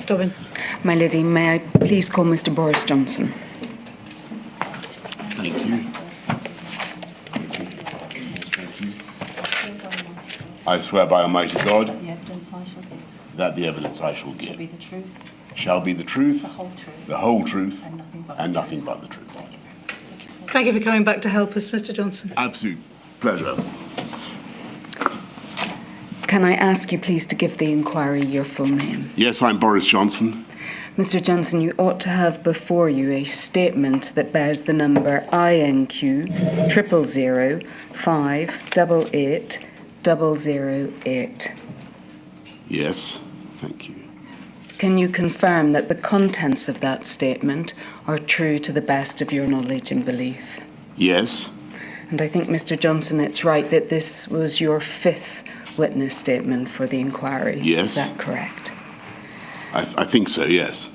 Dobbin. My lady, may I please call Mr. Boris Johnson? Thank you. Thank you. I swear by Almighty God The evidence I shall give that the evidence I shall shall give be the truth, shall be the truth, the whole truth, and nothing but the truth. Thank you very much. Thank you, sir. Thank you for coming back to help us, Mr. Johnson. Absolute pleasure. Can I ask you please to give the inquiry your full name? Yes, I'm Boris Johnson. Mr. Johnson, you ought to have before you a statement that bears the number INQ 000588008. Yes, thank you. Can you confirm that the contents of that statement are true to the best of your knowledge and belief? Yes, And I think, Mr. Johnson, it's right that this was your fifth witness statement for the inquiry. Yes. Is that correct? I think so, yes.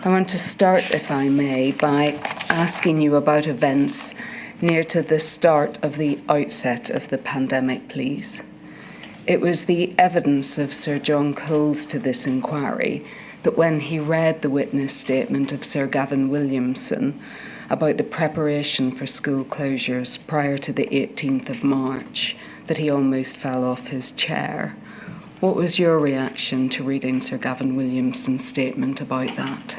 I want to start, if I may, by asking you about events near to the start of the outset of the pandemic, please. It was the evidence of Sir John Coles to this inquiry that when he read the witness statement of Sir Gavin Williamson about the preparation for school closures prior to the 18th of March, that he almost fell off his chair. What was your reaction to reading Sir Gavin Williamson's statement about that?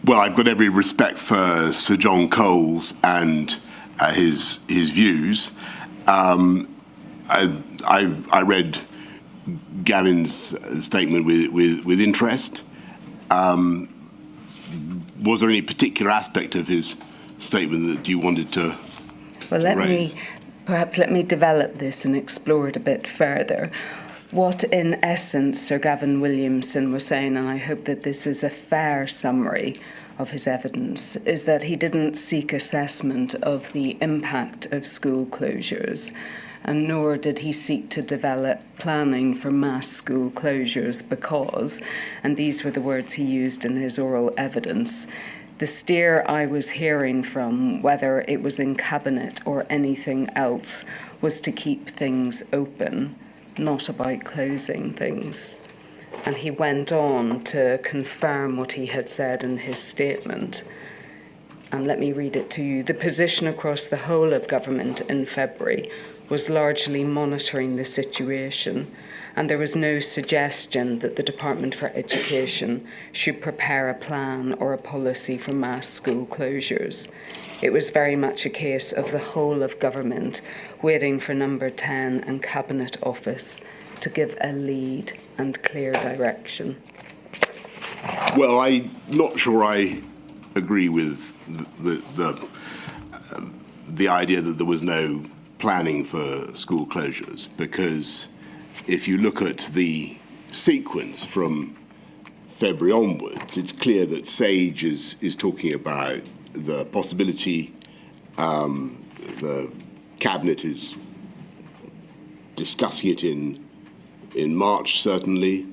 Well, I've got every respect for Sir John Coles and his views. I read Gavin's statement with interest. Was there any particular aspect of his statement that you wanted to raise? Perhaps let me develop this and explore it a bit further. What, in essence, Sir Gavin Williamson was saying, and I hope that this is a fair summary of his evidence, is that he didn't seek assessment of the impact of school closures, and nor did he seek to develop planning for mass school closures because, and these were the words he used in his oral evidence, the steer I was hearing from, whether it was in Cabinet or anything else, was to keep things open, not about closing things. And he went on to confirm what he had said in his statement. And let me read it to you. The position across the whole of government in February was largely monitoring the situation, and there was no suggestion that the Department for Education should prepare a plan or a policy for mass school closures. It was very much a case of the whole of government waiting for Number 10 and Cabinet Office to give a lead and clear direction. Well, I'm not sure I agree with the idea that there was no planning for school closures, because if you look at the sequence from February onwards, it's clear that SAGE is talking about the possibility, the Cabinet is discussing it in March, certainly.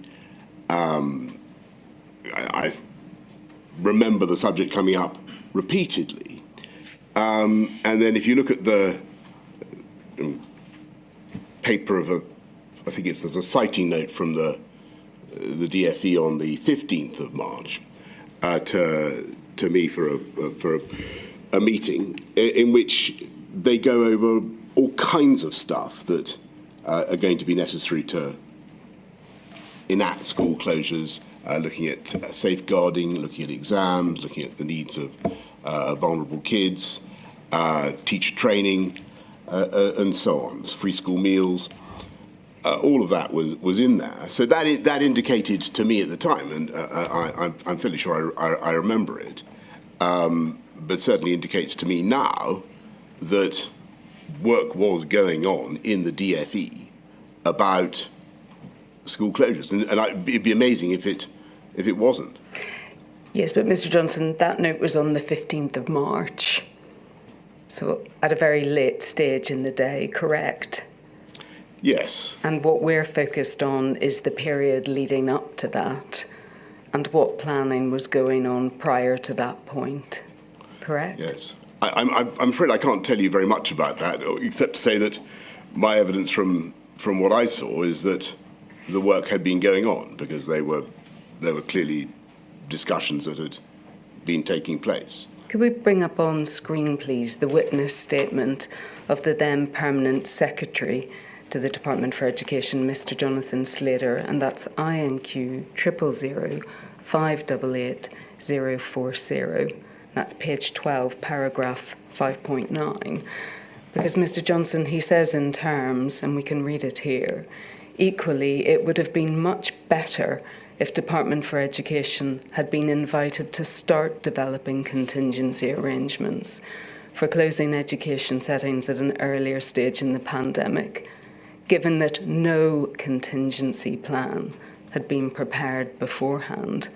I remember the subject coming up repeatedly. And then if you look at the paper of I think there's a citing note from the DFE on the 15th of March to me for a meeting in which they go over all kinds of stuff that are going to be necessary to enact school closures, looking at safeguarding, looking at exams, looking at the needs of vulnerable kids, teacher training, and so on, free school meals. All of that was in there. So that indicated to me at the time, and I'm fairly sure I remember it, but certainly indicates to me now that work was going on in the DFE about school closures, and it'd be amazing if it wasn't. Yes, but Mr. Johnson, that note was on the 15th of March, so at a very late stage in the day, correct? Yes. And what we're focused on is the period leading up to that and what planning was going on prior to that point, correct? Yes. I'm afraid I can't tell you very much about that, except to say that my evidence from what I saw is that the work had been going on, because there were clearly discussions that had been taking place. Could we bring up on screen, please, the witness statement of the then Permanent Secretary to the Department for Education, Mr. Jonathan Slater, and that's INQ 000 588 040. That's page 12, paragraph 5.9. Because Mr. Johnson, he says in terms, and we can read it here, equally, it would have been much better if Department for Education had been invited to start developing contingency arrangements for closing education settings at an earlier stage in the pandemic, given that no contingency plan had been prepared beforehand.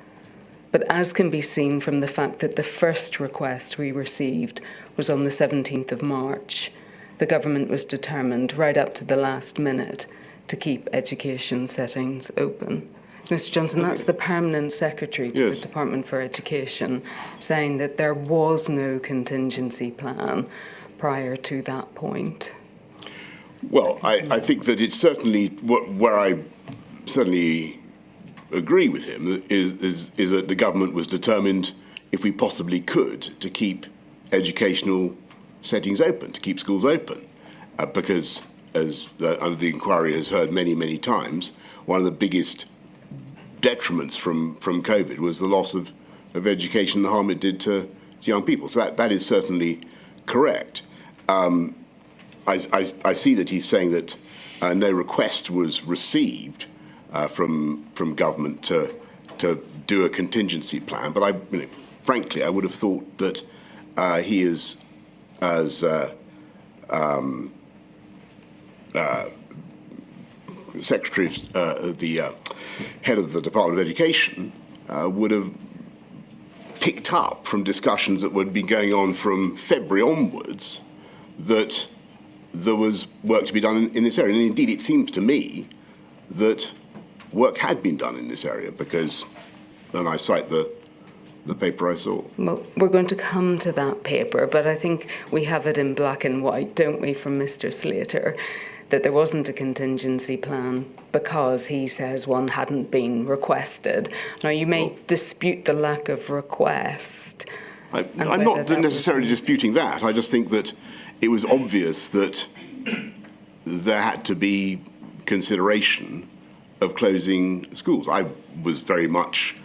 But as can be seen from the fact that the first request we received was on the 17th of March, the government was determined right up to the last minute to keep education settings open. Mr. Johnson, that's the Permanent Secretary to the Department for Education saying that there was no contingency plan prior to that point. Well, I think that it's certainly where I certainly agree with him is that the government was determined, if we possibly could, to keep educational settings open, to keep schools open, because, as under the inquiry has heard many, many times, one of the biggest detriments from COVID was the loss of education, the harm it did to young people. So that is certainly correct. I see that he's saying that no request was received from government to do a contingency plan, but frankly, I would have thought that he is, as Secretary of the head of the Department of Education, would have picked up from discussions that would be going on from February onwards that there was work to be done in this area. And indeed, it seems to me that work had been done in this area, because, and I cite the paper I saw. Well, we're going to come to that paper, but I think we have it in black and white, don't we, from Mr. Slater, that there wasn't a contingency plan because he says one hadn't been requested. Now, you may dispute the lack of request. I'm not necessarily disputing that. I just think that it was obvious that there had to be consideration of closing schools. I was very much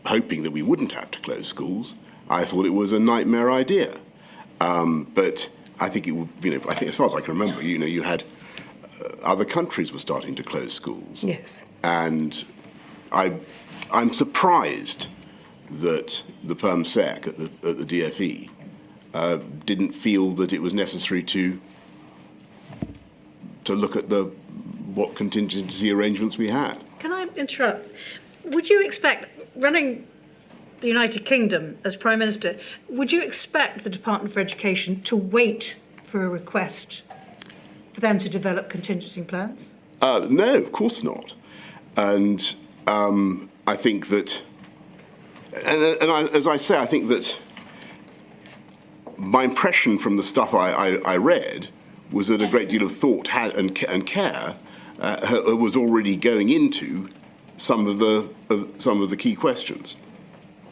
hoping that we wouldn't have to close schools. I thought it was a nightmare idea. But I think it would, I think as far as I can remember, you had other countries were starting to close schools. Yes. And I'm surprised that the Perm Sec at the DFE didn't feel that it was necessary to look at what contingency arrangements we had. Can I interrupt? Would you expect, running the United Kingdom as Prime Minister, would you expect the Department for Education to wait for a request for them to develop contingency plans? No, of course not. And I think that, as I say, I think that my impression from the stuff I read was that a great deal of thought and care was already going into some of the key questions.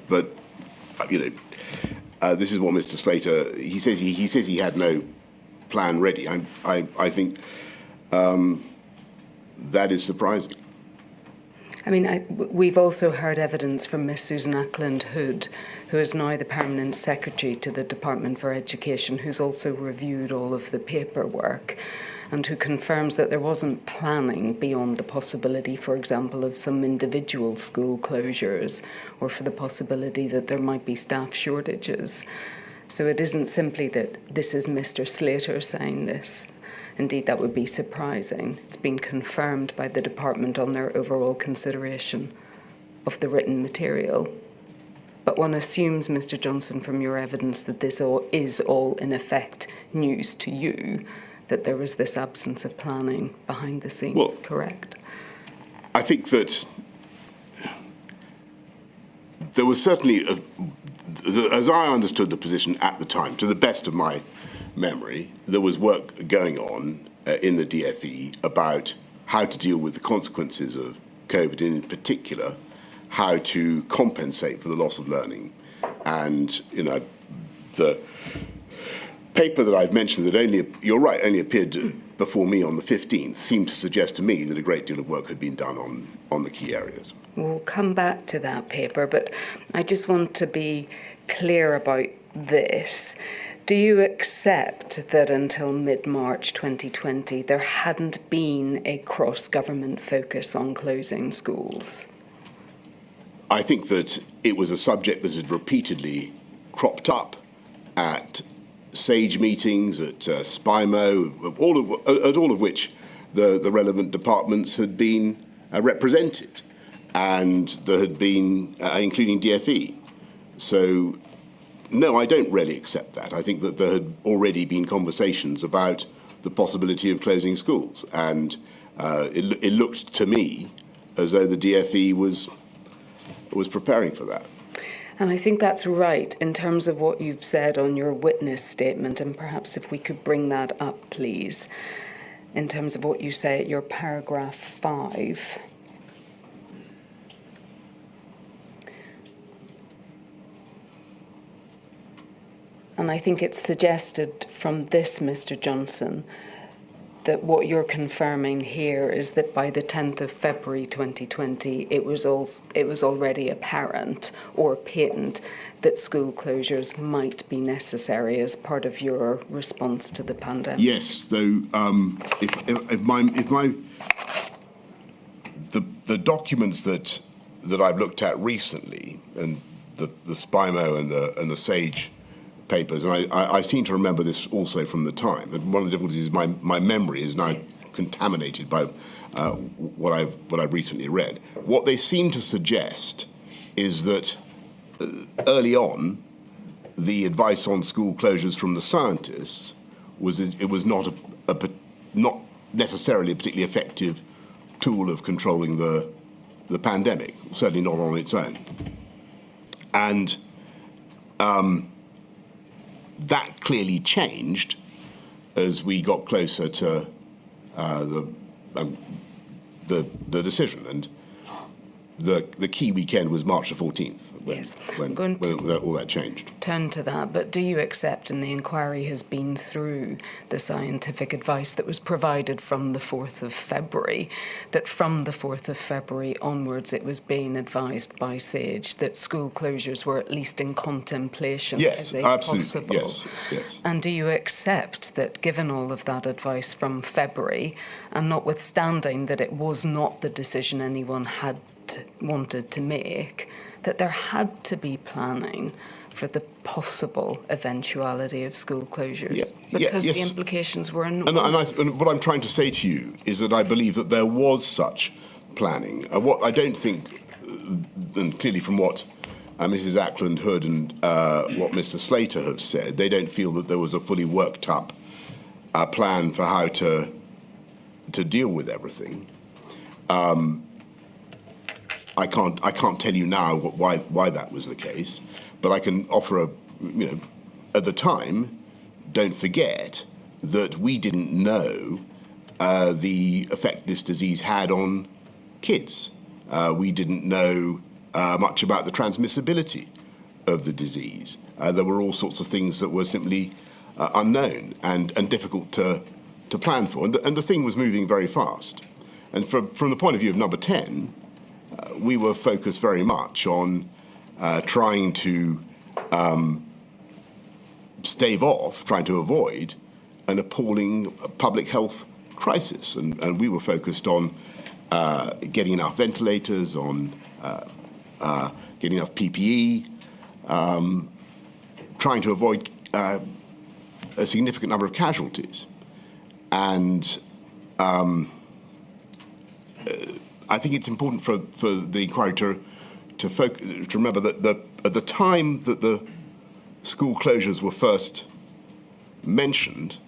But this is what Mr. Slater he says he had no plan ready. I think that is surprising. I mean, we've also heard evidence from Miss Susan Ackland-Hood, who is now the Permanent Secretary to the Department for Education, who's also reviewed all of the paperwork, and who confirms that there wasn't planning beyond the possibility, for example, of some individual school closures, or for the possibility that there might be staff shortages. So it isn't simply that this is Mr. Slater saying this. Indeed, that would be surprising. It's been confirmed by the department on their overall consideration of the written material. But one assumes, Mr. Johnson, from your evidence that this is all in effect news to you, that there was this absence of planning behind the scenes, correct? I think that there was certainly, as I understood the position at the time, to the best of my memory, there was work going on in the DFE about how to deal with the consequences of COVID, and in particular, how to compensate for the loss of learning. And, the paper that I've mentioned that only appeared before me on the 15th seemed to suggest to me that a great deal of work had been done on the key areas. We'll come back to that paper, but I just want to be clear about this. Do you accept that until mid-March 2020 there hadn't been a cross-government focus on closing schools? I think that it was a subject that had repeatedly cropped up at SAGE meetings, at SPIMO, all of which the relevant departments had been represented, and there had been, including DFE. So, no, I don't really accept that. I think that there had already been conversations about the possibility of closing schools, and it looked to me as though the DFE was preparing for that. And I think that's right in terms of what you've said on your witness statement, and perhaps if we could bring that up, please, in terms of what you say at your paragraph 5. And I think it's suggested from this, Mr. Johnson, that what you're confirming here is that by the 10th of February 2020, it was already apparent or patent that school closures might be necessary as part of your response to the pandemic. Yes, though, the documents that I've looked at recently, and the SPIMO and the SAGE papers, and I seem to remember this also from the time. And one of the difficulties is my memory is now contaminated by what I've recently read. What they seem to suggest is that early on, the advice on school closures from the scientists was it was not not necessarily a particularly effective tool of controlling the pandemic, certainly not on its own, and that clearly changed as we got closer to the decision, and the key weekend was March the 14th when all that changed. Turn to that, but do you accept, and the inquiry has been through the scientific advice that was provided from the 4th of February, that from the 4th of February onwards it was being advised by SAGE that school closures were at least in contemplation as a absolutely. possible? Yes. And do you accept that given all of that advice from February, and notwithstanding that it was not the decision anyone had wanted to make, that there had to be planning for the possible eventuality of school closures because the implications were enormous? And what I'm trying to say to you is that I believe that there was such planning. What I don't think, and clearly from what Mrs. Ackland Hood and what Mr. Slater have said, they don't feel that there was a fully worked up plan for how to deal with everything. I can't tell you now why that was the case, but I can offer at the time, don't forget that we didn't know the effect this disease had on kids. We didn't know much about the transmissibility of the disease. There were all sorts of things that were simply unknown and difficult to plan for, and the thing was moving very fast. And from the point of view of Number 10, we were focused very much on trying to trying to avoid an appalling public health crisis. And we were focused on getting enough ventilators, on getting enough PPE, trying to avoid a significant number of casualties. And I think it's important for the inquiry to remember that at the time that the school closures were first mentioned,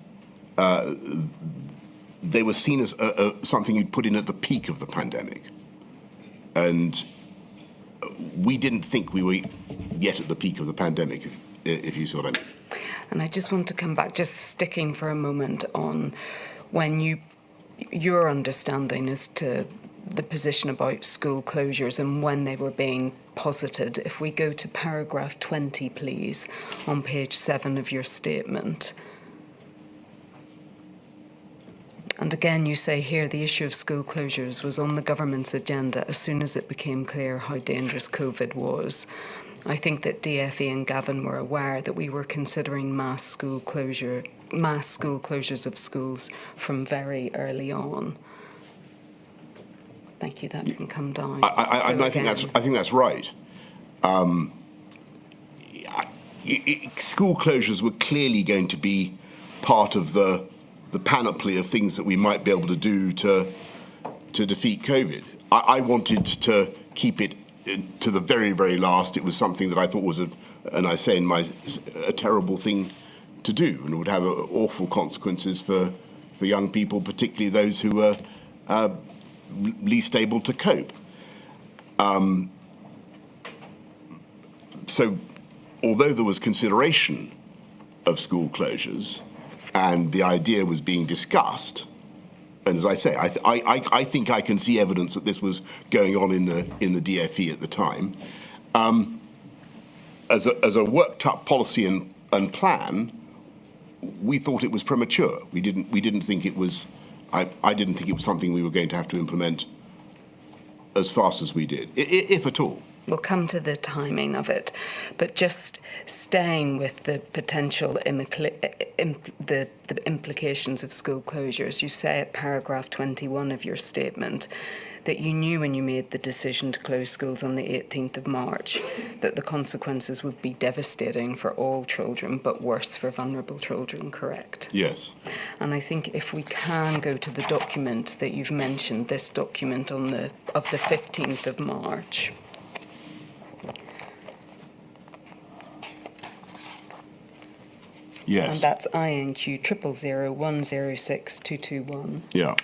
they were seen as something you'd put in at the peak of the pandemic. And we didn't think we were yet at the peak of the pandemic, if you see what I mean. And I just want to come back, just sticking for a moment on when you your understanding as to the position about school closures and when they were being posited. If we go to paragraph 20, please, on page 7 of your statement. And again, you say here the issue of school closures was on the government's agenda as soon as it became clear how dangerous COVID was. I think that DFE and Gavin were aware that we were considering mass school closures of schools from very early on. Thank you. That can come down. I think that's right. School closures were clearly going to be part of the panoply of things that we might be able to do to defeat COVID. I wanted to keep it to the very, very last. It was something that I thought was a terrible thing to do, and it would have awful consequences for young people, particularly those who were least able to cope. So, although there was consideration of school closures, and the idea was being discussed, and as I say, I think I can see evidence that this was going on in the DFE at the time. As a worked up policy and plan, we thought it was premature. We didn't think it was. I didn't think it was something we were going to have to implement as fast as we did, if at all. We'll come to the timing of it, but just staying with the potential the implications of school closures, you say at paragraph 21 of your statement that you knew when you made the decision to close schools on the 18th of March that the consequences would be devastating for all children, but worse for vulnerable children, correct? Yes. And I think if we can go to the document that you've mentioned, this document of the 15th of March. Yes. And that's INQ 000106221. Yeah.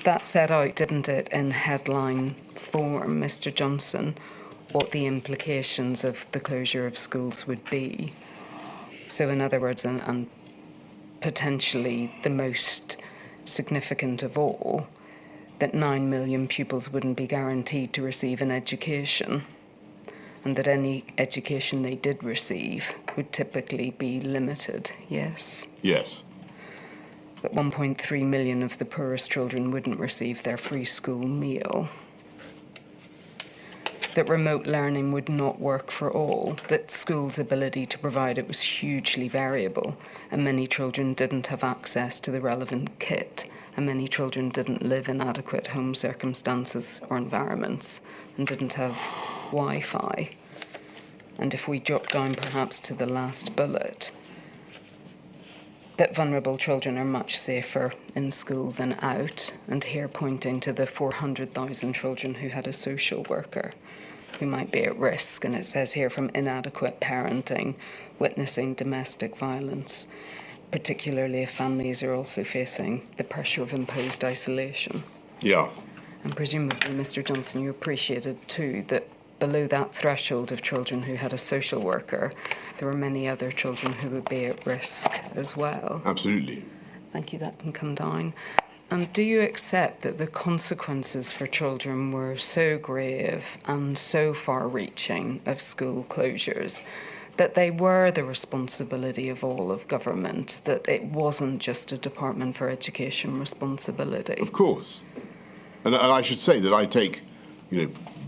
That set out, didn't it, in headline form, Mr. Johnson, what the implications of the closure of schools would be. So in other words, and potentially the most significant of all, that 9 million pupils wouldn't be guaranteed to receive an education, and that any education they did receive would typically be limited, yes? Yes. That 1.3 million of the poorest children wouldn't receive their free school meal. That remote learning would not work for all, that schools' ability to provide it was hugely variable, and many children didn't have access to the relevant kit, and many children didn't live in adequate home circumstances or environments, and didn't have Wi-Fi. And if we drop down perhaps to the last bullet, that vulnerable children are much safer in school than out, and here pointing to the 400,000 children who had a social worker who might be at risk, and it says here from inadequate parenting, witnessing domestic violence, particularly if families are also facing the pressure of imposed isolation. Yeah. And presumably, Mr. Johnson, you appreciated too that below that threshold of children who had a social worker, there were many other children who would be at risk as well. Absolutely. Thank you, that can come down. And do you accept that the consequences for children were so grave and so far-reaching of school closures that they were the responsibility of all of government, that it wasn't just a Department for Education responsibility? Of course. And I should say that I take,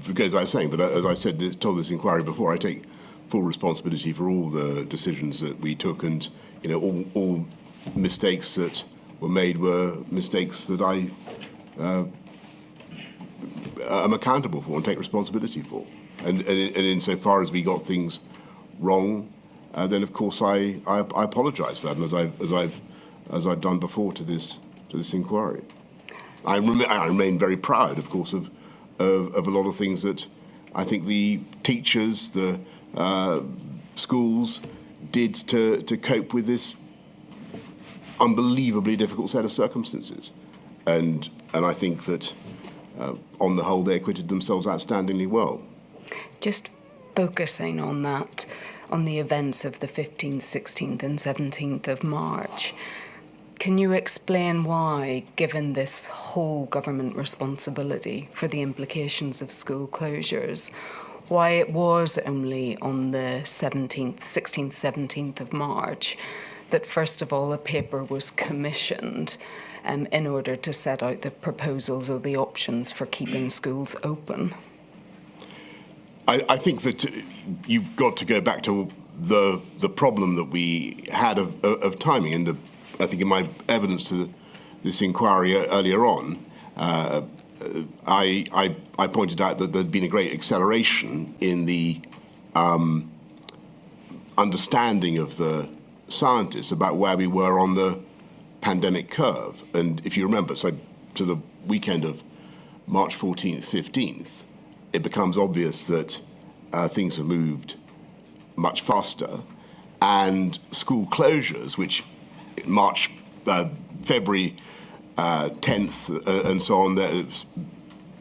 because I was saying, but as I told this inquiry before, I take full responsibility for all the decisions that we took, and all mistakes that were made were mistakes that I am accountable for and take responsibility for. And insofar as we got things wrong, then of course I apologise for that, as I've done before to this inquiry. I remain very proud, of course, of a lot of things that I think the teachers, the schools did to cope with this unbelievably difficult set of circumstances. And I think that on the whole they acquitted themselves outstandingly well. Just focusing on that, on the events of the 15th, 16th and 17th of March. Can you explain why, given this whole government responsibility for the implications of school closures, why it was only on the 16th, 17th of March that, first of all, a paper was commissioned in order to set out the proposals or the options for keeping schools open? I think that you've got to go back to the problem that we had of timing. And I think in my evidence to this inquiry earlier on, I pointed out that there'd been a great acceleration in the understanding of the scientists about where we were on the pandemic curve. And if you remember, so to the weekend of March 14th, 15th, it becomes obvious that things have moved much faster, and school closures, which March, February 10th and so on,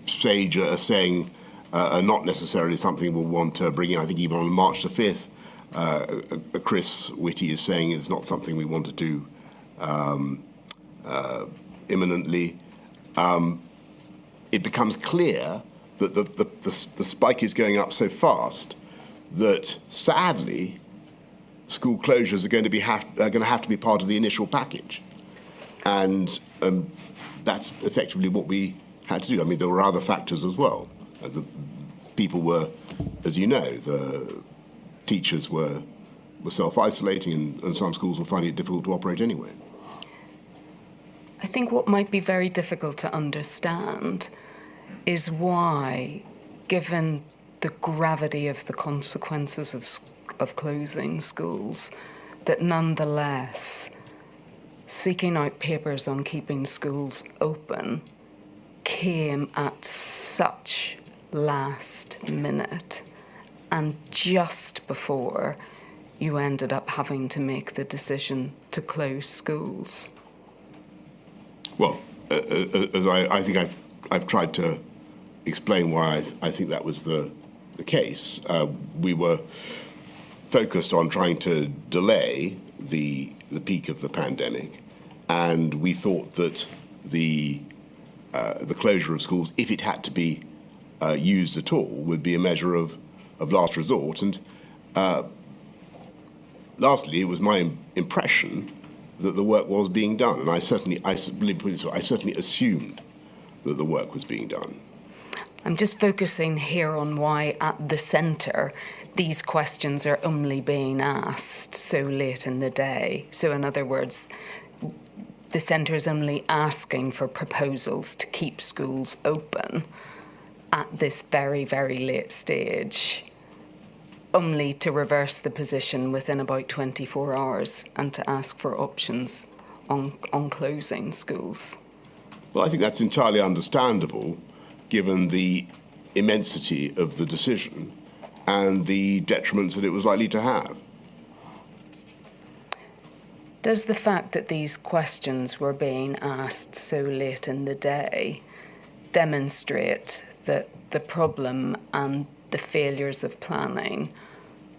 Sage are saying are not necessarily something we'll want to bring in. I think even on March the 5th, Chris Whitty is saying it's not something we want to do imminently. It becomes clear that the spike is going up so fast that, sadly, school closures are going to have to be part of the initial package, and that's effectively what we had to do. I mean, there were other factors as well. The people were, as you know, the teachers were self-isolating, and some schools were finding it difficult to operate anyway. I think what might be very difficult to understand is why, given the gravity of the consequences of closing schools, that nonetheless seeking out papers on keeping schools open came at such last minute and just before you ended up having to make the decision to close schools. Well, as I think I've tried to explain why I think that was the case. We were focused on trying to delay the peak of the pandemic, and we thought that the closure of schools, if it had to be used at all, would be a measure of last resort. And lastly, it was my impression that the work was being done, and I certainly assumed that the work was being done. I'm just focusing here on why at the centre these questions are only being asked so late in the day. So in other words, the centre is only asking for proposals to keep schools open at this very, very late stage, only to reverse the position within about 24 hours and to ask for options on closing schools. Well, I think that's entirely understandable, given the immensity of the decision and the detriments that it was likely to have. Does the fact that these questions were being asked so late in the day demonstrate that the problem and the failures of planning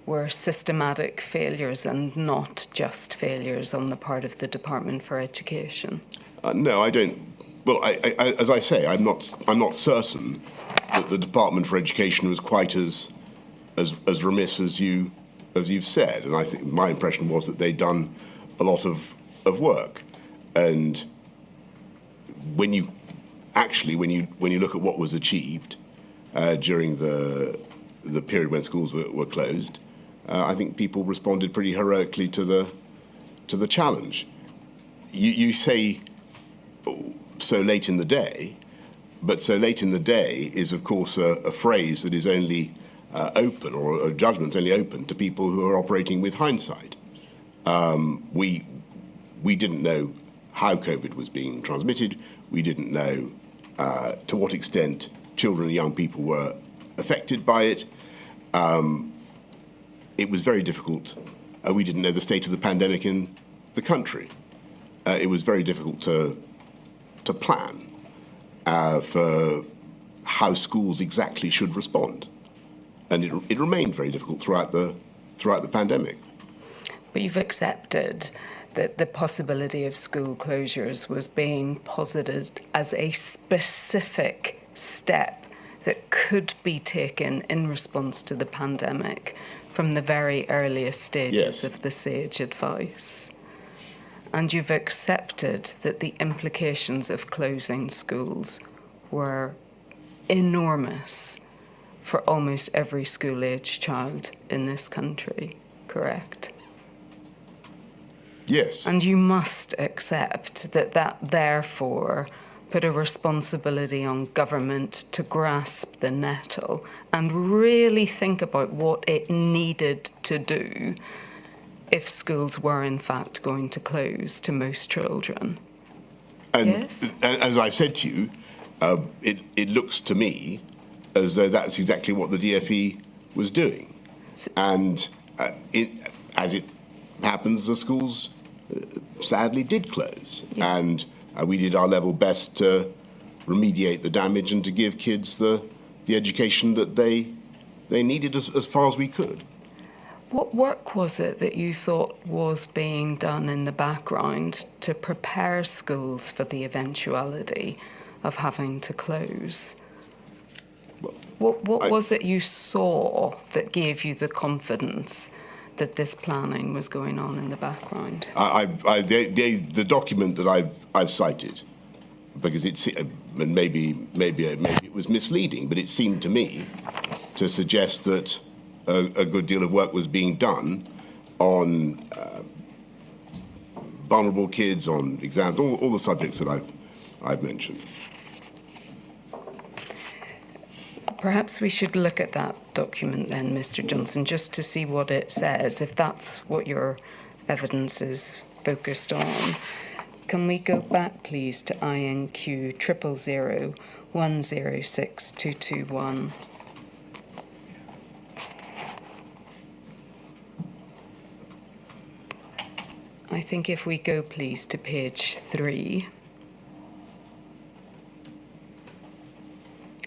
were systematic failures and not just failures on the part of the Department for Education? No, I don't. Well, as I say, I'm not certain that the Department for Education was quite as remiss as you've said, and I think my impression was that they'd done a lot of work. And when you look at what was achieved during the period when schools were closed, I think people responded pretty heroically to the challenge. You say so late in the day, but so late in the day is, of course, a phrase that is only open, or a judgment's only open to people who are operating with hindsight. We didn't know how COVID was being transmitted. We didn't know to what extent children and young people were affected by it. It was very difficult. We didn't know the state of the pandemic in the country. It was very difficult to plan for how schools exactly should respond. And it remained very difficult throughout the throughout the pandemic. But you've accepted that the possibility of school closures was being posited as a specific step that could be taken in response to the pandemic from the very earliest stages of the SAGE advice. And you've accepted that the implications of closing schools were enormous for almost every school-age child in this country, correct? Yes. And you must accept that therefore put a responsibility on government to grasp the nettle and really think about what it needed to do if schools were in fact going to close to most children. And yes? as I've said to you, it looks to me as though that's exactly what the DfE was doing. And as it happens, the schools sadly did close. Yes. And we did our level best to remediate the damage and to give kids the education that they needed as far as we could. What work was it that you thought was being done in the background to prepare schools for the eventuality of having to close? What was it you saw that gave you the confidence that this planning was going on in the background? The document that I've cited, because maybe it was misleading, but it seemed to me to suggest that a good deal of work was being done on vulnerable kids, on exams, all the subjects that I've mentioned. Perhaps we should look at that document then, Mr. Johnson, just to see what it says, if that's what your evidence is focused on. Can we go back, please, to INQ 000106221? I think if we go, please, to page 3,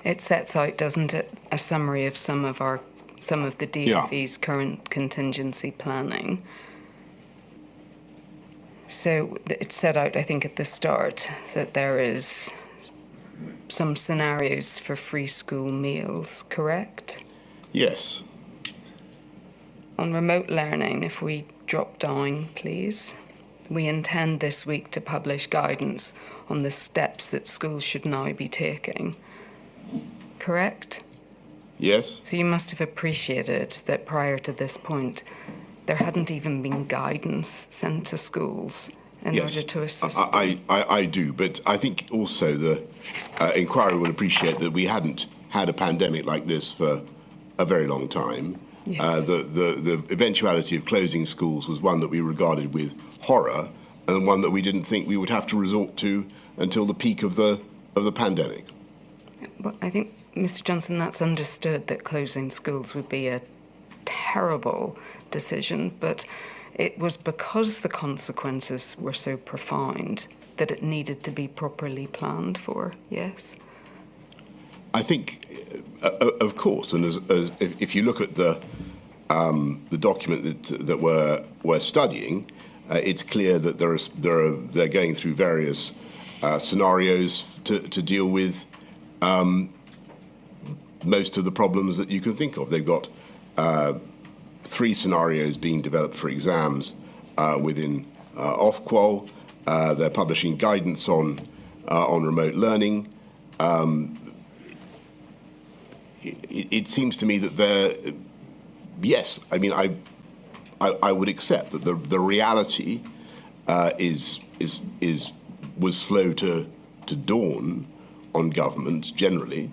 it sets out, doesn't it, a summary of some of the DfE's current contingency planning. So it set out, I think, at the start that there is some scenarios for free school meals, correct? Yes. On remote learning, if we drop down, please. We intend this week to publish guidance on the steps that schools should now be taking. Correct? Yes. So you must have appreciated that prior to this point, there hadn't even been guidance sent to schools in order to assist them. I do, but I think also the inquiry will appreciate that we hadn't had a pandemic like this for a very long time. Yes. The eventuality of closing schools was one that we regarded with horror, and one that we didn't think we would have to resort to until the peak of the pandemic. Well, I think, Mr. Johnson, that's understood that closing schools would be a terrible decision, but it was because the consequences were so profound that it needed to be properly planned for, yes? I think, of course, and if you look at the document that we're studying, it's clear that they're going through various scenarios to deal with most of the problems that you can think of. They've got 3 scenarios being developed for exams within Ofqual. They're publishing guidance on remote learning. It seems to me that yes, I mean, I would accept that the reality was slow to dawn on government generally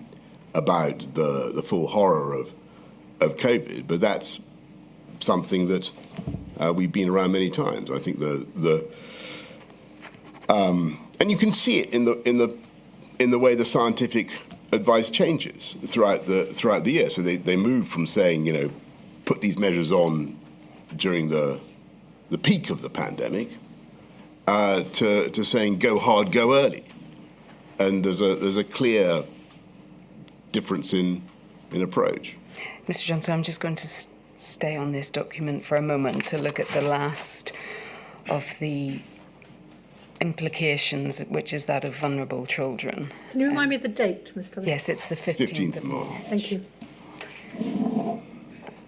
about the full horror of COVID, but that's something that we've been around many times. I think and you can see it in the way the scientific advice changes throughout the year. So they move from saying, put these measures on during the peak of the pandemic to saying go hard, go early. And there's a clear difference in approach. Mr. Johnson, I'm just going to stay on this document for a moment to look at the last of the implications, which is that of vulnerable children. Can you remind me of the date, Mr. Lee? Yes, it's the 15th of March. March. Thank you.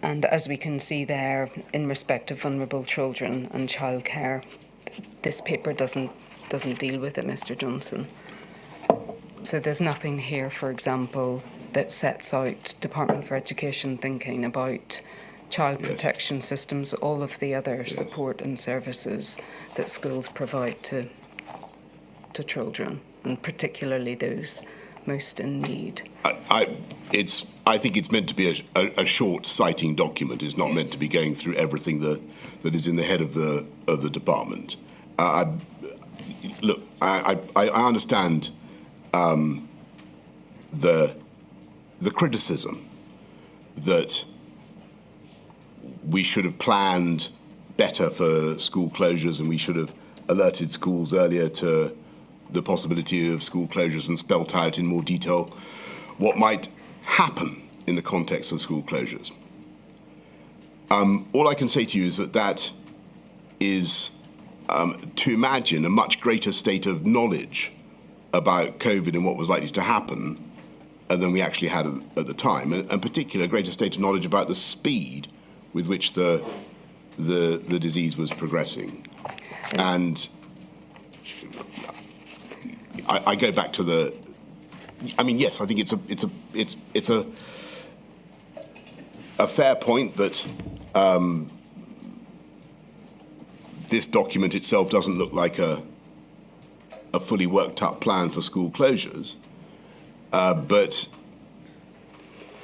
And as we can see there, in respect of vulnerable children and childcare, this paper doesn't deal with it, Mr. Johnson. So there's nothing here, for example, that sets out Department for Education thinking about child protection systems, all of the other support and services that schools provide to children, and particularly those most in need. I think it's meant to be a short citing document. It's not meant to be going through everything that is in the head of the department. I understand the criticism that we should have planned better for school closures and we should have alerted schools earlier to the possibility of school closures and spelt out in more detail what might happen in the context of school closures. All I can say to you is that is to imagine a much greater state of knowledge about COVID and what was likely to happen than we actually had at the time, and in particular, a greater state of knowledge about the speed with which the disease was progressing. And I go back to the. I mean, yes, I think it's a fair point that this document itself doesn't look like a fully worked up plan for school closures, but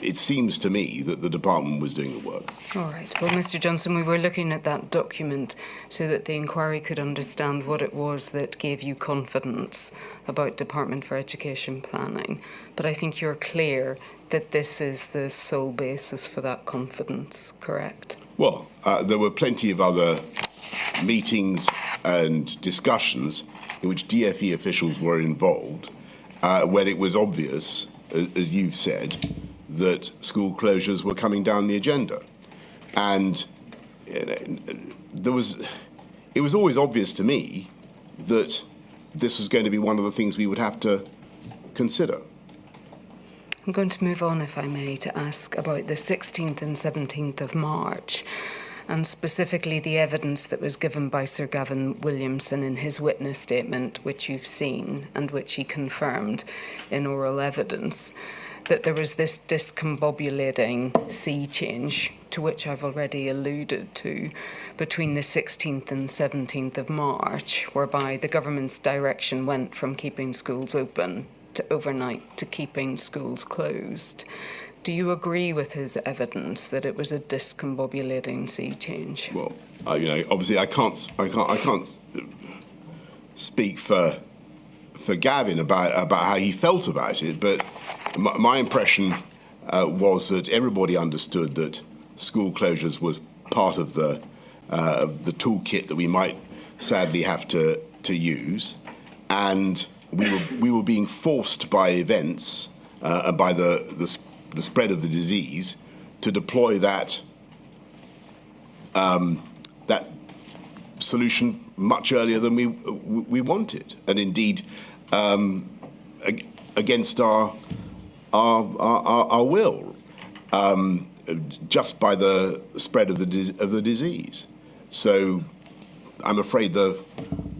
it seems to me that the department was doing the work. All right. Well, Mr. Johnson, we were looking at that document so that the inquiry could understand what it was that gave you confidence about Department for Education planning. But I think you're clear that this is the sole basis for that confidence, correct? Well, there were plenty of other meetings and discussions in which DFE officials were involved, when it was obvious, as you've said, that school closures were coming down the agenda. And it was always obvious to me that this was going to be one of the things we would have to consider. I'm going to move on, if I may, to ask about the 16th and 17th of March, and specifically the evidence that was given by Sir Gavin Williamson in his witness statement, which you've seen and which he confirmed in oral evidence, that there was this discombobulating sea change, to which I've already alluded to, between the 16th and 17th of March, whereby the government's direction went from keeping schools open to overnight to keeping schools closed. Do you agree with his evidence that it was a discombobulating sea change? Well, obviously I can't speak for Gavin about how he felt about it, but my impression was that everybody understood that school closures was part of the toolkit that we might sadly have to use, and we were being forced by events and by the spread of the disease to deploy that solution much earlier than we wanted, and indeed against our will, just by the spread of the disease. So I'm afraid the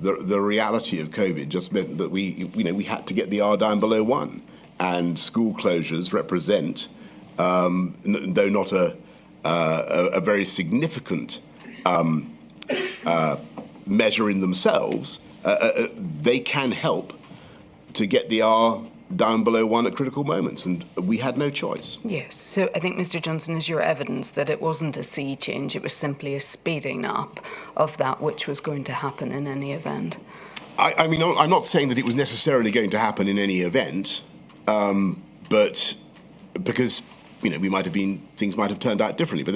reality of COVID just meant that we had to get the R down below 1, and school closures represent, though not a very significant measure in themselves, they can help to get the R down below 1 at critical moments, and we had no choice. Yes, so I think, Mr. Johnson, is your evidence that it wasn't a sea change, it was simply a speeding up of that which was going to happen in any event? I mean, I'm not saying that it was necessarily going to happen in any event, but because things might have turned out differently, but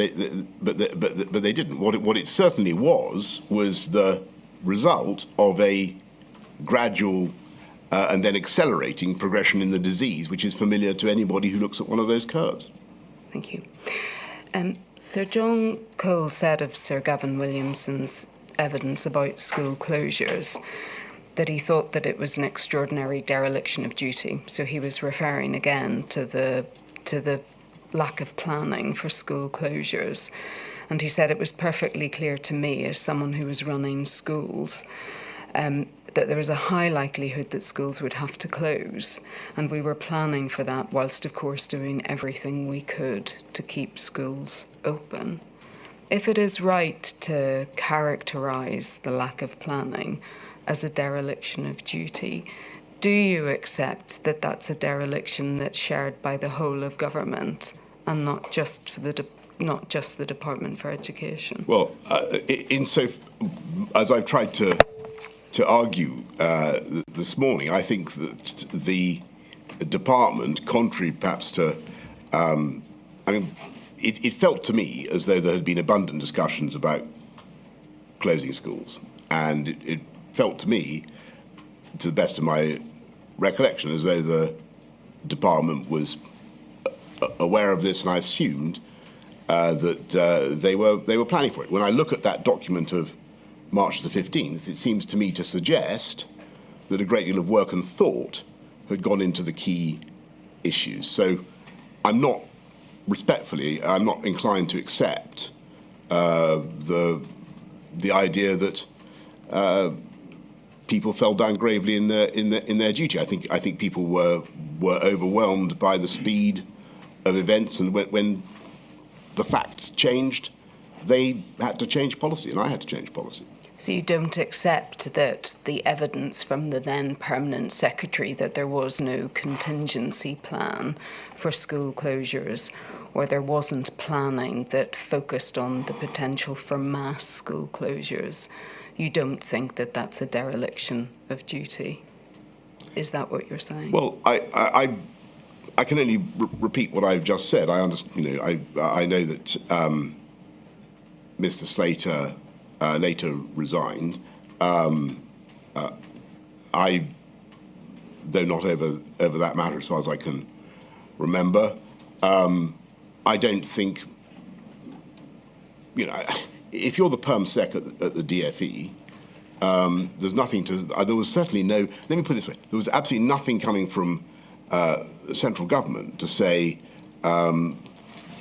they didn't. What it certainly was the result of a gradual and then accelerating progression in the disease, which is familiar to anybody who looks at one of those curves. Thank you. Sir John Cole said of Sir Gavin Williamson's evidence about school closures that he thought that it was an extraordinary dereliction of duty. So he was referring again to the lack of planning for school closures. And he said it was perfectly clear to me, as someone who was running schools, that there was a high likelihood that schools would have to close, and we were planning for that whilst, of course, doing everything we could to keep schools open. If it is right to characterise the lack of planning as a dereliction of duty, do you accept that that's a dereliction that's shared by the whole of government and not just the Department for Education? Well, as I've tried to argue this morning, I think that the department, contrary perhaps to, it felt to me as though there had been abundant discussions about closing schools, and it felt to me, to the best of my recollection, as though the department was aware of this, and I assumed that they were planning for it. When I look at that document of March the 15th, it seems to me to suggest that a great deal of work and thought had gone into the key issues. So I'm not inclined to accept the idea that people fell down gravely in their duty. I think people were overwhelmed by the speed of events, and when the facts changed, they had to change policy, and I had to change policy. So you don't accept that the evidence from the then Permanent Secretary that there was no contingency plan for school closures, or there wasn't planning that focused on the potential for mass school closures, you don't think that that's a dereliction of duty? Is that what you're saying? Well, I can only repeat what I've just said. I understand. I know that Mr. Slater later resigned. Though not over that matter, as far as I can remember. I don't think, if you're the Perm Sec at the DFE, there's nothing to. There was certainly no. Let me put it this way: there was absolutely nothing coming from central government to say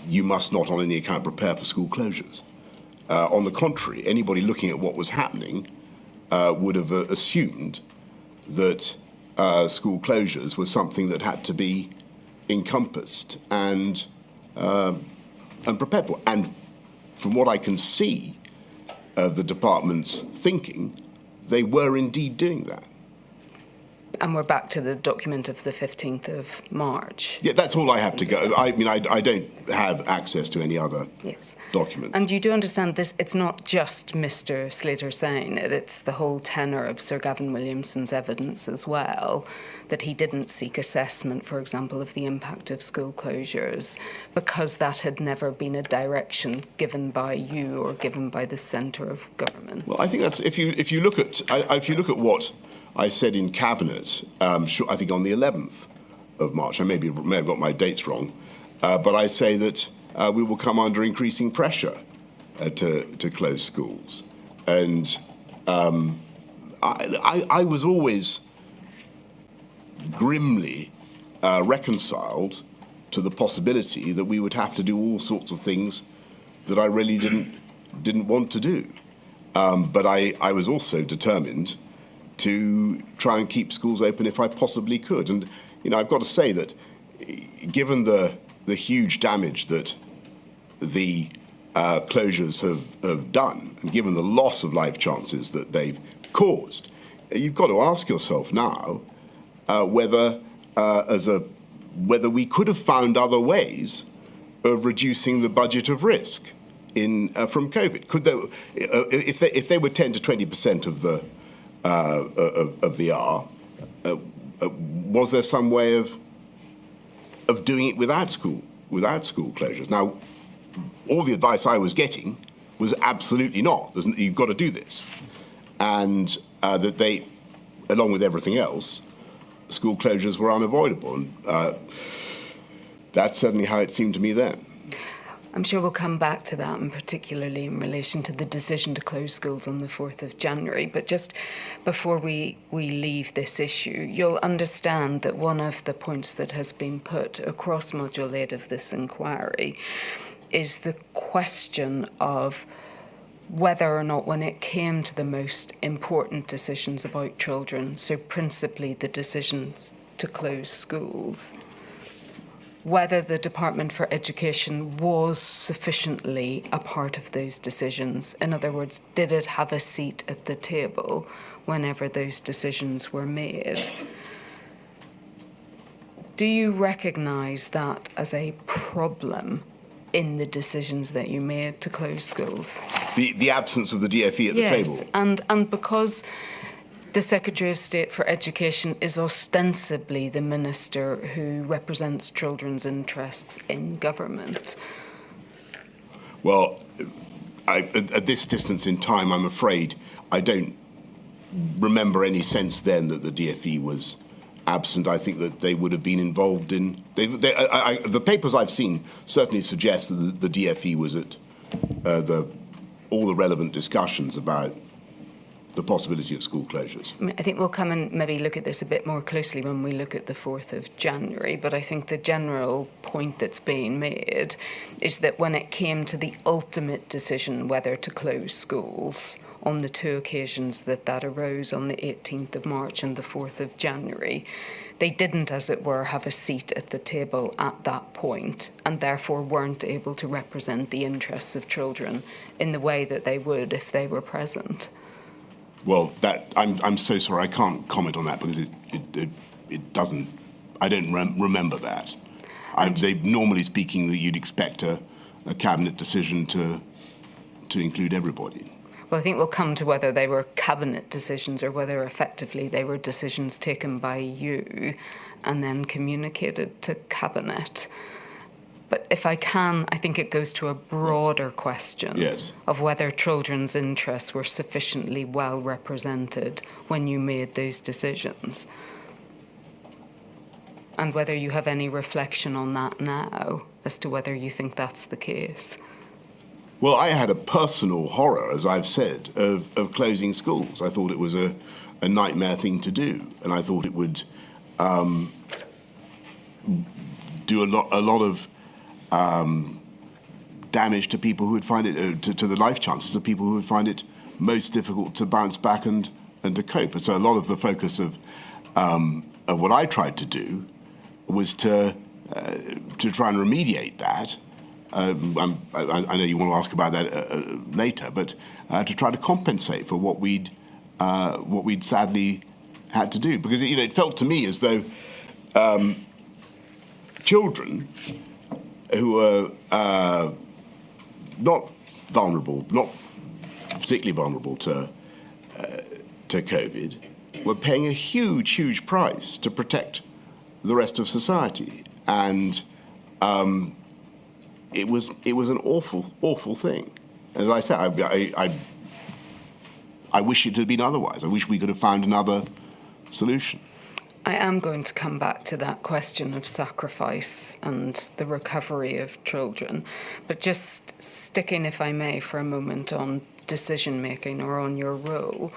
you must not, on any account, prepare for school closures. On the contrary, anybody looking at what was happening would have assumed that school closures was something that had to be encompassed and prepared for. And from what I can see of the department's thinking, they were indeed doing that. And we're back to the document of the 15th of March. Yeah, that's all I have to go. I mean, I don't have access to any other document. And you do understand this, it's not just Mr. Slater saying it, it's the whole tenor of Sir Gavin Williamson's evidence as well, that he didn't seek assessment, for example, of the impact of school closures, because that had never been a direction given by you or given by the centre of government. Well, I think that's, if you look at what I said in Cabinet, I think on the 11th of March, I may have got my dates wrong, but I say that we will come under increasing pressure to close schools. And I was always grimly reconciled to the possibility that we would have to do all sorts of things that I really didn't want to do. But I was also determined to try and keep schools open if I possibly could. And, I've got to say that given the huge damage that the closures have done, and given the loss of life chances that they've caused, you've got to ask yourself now whether we could have found other ways of reducing the budget of risk from COVID. Could they, if they were 10 to 20% of the R, was there some way of doing it without school closures? Now, all the advice I was getting was absolutely not. You've got to do this, and that they, along with everything else, school closures were unavoidable, and that's certainly how it seemed to me then. I'm sure we'll come back to that, and particularly in relation to the decision to close schools on the 4th of January. But just before we leave this issue, you'll understand that one of the points that has been put across Module 8 of this inquiry is the question of whether or not, when it came to the most important decisions about children, so principally the decisions to close schools, whether the Department for Education was sufficiently a part of those decisions. In other words, did it have a seat at the table whenever those decisions were made? Do you recognise that as a problem in the decisions that you made to close schools? The absence of the DFE at the table? Yes, and because the Secretary of State for Education is ostensibly the minister who represents children's interests in government. Well, at this distance in time, I'm afraid I don't remember any sense then that the DFE was absent. I think that they would have been involved in... the papers I've seen certainly suggest that the DFE was at all the relevant discussions about the possibility of school closures. I think we'll come and maybe look at this a bit more closely when we look at the 4th of January, but I think the general point that's being made is that when it came to the ultimate decision whether to close schools, on the two occasions that arose on the 18th of March and the 4th of January, they didn't, as it were, have a seat at the table at that point, and therefore weren't able to represent the interests of children in the way that they would if they were present. Well, I'm so sorry, I can't comment on that because it doesn't. I don't remember that. Normally speaking, that you'd expect a cabinet decision to include everybody. Well, I think we'll come to whether they were cabinet decisions or whether effectively they were decisions taken by you and then communicated to cabinet. But if I can, I think it goes to a broader question yes. of whether children's interests were sufficiently well represented when you made those decisions. And whether you have any reflection on that now as to whether you think that's the case. Well, I had a personal horror, as I've said, of closing schools. I thought it was a nightmare thing to do, and I thought it would do a lot of damage to people who would find it, to the life chances of people who would find it most difficult to bounce back and to cope. And so a lot of the focus of what I tried to do was to try and remediate that. I know you want to ask about that later, but to try to compensate for what we'd sadly had to do, because it felt to me as though children who were not particularly vulnerable to COVID, were paying a huge price to protect the rest of society, and it was an awful thing. As I said, I wish it had been otherwise. I wish we could have found another solution. I am going to come back to that question of sacrifice and the recovery of children, but just sticking, if I may, for a moment on decision-making or on your role.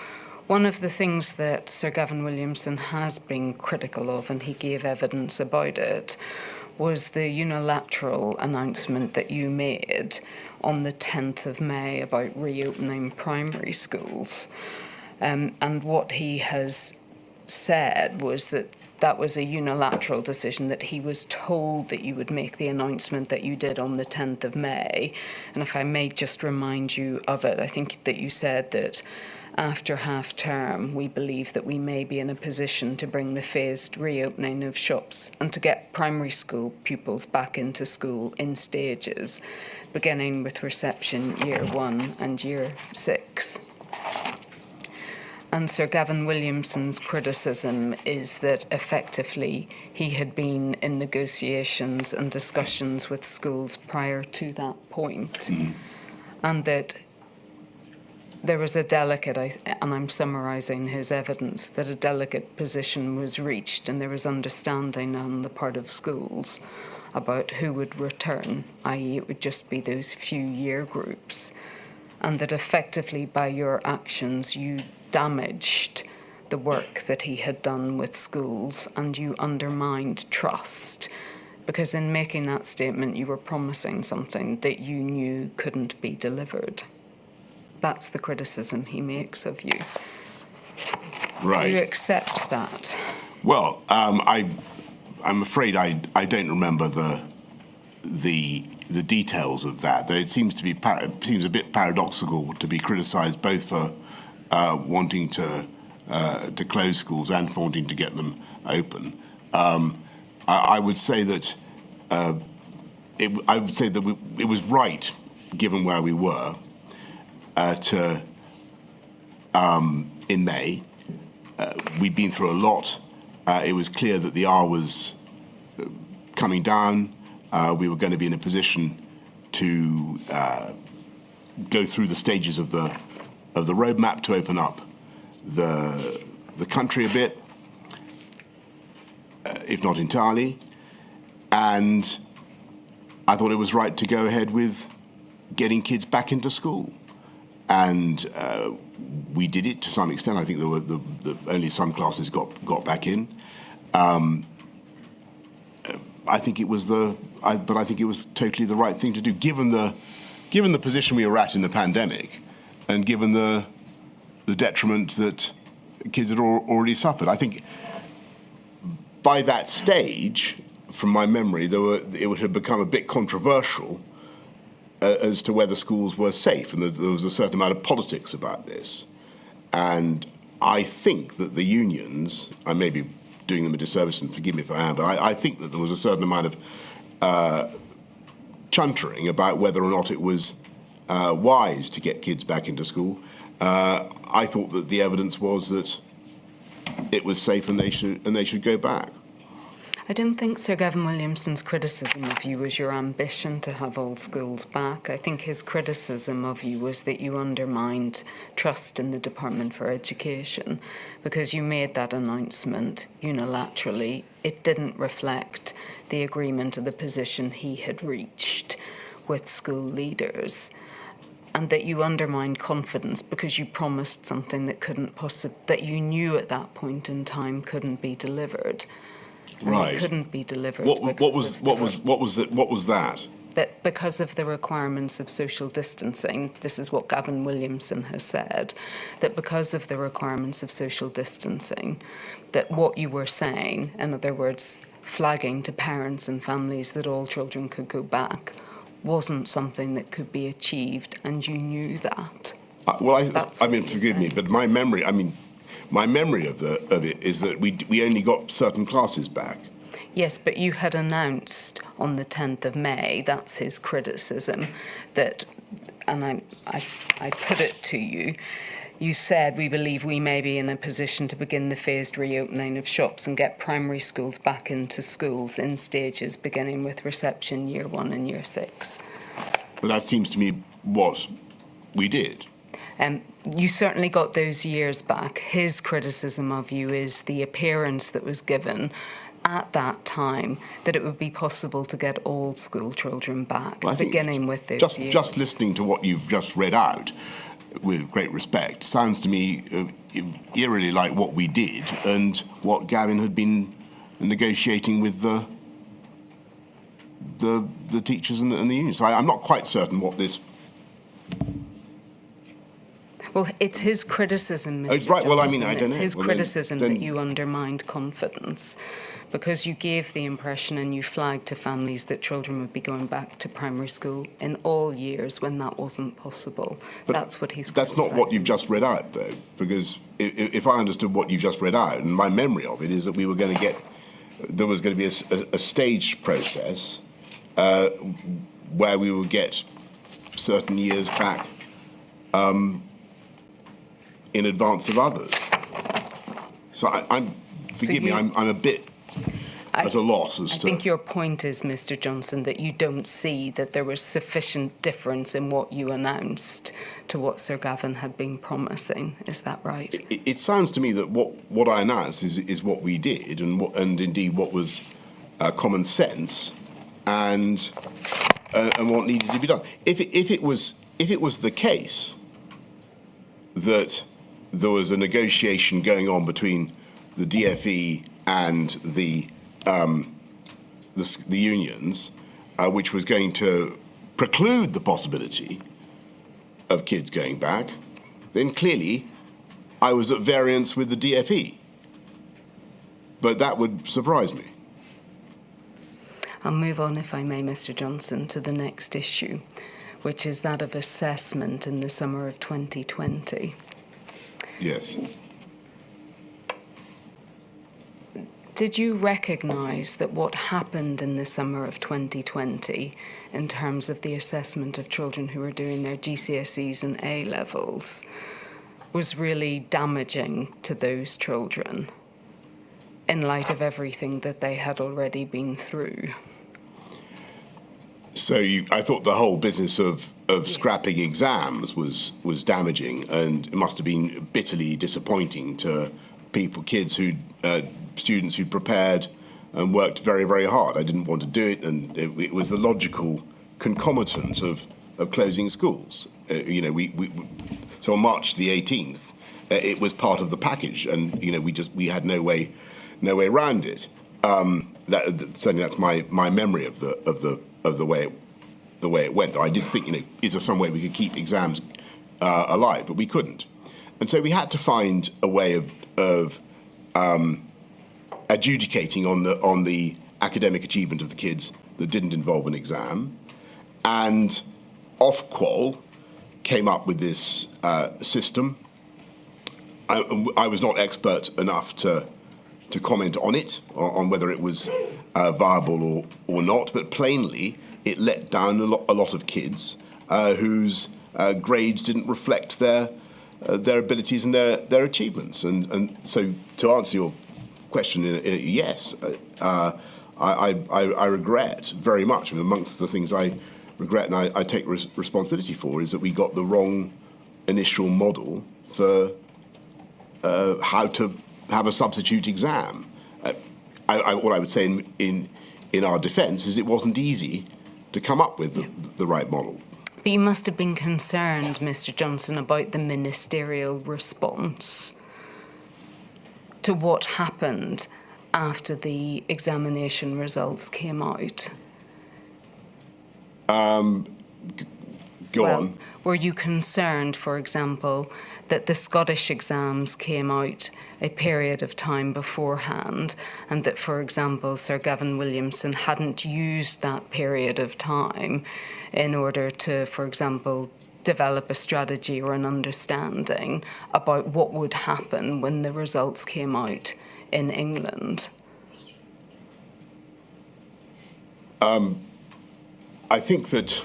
One of the things that Sir Gavin Williamson has been critical of, and he gave evidence about it, was the unilateral announcement that you made on the 10th of May about reopening primary schools. And what he has said was that was a unilateral decision, that he was told that you would make the announcement that you did on the 10th of May. And if I may just remind you of it, I think that you said that after half-term, we believe that we may be in a position to bring the phased reopening of shops and to get primary school pupils back into school in stages, beginning with reception year 1 and year 6. And Sir Gavin Williamson's criticism is that effectively he had been in negotiations and discussions with schools prior to that point, and that there was a delicate, and I'm summarising his evidence, that a delicate position was reached and there was understanding on the part of schools about who would return, i.e. it would just be those few year groups, and that effectively by your actions you damaged the work that he had done with schools and you undermined trust, because in making that statement you were promising something that you knew couldn't be delivered. That's the criticism he makes of you. Right. Do you accept that? Well, I'm afraid I don't remember the details of that. Though it seems a bit paradoxical to be criticised both for wanting to close schools and for wanting to get them open. I would say that it was right, given where we were, in May. We'd been through a lot. It was clear that the R was coming down. We were going to be in a position to go through the stages of the roadmap to open up the country a bit, if not entirely. And I thought it was right to go ahead with getting kids back into school. And we did it to some extent. I think there were only some classes got back in. I think it was but I think it was totally the right thing to do, given the position we were at in the pandemic, and given the detriment that kids had already suffered. I think by that stage, from my memory, it would have become a bit controversial as to whether schools were safe, and there was a certain amount of politics about this. And I think that the unions, I may be doing them a disservice, and forgive me if I am, but I think that there was a certain amount of chuntering about whether or not it was wise to get kids back into school. I thought that the evidence was that it was safe and they should go back. I don't think Sir Gavin Williamson's criticism of you was your ambition to have all schools back. I think his criticism of you was that you undermined trust in the Department for Education, because you made that announcement unilaterally. It didn't reflect the agreement or the position he had reached with school leaders, and that you undermined confidence because you promised something that you knew at that point in time couldn't be delivered. Right. It couldn't be delivered. What was that? That because of the requirements of social distancing, this is what Gavin Williamson has said, that because of the requirements of social distancing, that what you were saying, in other words, flagging to parents and families that all children could go back, wasn't something that could be achieved, and you knew that. Forgive me, but my memory of it is that we only got certain classes back. Yes, but you had announced on the 10th of May, that's his criticism, that, and I put it to you, you said, we believe we may be in a position to begin the phased reopening of shops and get primary schools back into schools in stages, beginning with reception year 1 and year 6. But that seems to me what we did. You certainly got those years back. His criticism of you is the appearance that was given at that time that it would be possible to get all school children back, beginning with those years. Just listening to what you've just read out, with great respect, sounds to me eerily like what we did and what Gavin had been negotiating with the teachers and the unions. So I'm not quite certain what this... Well, it's his criticism, Mr. Oh, right. Well, I don't know. It's his criticism then... that you undermined confidence, because you gave the impression and you flagged to families that children would be going back to primary school in all years when that wasn't possible. But that's what he's criticising. That's not what you've just read out, though, because if I understood what you've just read out, and my memory of it is that there was going to be a staged process where we would get certain years back in advance of others. So I'm a bit at a loss as to... I think your point is, Mr. Johnson, that you don't see that there was sufficient difference in what you announced to what Sir Gavin had been promising. Is that right? It sounds to me that what I announced is what we did, and indeed what was common sense, and what needed to be done. If it was the case that there was a negotiation going on between the DFE and the unions, which was going to preclude the possibility of kids going back, then clearly I was at variance with the DFE. But that would surprise me. I'll move on, if I may, Mr. Johnson, to the next issue, which is that of assessment in the summer of 2020. Yes. Did you recognise that what happened in the summer of 2020 in terms of the assessment of children who were doing their GCSEs and A-levels was really damaging to those children in light of everything that they had already been through? So I thought the whole business of Yes. scrapping exams was damaging, and it must have been bitterly disappointing to students who'd prepared and worked very, very hard. I didn't want to do it, and it was the logical concomitant of closing schools. So on March the 18th, it was part of the package, and we had no way around it. Certainly that's my memory of the way it went. I did think, is there some way we could keep exams alive? But we couldn't, and so we had to find a way of adjudicating on the academic achievement of the kids that didn't involve an exam. And Ofqual came up with this system. I was not expert enough to comment on it, on whether it was viable or not, but plainly it let down a lot of kids whose grades didn't reflect their abilities and their achievements. And so to answer your question, yes, I regret very much, and amongst the things I regret and I take responsibility for, is that we got the wrong initial model for how to have a substitute exam. What I would say in our defence is it wasn't easy to come up with the right model. But you must have been concerned, Mr. Johnson, about the ministerial response to what happened after the examination results came out. Go on. Were you concerned, for example, that the Scottish exams came out a period of time beforehand, and that, for example, Sir Gavin Williamson hadn't used that period of time in order to, for example, develop a strategy or an understanding about what would happen when the results came out in England? I think that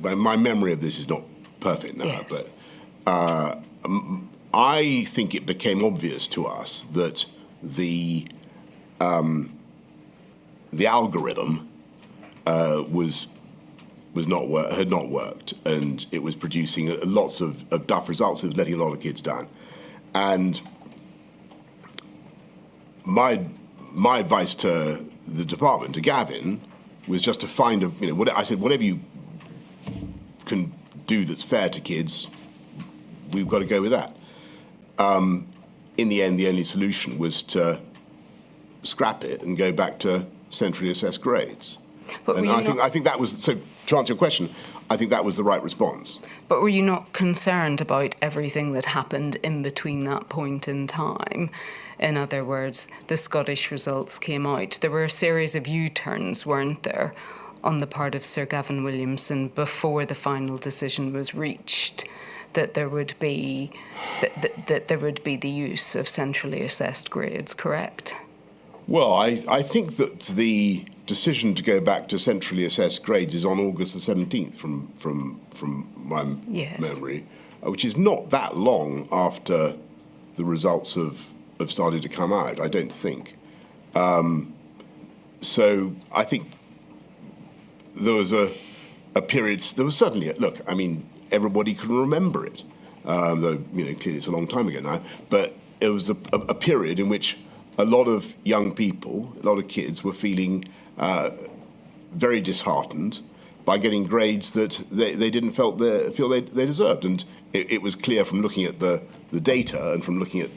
my memory of this is not perfect now, yes. But I think it became obvious to us that the algorithm had not worked, and it was producing lots of duff results. It was letting a lot of kids down, and my advice to the department, to Gavin, was just to find I said, whatever you can do that's fair to kids, we've got to go with that. In the end, the only solution was to scrap it and go back to centrally assessed grades. But and I think that was, so to answer your question, I think that was the right response. But were you not concerned about everything that happened in between that point in time? In other words, the Scottish results came out. There were a series of U-turns, weren't there, on the part of Sir Gavin Williamson before the final decision was reached, that there would be that there would be the use of centrally assessed grades, correct? Well, I think that the decision to go back to centrally assessed grades is on August the 17th from my memory, which is not that long after the results have started to come out, I don't think. So I think there was a period, there was certainly, everybody can remember it, though, clearly it's a long time ago now, but it was a period in which a lot of young people, a lot of kids were feeling very disheartened by getting grades that they didn't feel they deserved. And it was clear from looking at the data and from looking at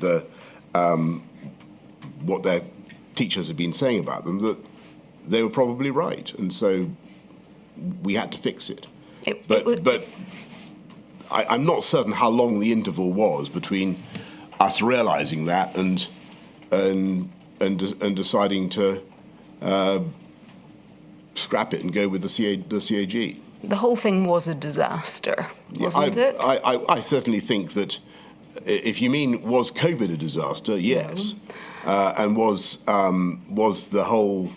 what their teachers had been saying about them that they were probably right. And so we had to fix it. But I'm not certain how long the interval was between us realising that and deciding to scrap it and go with the CAG. The whole thing was a disaster, wasn't it? I certainly think that if you mean was COVID a disaster, yes, and was the whole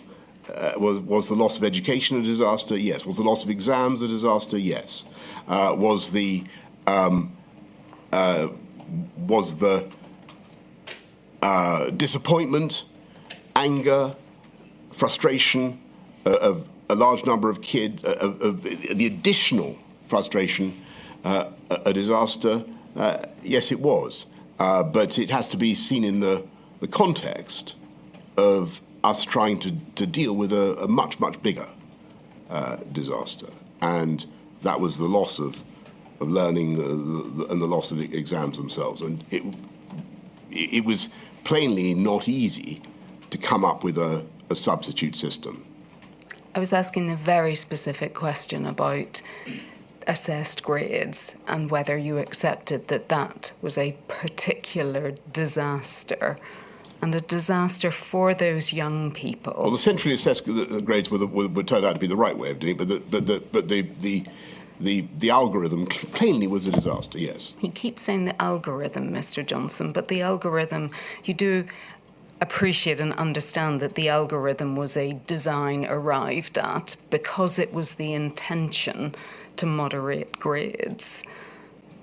was the loss of education a disaster? Yes. Was the loss of exams a disaster? Yes. Was the disappointment, anger, frustration of a large number of kids, of the additional frustration, a disaster? Yes, it was. But it has to be seen in the context of us trying to deal with a much, much bigger disaster. And that was the loss of learning and the loss of exams themselves. And it was plainly not easy to come up with a substitute system. I was asking a very specific question about assessed grades and whether you accepted that was a particular disaster, and a disaster for those young people. Well, the centrally assessed grades would turn out to be the right way of doing it, but the algorithm plainly was a disaster. Yes. You keep saying the algorithm, Mr. Johnson, but the algorithm, you do appreciate and understand that the algorithm was a design arrived at because it was the intention to moderate grades.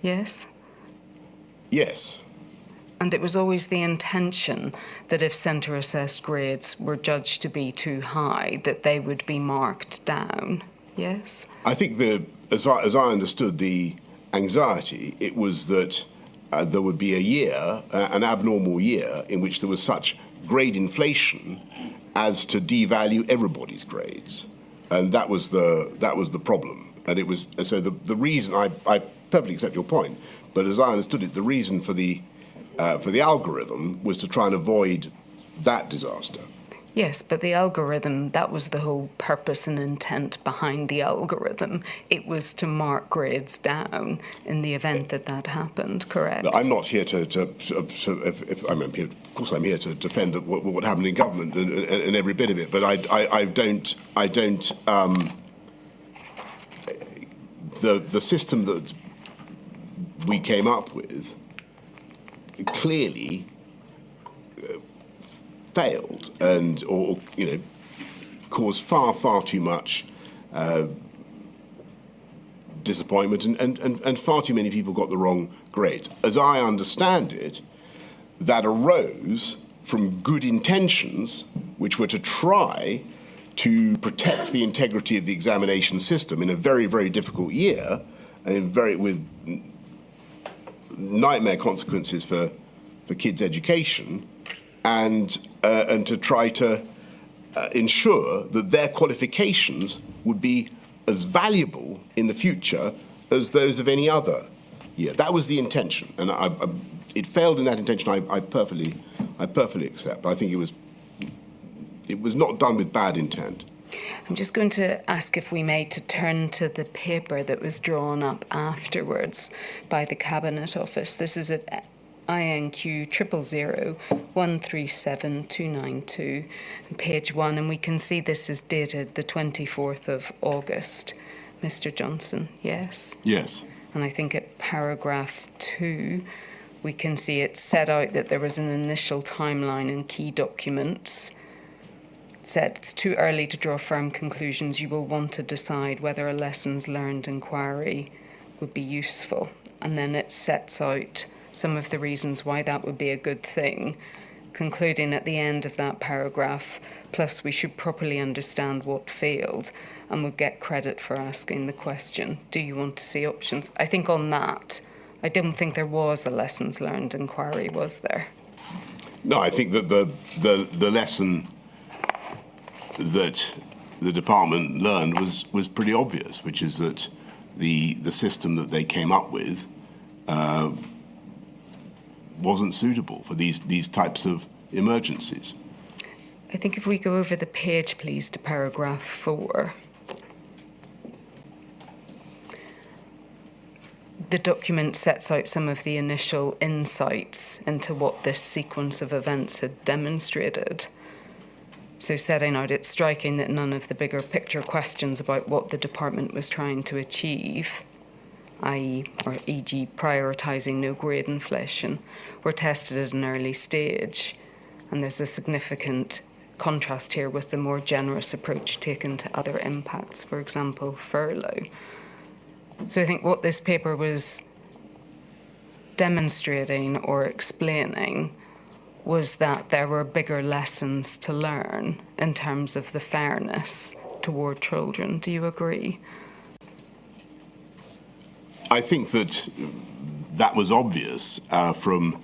Yes? Yes. And it was always the intention that if centre-assessed grades were judged to be too high, that they would be marked down. Yes? I think as I understood the anxiety, it was that there would be a year, an abnormal year, in which there was such grade inflation as to devalue everybody's grades, and that was the problem. And it was so the reason I perfectly accept your point, but as I understood it, the reason for the algorithm was to try and avoid that disaster. Yes, but the algorithm, that was the whole purpose and intent behind the algorithm. It was to mark grades down in the event that happened, correct? I'm not here of course I'm here to defend what happened in government and every bit of it, but I don't the system that we came up with clearly failed and caused far too much disappointment and far too many people got the wrong grades. As I understand it, that arose from good intentions which were to try to protect the integrity of the examination system in a very, very difficult year and with nightmare consequences for kids' education, and to try to ensure that their qualifications would be as valuable in the future as those of any other year. That was the intention, and it failed in that intention. I perfectly accept. I think it was not done with bad intent. I'm just going to ask if we may to turn to the paper that was drawn up afterwards by the Cabinet Office. This is at INQ 000137292, page 1, and we can see this is dated the 24th of August. Mr. Johnson, yes? Yes. And I think at paragraph 2, we can see it set out that there was an initial timeline and key documents. It said it's too early to draw firm conclusions. You will want to decide whether a lessons learned inquiry would be useful. And then it sets out some of the reasons why that would be a good thing, concluding at the end of that paragraph, plus we should properly understand what failed and would get credit for asking the question, do you want to see options? I think on that, I don't think there was a lessons learned inquiry, was there? No, I think that the lesson that the department learned was pretty obvious, which is that the system that they came up with wasn't suitable for these types of emergencies. I think if we go over the page, please, to paragraph 4. The document sets out some of the initial insights into what this sequence of events had demonstrated. So setting out, it's striking that none of the bigger picture questions about what the department was trying to achieve, i.e., or e.g. prioritising no grade inflation, were tested at an early stage. And there's a significant contrast here with the more generous approach taken to other impacts, for example, furlough. So I think what this paper was demonstrating or explaining was that there were bigger lessons to learn in terms of the fairness toward children. Do you agree? I think that was obvious from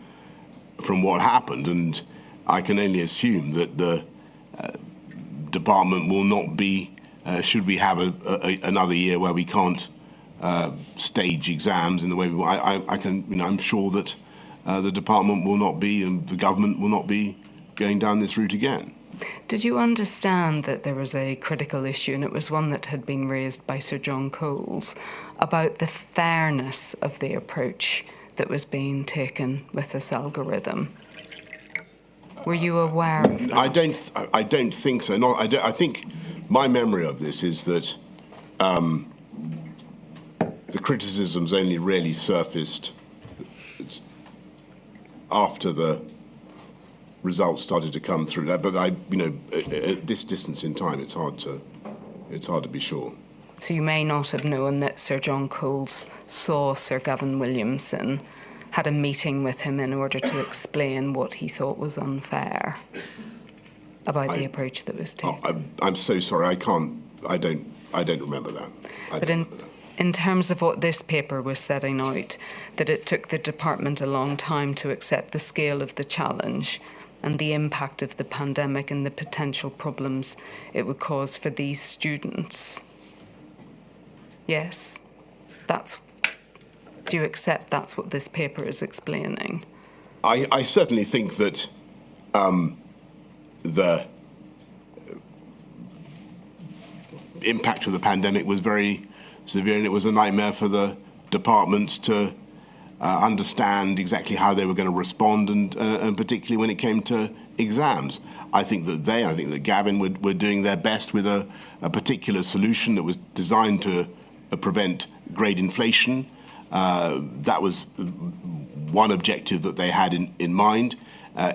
what happened, and I can only assume that the department will not be, should we have another year where we can't stage exams in the way we want. I'm sure that the department will not be, and the government will not be going down this route again. Did you understand that there was a critical issue, and it was one that had been raised by Sir John Coles, about the fairness of the approach that was being taken with this algorithm? Were you aware of that? I don't think so. I think my memory of this is that the criticisms only really surfaced after the results started to come through. But at this distance in time, it's hard to be sure. So you may not have known that Sir John Coles saw Sir Gavin Williamson, had a meeting with him in order to explain what he thought was unfair about the approach that was taken. I'm so sorry. I don't remember that. But in terms of what this paper was setting out, that it took the department a long time to accept the scale of the challenge and the impact of the pandemic and the potential problems it would cause for these students. Yes, do you accept that's what this paper is explaining? I certainly think that the impact of the pandemic was very severe, and it was a nightmare for the department to understand exactly how they were going to respond, and particularly when it came to exams. I think that Gavin were doing their best with a particular solution that was designed to prevent grade inflation. That was one objective that they had in mind.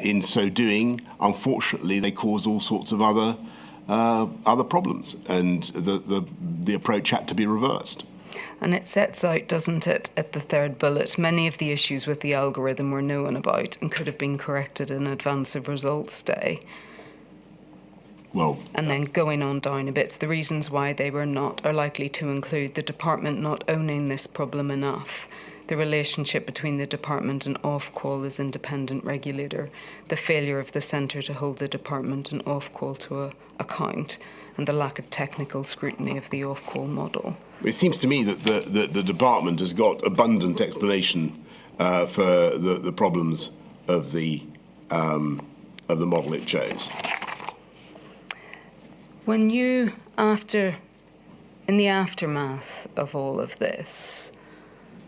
In so doing, unfortunately, they caused all sorts of other problems, and the approach had to be reversed. And it sets out, doesn't it, at the third bullet, many of the issues with the algorithm were known about and could have been corrected in advance of results day. Well, and then going on down a bit, the reasons why they were not are likely to include the department not owning this problem enough, the relationship between the department and Ofqual as independent regulator, the failure of the centre to hold the department and Ofqual to account, and the lack of technical scrutiny of the Ofqual model. It seems to me that the department has got abundant explanation for the problems of the model it chose. When you, in the aftermath of all of this,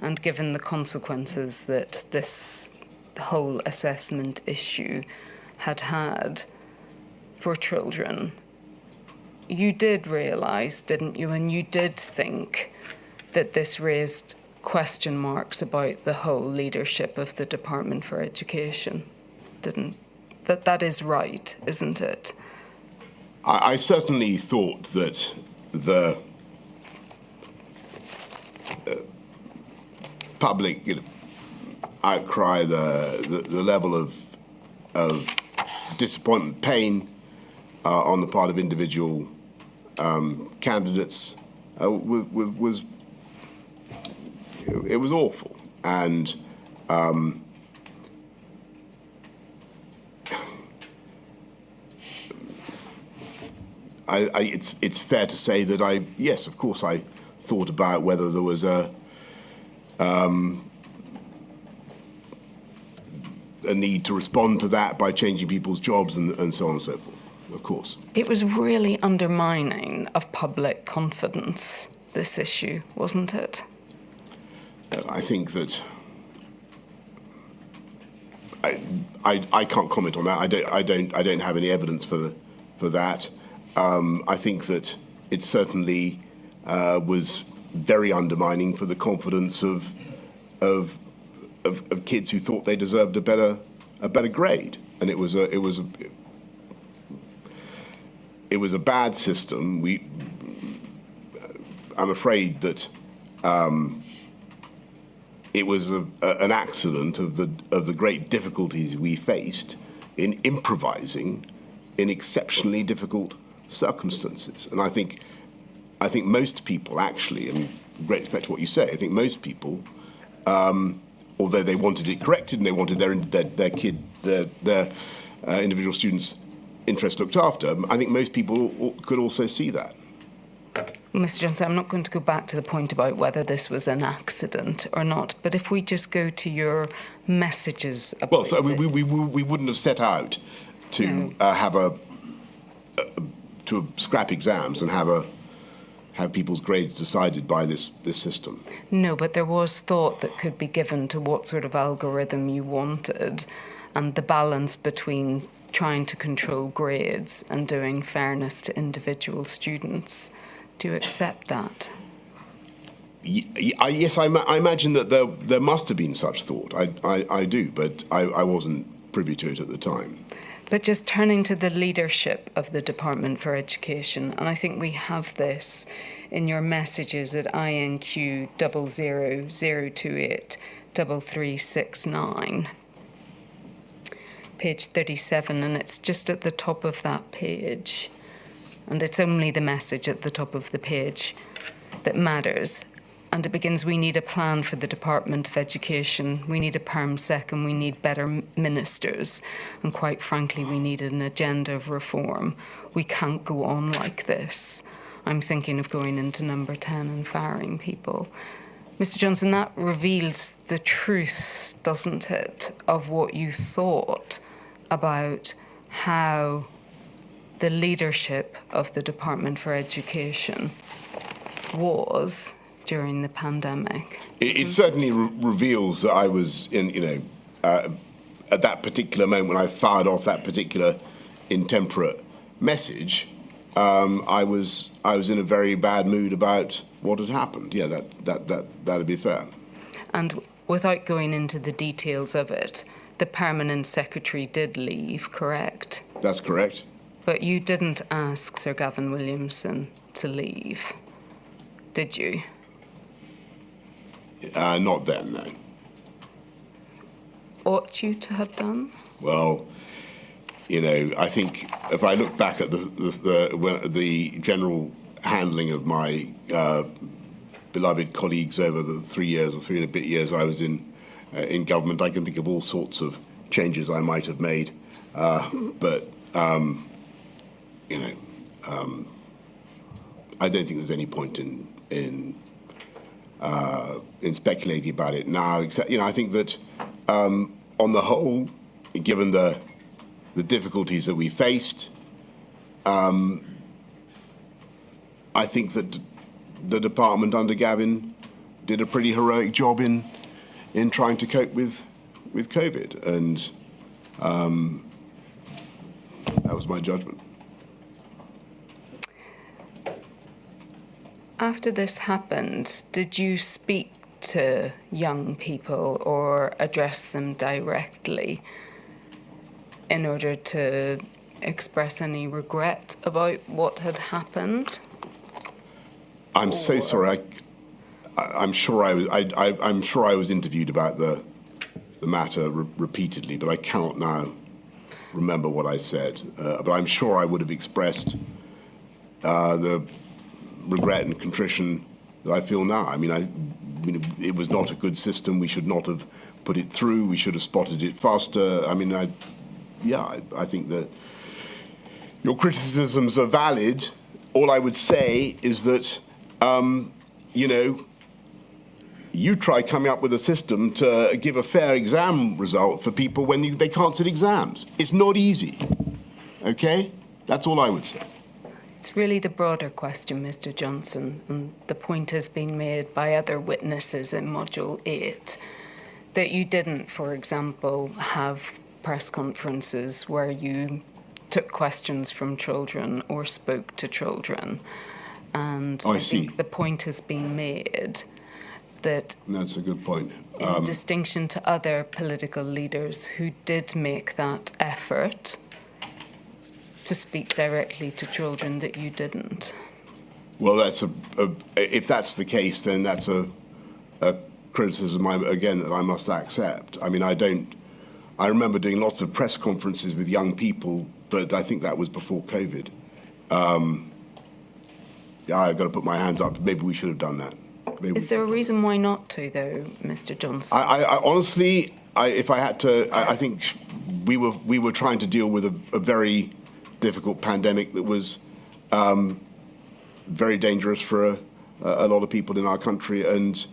and given the consequences that the whole assessment issue had for children, you did realise, didn't you, and you did think that this raised question marks about the whole leadership of the Department for Education, that is right, isn't it? I certainly thought that the public outcry, the level of disappointment, pain on the part of individual candidates was awful, and it's fair to say that yes, of course, I thought about whether there was a need to respond to that by changing people's jobs and so on and so forth, of course. It was really undermining of public confidence, this issue, wasn't it? I think that I can't comment on that. I don't have any evidence for that. I think that it certainly was very undermining for the confidence of kids who thought they deserved a better grade, and it was a bad system. I'm afraid that it was an accident of the great difficulties we faced in improvising in exceptionally difficult circumstances. And I think most people actually, and with great respect to what you say, I think most people, although they wanted it corrected and they wanted their individual students' interests looked after, I think most people could also see that. Mr. Johnson, I'm not going to go back to the point about whether this was an accident or not, but if we just go to your messages about well, so we wouldn't have set out to to scrap exams and have people's grades decided by this system. No, but there was thought that could be given to what sort of algorithm you wanted, and the balance between trying to control grades and doing fairness to individual students. Do you accept that? Yes, I imagine that there must have been such thought. I do, but I wasn't privy to it at the time. But just turning to the leadership of the Department for Education, and I think we have this in your messages at INQ 00028 3369, page 37, and it's just at the top of that page. And it's only the message at the top of the page that matters. And it begins, we need a plan for the Department of Education, we need a PermSec, and we need better ministers. And quite frankly, we need an agenda of reform. We can't go on like this. I'm thinking of going into number 10 and firing people. Mr. Johnson, that reveals the truth, doesn't it, of what you thought about how the leadership of the Department for Education was during the pandemic. It certainly reveals that I was at that particular moment when I fired off that particular intemperate message, I was in a very bad mood about what had happened. Yeah, that'd be fair. And without going into the details of it, the permanent secretary did leave, correct? That's correct. But you didn't ask Sir Gavin Williamson to leave, did you? Not then, no. Ought you to have done? Well, I think if I look back at the general handling of my beloved colleagues over the 3 years or 3 and a bit years I was in government, I can think of all sorts of changes I might have made, but. I don't think there's any point in speculating about it now. Except, I think that on the whole, given the difficulties that we faced, I think that the department under Gavin did a pretty heroic job in trying to cope with COVID, and that was my judgment. After this happened, did you speak to young people or address them directly in order to express any regret about what had happened? I'm so sorry. I'm sure I was interviewed about the matter repeatedly, but I cannot now remember what I said. But I'm sure I would have expressed the regret and contrition that I feel now. I mean, it was not a good system. We should not have put it through. We should have spotted it faster. I mean, I think that your criticisms are valid, all I would say is that, you know, you try coming up with a system to give a fair exam result for people when they can't sit exams. It's not easy, okay? That's all I would say. It's really the broader question, Mr. Johnson, and the point has been made by other witnesses in Module 8, that you didn't, for example, have press conferences where you took questions from children or spoke to children. And I think the point has been made that that's a good point. In distinction to other political leaders who did make that effort to speak directly to children, that you didn't. Well, that's if that's the case, then that's a criticism that I must accept. I mean, I remember doing lots of press conferences with young people, but I think that was before COVID. Yeah, I've got to put my hands up. Maybe we should have done that. Is there a reason why not to, though, Mr. Johnson? I honestly, if I had to, I think we were trying to deal with a very difficult pandemic that was very dangerous for a lot of people in our country, and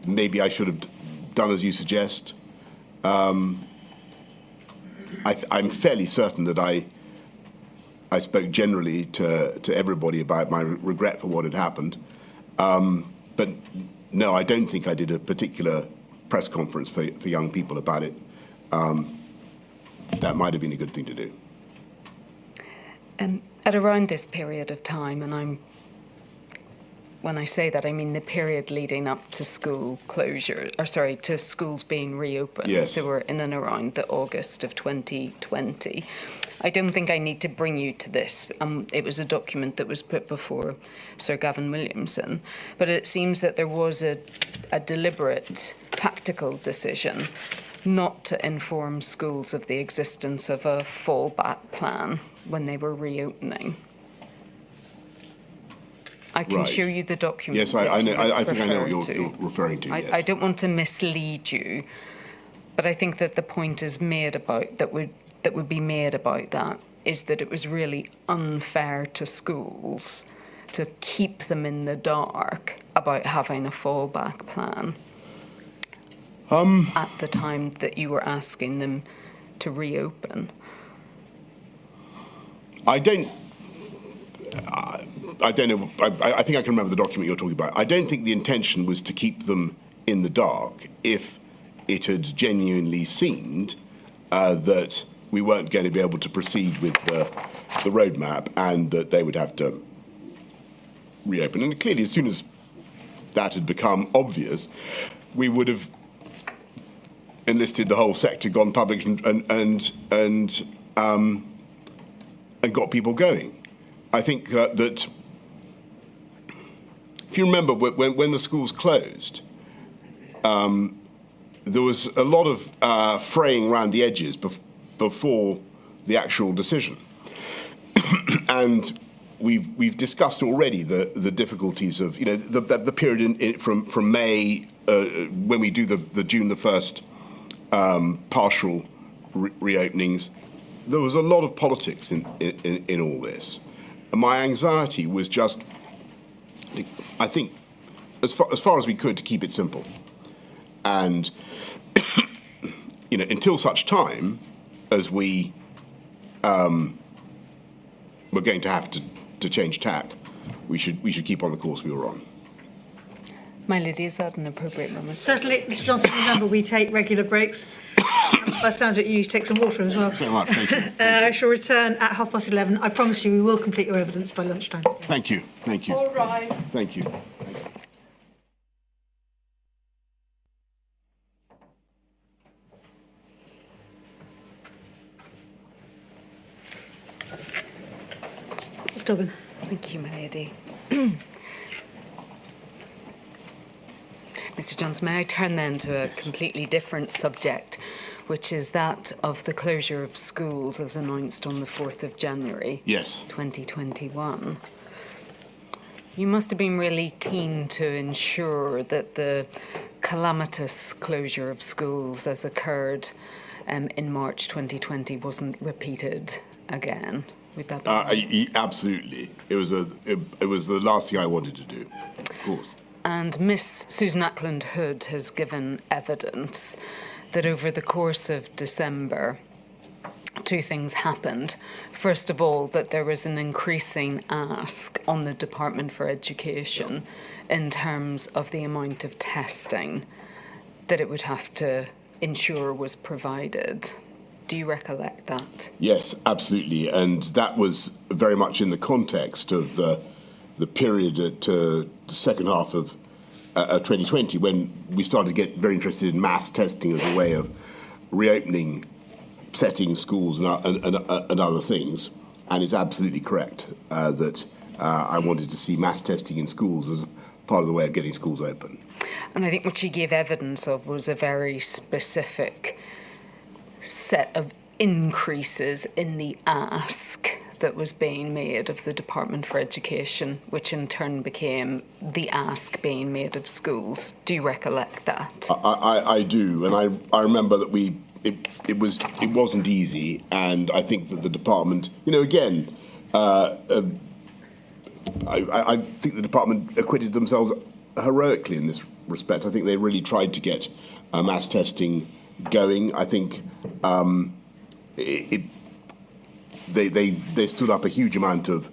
maybe I should have done as you suggest. I'm fairly certain that I spoke generally to everybody about my regret for what had happened. But no, I don't think I did a particular press conference for young people about it. That might have been a good thing to do. At around this period of time, and when I say that, I mean the period leading up to school closure, to schools being reopened. Yes. So we're in and around the August of 2020. I don't think I need to bring you to this. It was a document that was put before Sir Gavin Williamson, but it seems that there was a deliberate tactical decision not to inform schools of the existence of a fallback plan when they were reopening. I can show you the document. Yes, I know. I think I know what you're referring to. Yes. I don't want to mislead you, but I think that the point is made about that would be made about that is that it was really unfair to schools to keep them in the dark about having a fallback plan at the time that you were asking them to reopen. I don't know. I think I can remember the document you're talking about. I don't think the intention was to keep them in the dark if it had genuinely seemed that we weren't going to be able to proceed with the roadmap and that they would have to reopen. And clearly, as soon as that had become obvious, we would have enlisted the whole sector, gone public, and got people going. I think that if you remember when the schools closed, there was a lot of fraying around the edges before the actual decision. And we've discussed already the difficulties of, you know, the period from May when we do the June the 1st partial reopenings. There was a lot of politics in all this. And my anxiety was just, I think, as far as we could, to keep it simple. And, you know, until such time as we were going to have to change tack, we should keep on the course we were on. My lady, is that an appropriate moment? Certainly, Mr. Johnson, remember we take regular breaks. By the sounds of it, you take some water as well. Thank you very much. Thank you. I shall return at 11:30. I promise you we will complete your evidence by lunchtime. Thank you. Thank you. All rise. Thank you. Ms. Dobbin. Thank you, my lady. Mr. Johnson, may I turn then to a completely different subject, which is that of the closure of schools as announced on the 4th of January, Yes. 2021. You must have been really keen to ensure that the calamitous closure of schools as occurred in March 2020 wasn't repeated again. Would that be Absolutely. It was the last thing I wanted to do, of course. And Miss Susan Ackland Hood has given evidence that over the course of December, two things happened. First of all, that there was an increasing ask on the Department for Education in terms of the amount of testing that it would have to ensure was provided. Do you recollect that? Yes, absolutely. And that was very much in the context of the period at the second half of 2020, when we started to get very interested in mass testing as a way of reopening settings, schools and other things. And it's absolutely correct that I wanted to see mass testing in schools as part of the way of getting schools open. And I think what she gave evidence of was a very specific set of increases in the ask that was being made of the Department for Education, which in turn became the ask being made of schools. Do you recollect that? I do, and I remember that it wasn't easy, and I think that the department, again, I think the department acquitted themselves heroically in this respect. I think they really tried to get mass testing going. I think they stood up a huge amount of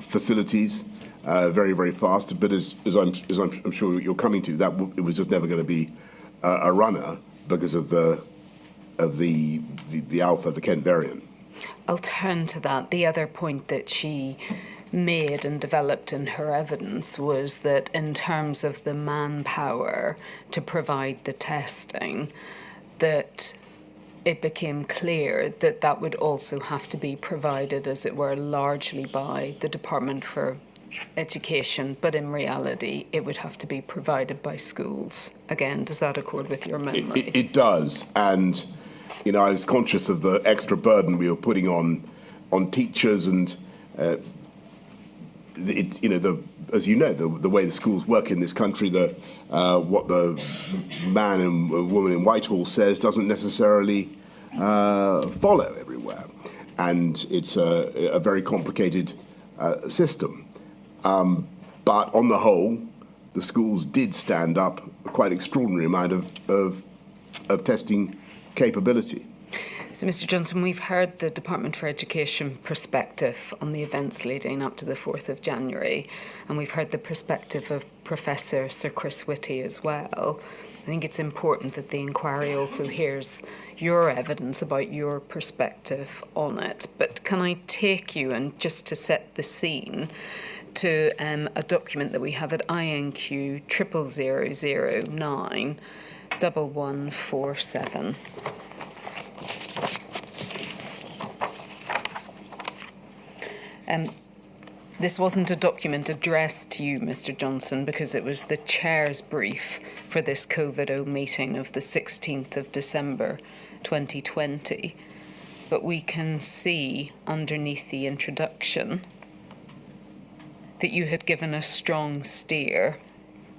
facilities very, very fast. But as I'm sure you're coming to, that it was just never going to be a runner because of the Alpha, the Kent variant. I'll turn to that. The other point that she made and developed in her evidence was that in terms of the manpower to provide the testing, that it became clear that that would also have to be provided, as it were, largely by the Department for Education, but in reality it would have to be provided by schools. Again, does that accord with your memory? It does, and I was conscious of the extra burden we were putting on teachers, and as you know, the way the schools work in this country, what the man and woman in Whitehall says doesn't necessarily follow everywhere, and it's a very complicated system. But on the whole, the schools did stand up a quite extraordinary amount of testing capability. So, Mr. Johnson, we've heard the Department for Education perspective on the events leading up to the 4th of January, and we've heard the perspective of Professor Sir Chris Whitty as well. I think it's important that the inquiry also hears your evidence about your perspective on it. But can I take you, and just to set the scene, to a document that we have at INQ 0009 1147. This wasn't a document addressed to you, Mr. Johnson, because it was the chair's brief for this COVID-0 meeting of the 16th of December 2020. But we can see underneath the introduction that you had given a strong steer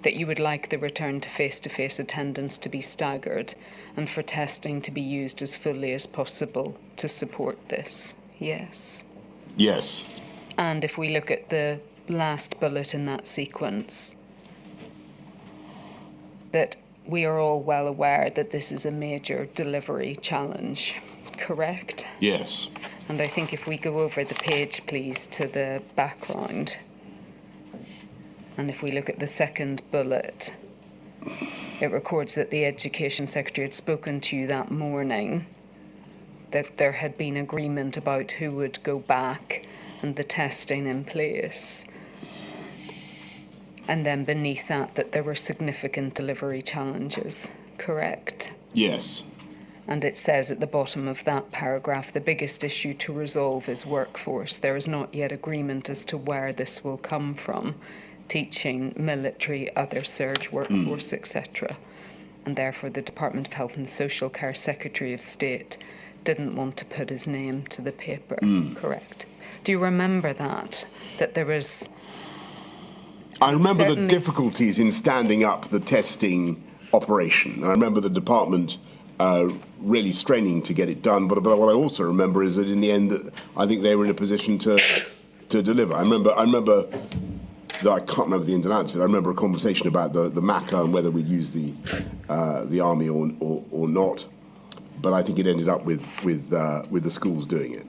that you would like the return to face-to-face attendance to be staggered and for testing to be used as fully as possible to support this. Yes? Yes. And if we look at the last bullet in that sequence, that we are all well aware that this is a major delivery challenge, correct? Yes. And I think if we go over the page, please, to the background, and if we look at the second bullet, it records that the Education Secretary had spoken to you that morning, that there had been agreement about who would go back and the testing in place. And then beneath that there were significant delivery challenges, correct? Yes. And it says at the bottom of that paragraph, the biggest issue to resolve is workforce. There is not yet agreement as to where this will come from. Teaching, military, other surge workforce, etc. And therefore the Department of Health and Social Care Secretary of State didn't want to put his name to the paper, correct? Do you remember that there was... I remember the difficulties in standing up the testing operation. I remember the department really straining to get it done. But what I also remember is that in the end, that I think they were in a position to deliver. I remember. Though I can't remember the ins and outs of it, I remember a conversation about the MACA and whether we'd use the army or not. But I think it ended up with the schools doing it.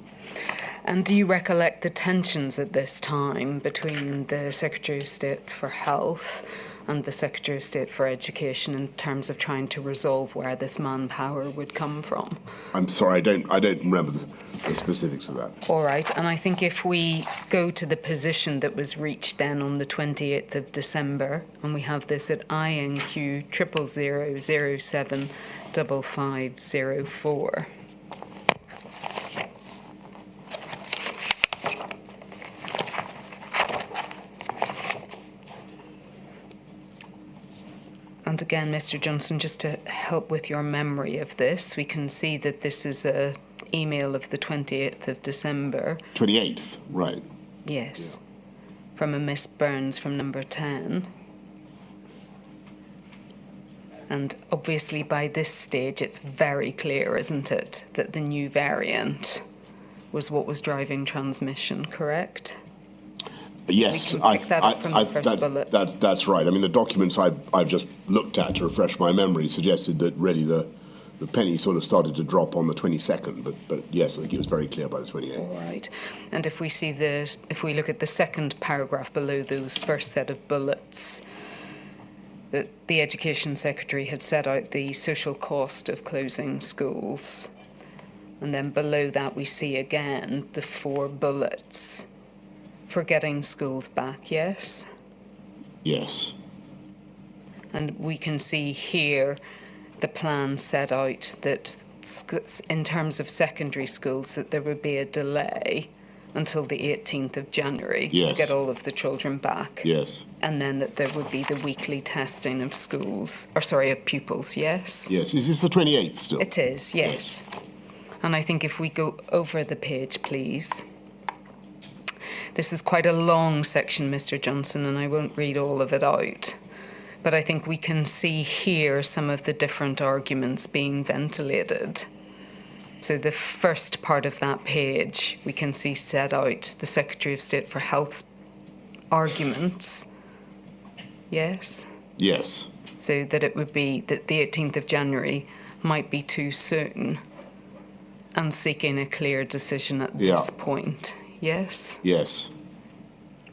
And do you recollect the tensions at this time between the Secretary of State for Health and the Secretary of State for Education in terms of trying to resolve where this manpower would come from? I'm sorry, I don't remember the specifics of that. All right, and I think if we go to the position that was reached then on the 28th of December, and we have this at INQ 00007 5504. And again, Mr. Johnson, just to help with your memory of this, we can see that this is an email of the 28th of December. 28th, right. Yes, from a Miss Burns from number 10. And obviously by this stage it's very clear, isn't it, that the new variant was what was driving transmission, correct? Yes, we can pick that up from the first bullet. That's right. I mean, the documents I've just looked at to refresh my memory suggested that really the penny sort of started to drop on the 22nd, but yes, I think it was very clear by the 28th. All right. And if we look at the second paragraph below those first set of bullets, that the Education Secretary had set out the social cost of closing schools. And then below that we see again the 4 bullets for getting schools back, yes? Yes. And we can see here the plan set out that in terms of secondary schools that there would be a delay until the 18th of January to get all of the children back. Yes. And then that there would be the weekly testing of of pupils, yes? Yes. Is this the 28th still? It is, yes. And I think if we go over the page, please. This is quite a long section, Mr. Johnson, and I won't read all of it out. But I think we can see here some of the different arguments being ventilated. So the first part of that page, we can see set out the Secretary of State for Health's arguments. Yes? Yes. So that it would be that the 18th of January might be too soon and seeking a clear decision at this point. Yes? Yes.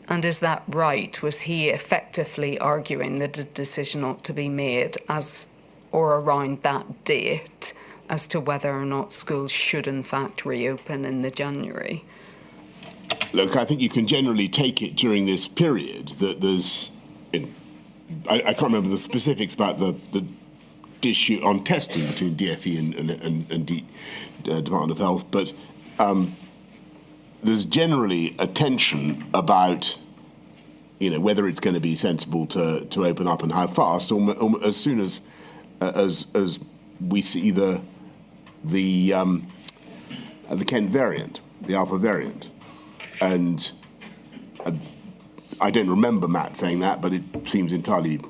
And is that right? Was he effectively arguing that a decision ought to be made as or around that date as to whether or not schools should in fact reopen in the January? Look, I think you can generally take it during this period that there's... I can't remember the specifics about the issue on testing between DFE and Department of Health, but... there's generally a tension about, whether it's going to be sensible to open up and how fast, or as soon as we see the Kent variant, the Alpha variant, and I don't remember Matt saying that, but it seems entirely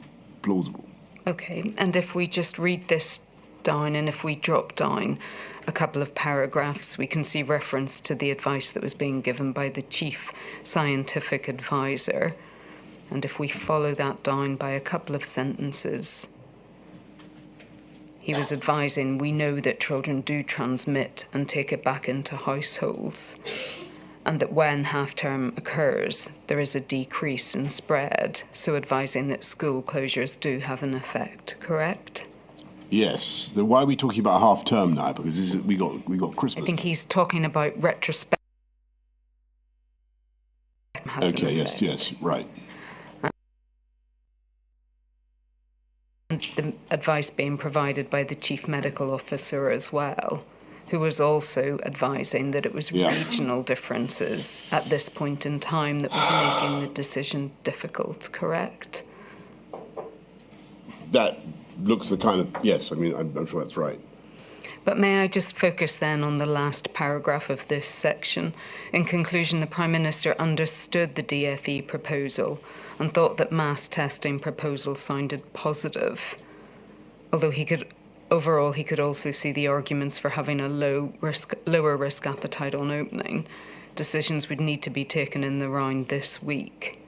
plausible. Okay, and if we just read this down, and if we drop down a couple of paragraphs, we can see reference to the advice that was being given by the Chief Scientific Advisor. And if we follow that down by a couple of sentences, he was advising, we know that children do transmit and take it back into households, and that when half-term occurs, there is a decrease in spread, so advising that school closures do have an effect, correct? Yes. Then why are we talking about half term now? Because we got Christmas. I think he's talking about retrospect. Okay. Yes. Right. And the advice being provided by the Chief Medical Officer as well, who was also advising that it was regional differences at this point in time that was making the decision difficult. Correct? That looks the kind of, yes, I mean, I'm sure that's right. But may I just focus then on the last paragraph of this section? In conclusion, the Prime Minister understood the DFE proposal and thought that mass testing proposal sounded positive, although he could overall, he could also see the arguments for having a lower risk appetite on opening. Decisions would need to be taken in the round this week.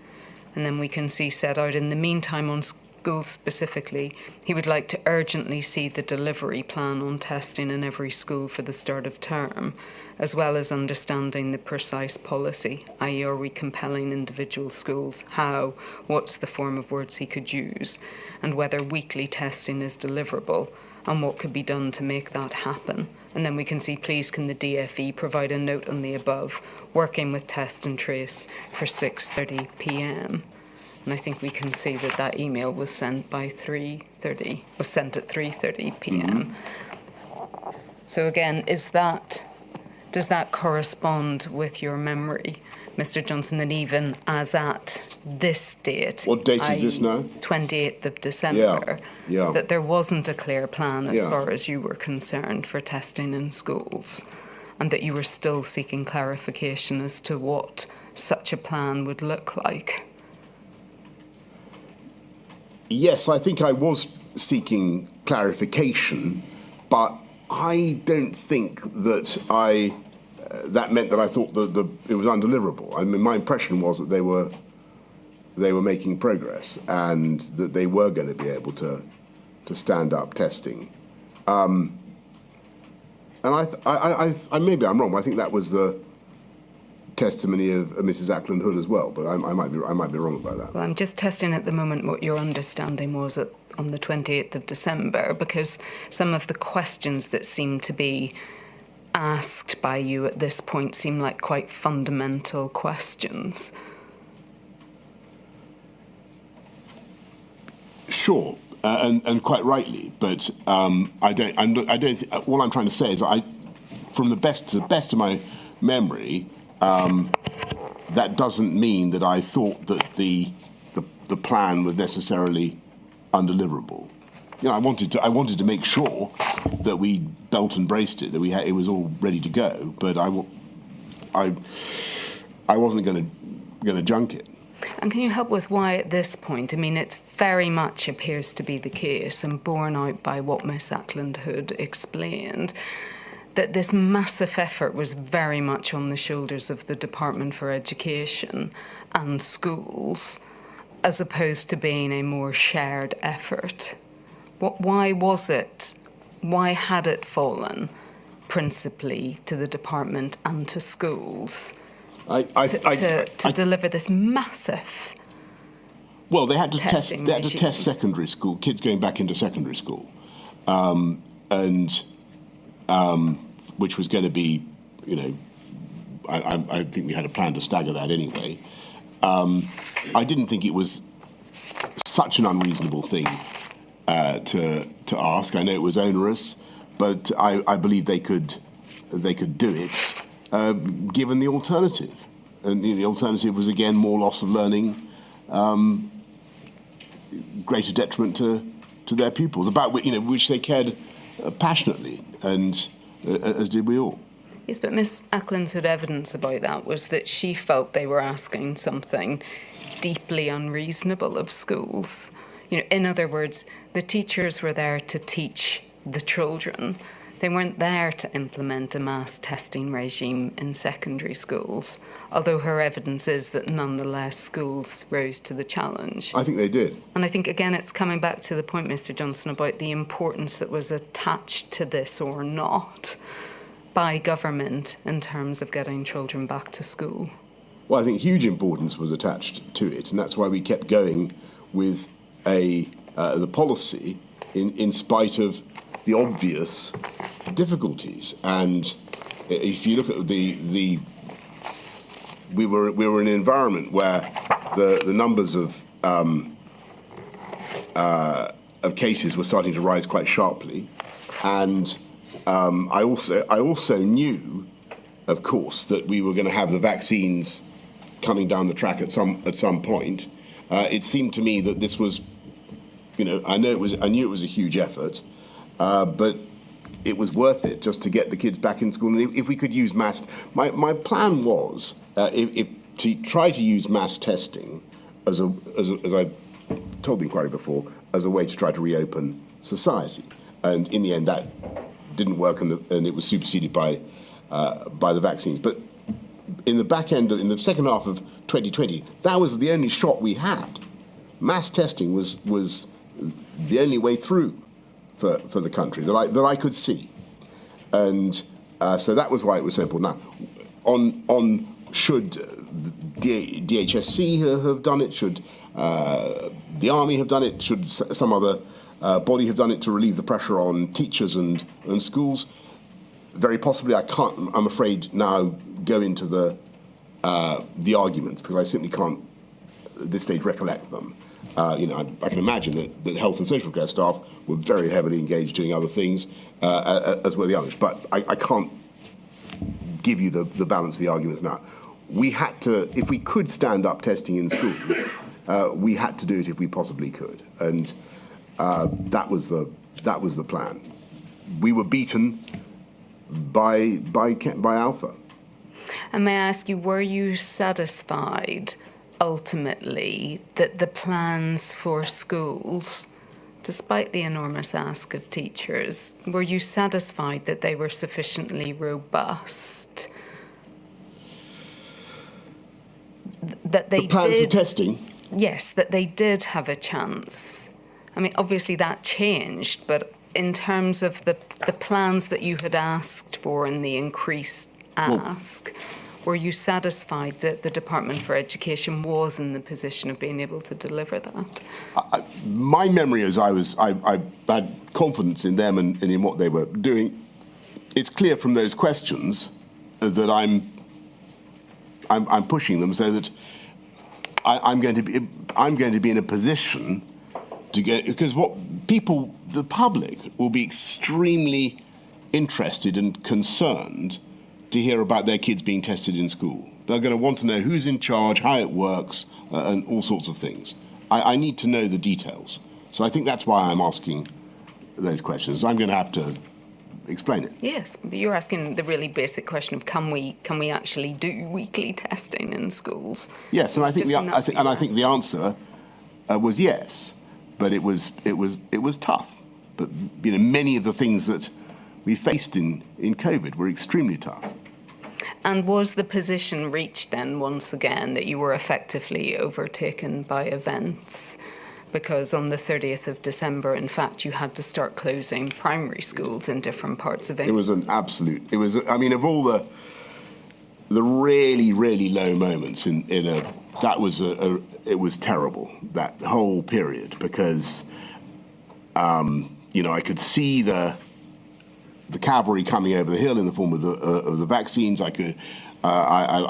And then we can see set out in the meantime on schools specifically, he would like to urgently see the delivery plan on testing in every school for the start of term, as well as understanding the precise policy, i.e. are we compelling individual schools, how, what's the form of words he could use, and whether weekly testing is deliverable, and what could be done to make that happen. And then we can see, please can the DFE provide a note on the above, working with test and trace for 6:30 p.m. And I think we can see that that email was sent by 3:30, was sent at 3:30 p.m. So again, does that correspond with your memory, Mr. Johnson, that even as at this date, what date is this now? 28th of December, Yeah. that there wasn't a clear plan as far as you were concerned for testing in schools, and that you were still seeking clarification as to what such a plan would look like? Yes, I think I was seeking clarification, but I don't think that that meant that I thought that it was undeliverable. I mean, my impression was that they were making progress and that they were going to be able to stand up testing. And I maybe I'm wrong. But I think that was the testimony of Mrs. Ackland Hood as well, but I might be wrong about that. Well, I'm just testing at the moment what your understanding was on the 28th of December, because some of the questions that seem to be asked by you at this point seem like quite fundamental questions. Sure, and quite rightly, but I don't. All I'm trying to say is, from the best of my memory, that doesn't mean that I thought that the plan was necessarily undeliverable. You know, I wanted to make sure that we belt and braced it, that it was all ready to go. But I wasn't going to junk it. And can you help with why at this point? I mean, it very much appears to be the case, and borne out by what Miss Ackland Hood explained, that this massive effort was very much on the shoulders of the Department for Education and schools, as opposed to being a more shared effort. Why was it? Why had it fallen principally to the department and to schools to deliver this massive? Well, they had to test. Testing They had to regime. test secondary school kids going back into secondary school, which was going to be, you know, I think we had a plan to stagger that anyway. I didn't think it was such an unreasonable thing to ask. I know it was onerous, but I believe they could do it given the alternative. And the alternative was again more loss of learning, greater detriment to their pupils, about which they cared passionately, and as did we all. Yes, but Miss Ackland's had evidence about that was that she felt they were asking something deeply unreasonable of schools. You know, in other words, the teachers were there to teach the children. They weren't there to implement a mass testing regime in secondary schools, although her evidence is that nonetheless schools rose to the challenge. I think they did. And I think, again, it's coming back to the point, Mr. Johnson, about the importance that was attached to this or not by government in terms of getting children back to school. Well, I think huge importance was attached to it, and that's why we kept going with the policy in spite of the obvious difficulties. And if you look at we were in an environment where the numbers of cases were starting to rise quite sharply, and I also knew, of course, that we were going to have the vaccines coming down the track at some point. It seemed to me that this was, I knew it was a huge effort, but it was worth it just to get the kids back in school. And if we could use my plan was to try to use mass testing as I told the inquiry before, as a way to try to reopen society. And in the end, that didn't work, and it was superseded by the vaccines. But in the second half of 2020, that was the only shot we had. Mass testing was the only way through for the country that I could see, and so that was why it was so important. Now, on should DHSC have done it? Should the Army have done it? Should some other body have done it to relieve the pressure on teachers and schools? Very possibly. I can't. I'm afraid now go into the arguments because I simply can't at this stage recollect them. I can imagine that health and social care staff were very heavily engaged doing other things, as were the others. But I can't give you the balance of the arguments now. We had to, if we could stand up testing in schools, we had to do it if we possibly could, and that was the plan. We were beaten by Alpha. And may I ask you, were you satisfied ultimately that the plans for schools, despite the enormous ask of teachers, were you satisfied that they were sufficiently robust? That they the plans did, for testing? Yes, that they did have a chance. I mean, obviously that changed, but in terms of the plans that you had asked for and the increased ask, were you satisfied that the Department for Education was in the position of being able to deliver that? My memory is I had confidence in them and in what they were doing. It's clear from those questions that I'm pushing them so that I'm going to be in a position to get, because the public will be extremely interested and concerned to hear about their kids being tested in school. They're going to want to know who's in charge, how it works, and all sorts of things. I need to know the details. So I think that's why I'm asking those questions. I'm going to have to explain it. Yes, but you're asking the really basic question of can we actually do weekly testing in schools? Yes, and I think the answer was yes, but it was tough. But many of the things that we faced in COVID were extremely tough. And was the position reached then once again that you were effectively overtaken by events? Because on the 30th of December, in fact, you had to start closing primary schools in different parts of England. It was an absolute. It was. I mean, of all the really, really low moments it was terrible, that whole period, because I could see the cavalry coming over the hill in the form of the vaccines. I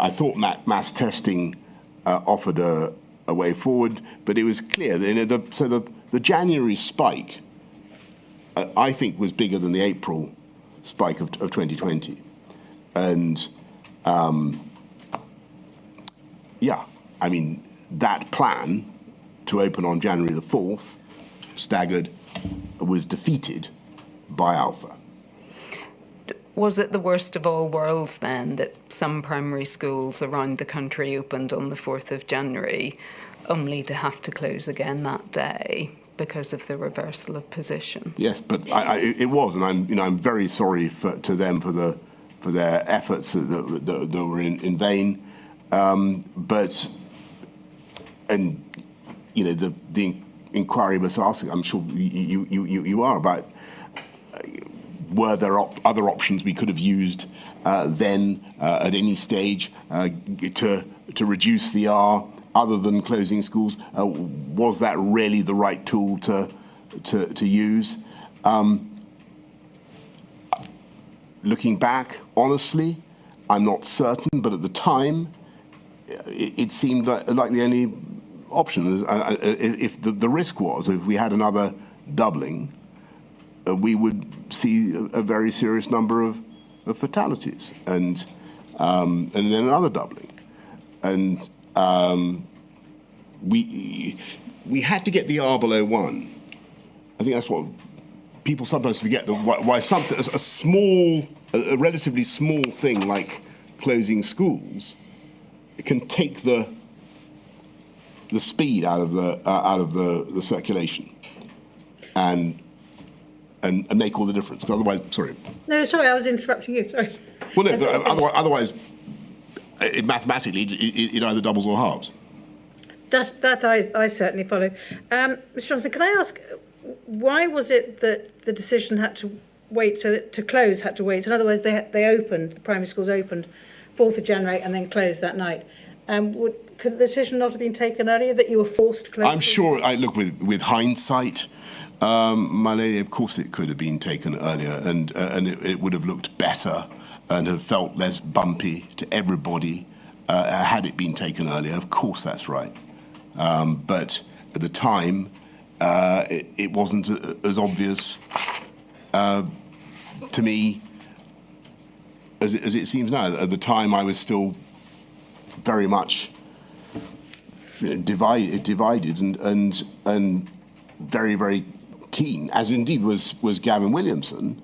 thought mass testing offered a way forward, but it was clear. The January spike, I think, was bigger than the April spike of 2020, and I mean that plan to open on January the 4th, staggered, was defeated by Alpha. Was it the worst of all worlds then that some primary schools around the country opened on the 4th of January only to have to close again that day because of the reversal of position? Yes, but it was, and I'm very sorry to them for their efforts that were in vain. The inquiry was asking, I'm sure you are, about were there other options we could have used then at any stage to reduce the R other than closing schools? Was that really the right tool to use? Looking back, honestly, I'm not certain, but at the time, it seemed like the only option. If the risk was, if we had another doubling, we would see a very serious number of fatalities, and then another doubling, and we had to get the R below 1. I think that's what people sometimes forget. Why something a relatively small thing like closing schools can take the speed out of the circulation, and and make all the difference. 'Cause otherwise, sorry. No, sorry, I was interrupting you. Sorry. Well, no, but otherwise mathematically, it either doubles or halves. That I certainly follow. Mr. Johnson, can I ask, why was it that the decision had to wait, so that to close had to wait? In other words, they opened, the primary schools opened 4th of January and then closed that night. Could the decision not have been taken earlier, that you were forced to close? I'm sure, look, with hindsight, my lady, of course it could have been taken earlier, and it would have looked better and have felt less bumpy to everybody had it been taken earlier. Of course, that's right. But at the time, it wasn't as obvious to me as it seems now. At the time, I was still very much divided and very, very keen, as indeed was Gavin Williamson,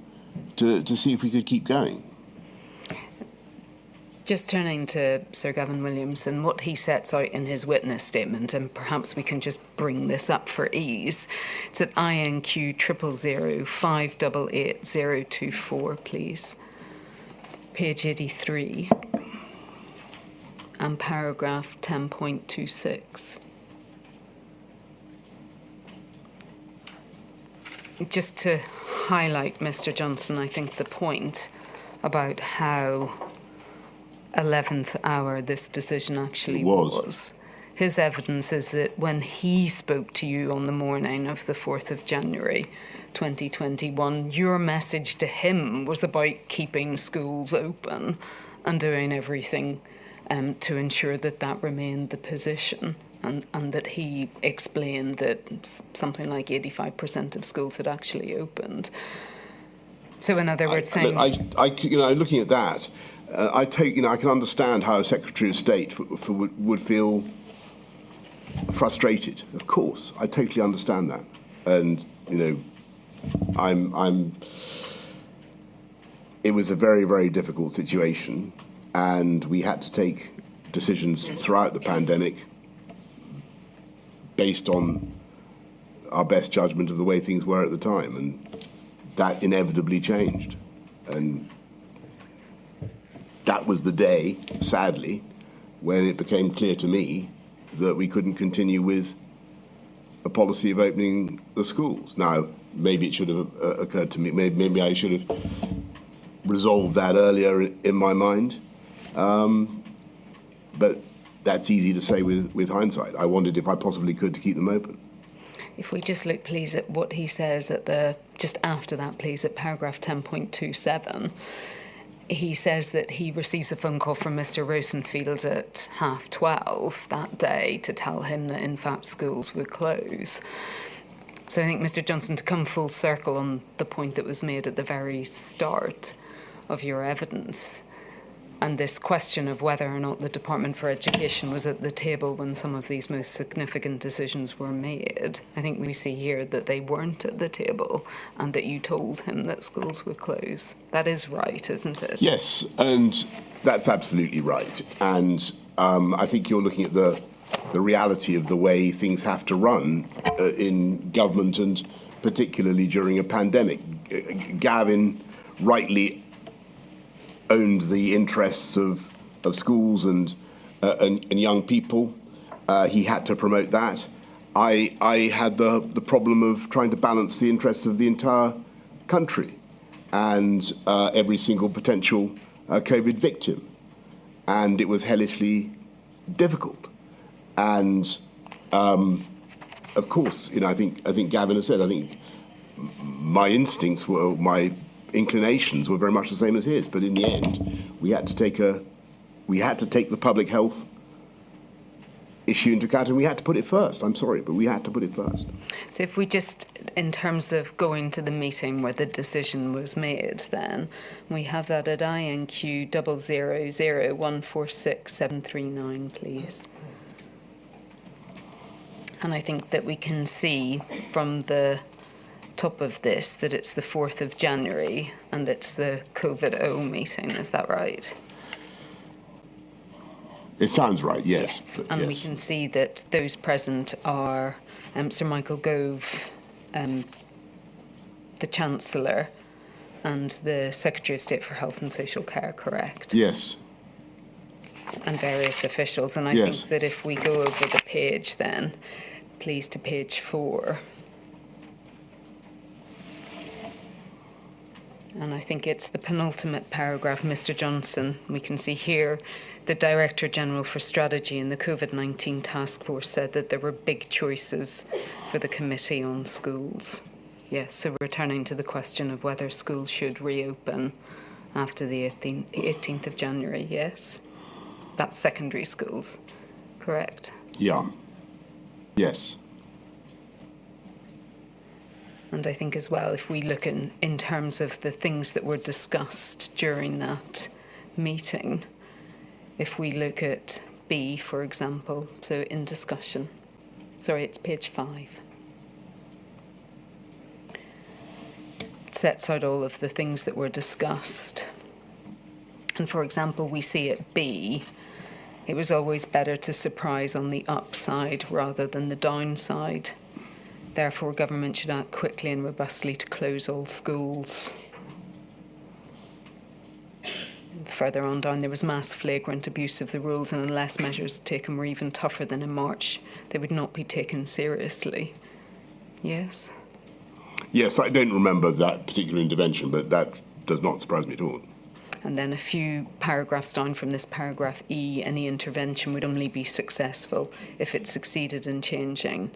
to see if we could keep going. Just turning to Sir Gavin Williamson, what he sets out in his witness statement, and perhaps we can just bring this up for ease. It's at INQ 000 588 024, please. Page 83. And paragraph 10.26. Just to highlight, Mr. Johnson, I think the point about how 11th hour this decision actually was. His evidence is that when he spoke to you on the morning of the 4th of January 2021, your message to him was about keeping schools open and doing everything to ensure that remained the position, and that he explained that something like 85% of schools had actually opened. So in other words, saying... looking at that, I can understand how a Secretary of State would feel frustrated. Of course, I totally understand that, and It was a very, very difficult situation, and we had to take decisions throughout the pandemic based on our best judgment of the way things were at the time, and that inevitably changed, and that was the day, sadly, when it became clear to me that we couldn't continue with a policy of opening the schools. Now, maybe it should have occurred to me, maybe I should have resolved that earlier in my mind, but that's easy to say with hindsight. I wondered if I possibly could to keep them open. If we just look, please, at what he says just after that, please, at paragraph 10.27, he says that he receives a phone call from Mr. Rosenfield at 12:30 that day to tell him that, in fact, schools would close. So I think, Mr. Johnson, to come full circle on the point that was made at the very start of your evidence, and this question of whether or not the Department for Education was at the table when some of these most significant decisions were made, I think we see here that they weren't at the table and that you told him that schools would close. That is right, isn't it? Yes, and that's absolutely right. And I think you're looking at the reality of the way things have to run in government, and particularly during a pandemic. Gavin rightly owned the interests of schools and young people. He had to promote that. I had the problem of trying to balance the interests of the entire country and every single potential COVID victim, and it was hellishly difficult. And of course, I think Gavin has said, I think my instincts were, my inclinations were very much the same as his, but in the end, we had to take the public health issue into account, and we had to put it first. I'm sorry, but we had to put it first. So if we just, in terms of going to the meeting where the decision was made, then we have that at INQ 000146739, please. And I think that we can see from the top of this that it's the 4th of January and it's the COVID-0 meeting. Is that right? It sounds right, yes. Yes, and we can see that those present are Sir Michael Gove, the Chancellor and the Secretary of State for Health and Social Care, correct? Yes. And various officials. And I Yes. think that if we go over the page then, please to page 4. And I think it's the penultimate paragraph, Mr. Johnson. We can see here the Director General for Strategy in the COVID-19 Task Force said that there were big choices for the Committee on Schools. Yes, so returning to the question of whether schools should reopen after the 18th of January, yes? That's secondary schools, correct? Yeah. Yes. And I think as well, if we look in terms of the things that were discussed during that meeting, if we look at B, for example, so in discussion, sorry, it's page 5. It sets out all of the things that were discussed. And for example, we see at B, it was always better to surprise on the upside rather than the downside. Therefore, government should act quickly and robustly to close all schools. Further on down, there was mass flagrant abuse of the rules, and unless measures taken were even tougher than in March, they would not be taken seriously. Yes? Yes, I don't remember that particular intervention, but that does not surprise me at all. And then a few paragraphs down from this paragraph E, any intervention would only be successful if it succeeded in changing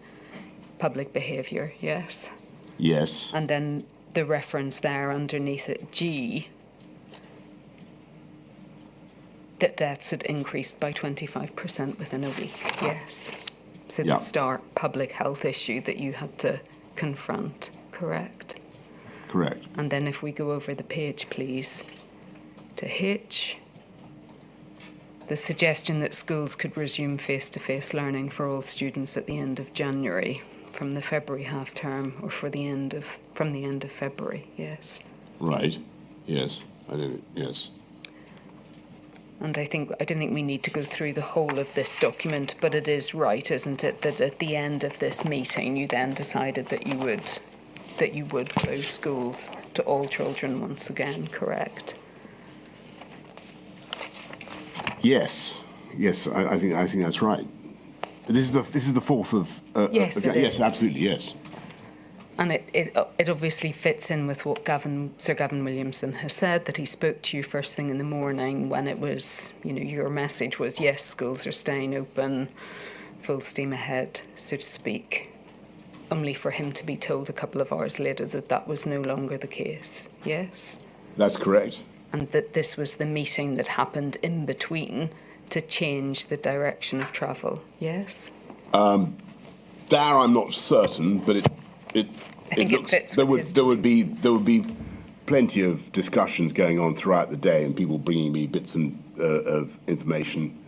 public behaviour, yes? Yes. And then the reference there underneath it, G, that deaths had increased by 25% within a week, yes? So Yeah. the stark public health issue that you had to confront, correct? Correct. And then if we go over the page, please, to H, the suggestion that schools could resume face-to-face learning for all students at the end of January, from the February half term, or from the end of February, yes. Right. Yes. Yes. And I don't think we need to go through the whole of this document, but it is right, isn't it, that at the end of this meeting you then decided that you would close schools to all children once again, correct? Yes. Yes. I think that's right. This is the fourth of. Yes, it yes, is. absolutely. Yes. And it obviously fits in with what Sir Gavin Williamson has said, that he spoke to you first thing in the morning when it was, your message was, yes, schools are staying open, full steam ahead, so to speak, only for him to be told a couple of hours later that that was no longer the case, yes? That's correct. And that this was the meeting that happened in between to change the direction of travel, yes? There I'm not certain, but it looks fits there with would be plenty of discussions going on throughout the day and people bringing me bits of information,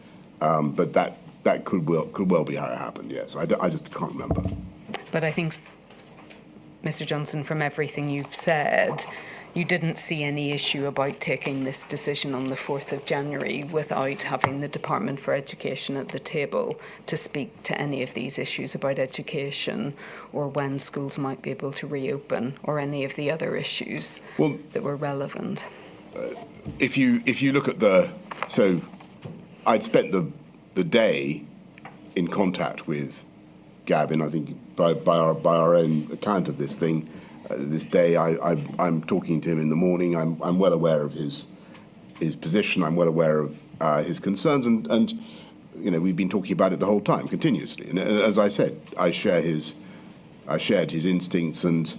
but that could well be how it happened. Yes, I just can't remember. But I think, Mr. Johnson, from everything you've said, you didn't see any issue about taking this decision on the 4th of January without having the Department for Education at the table to speak to any of these issues about education or when schools might be able to reopen or any of the other issues that were relevant. If you look at so I'd spent the day in contact with Gavin, I think by our own account of this thing. This day, I'm talking to him in the morning. I'm well aware of his position. I'm well aware of his concerns, and we've been talking about it the whole time, continuously. And as I said, I shared his instincts and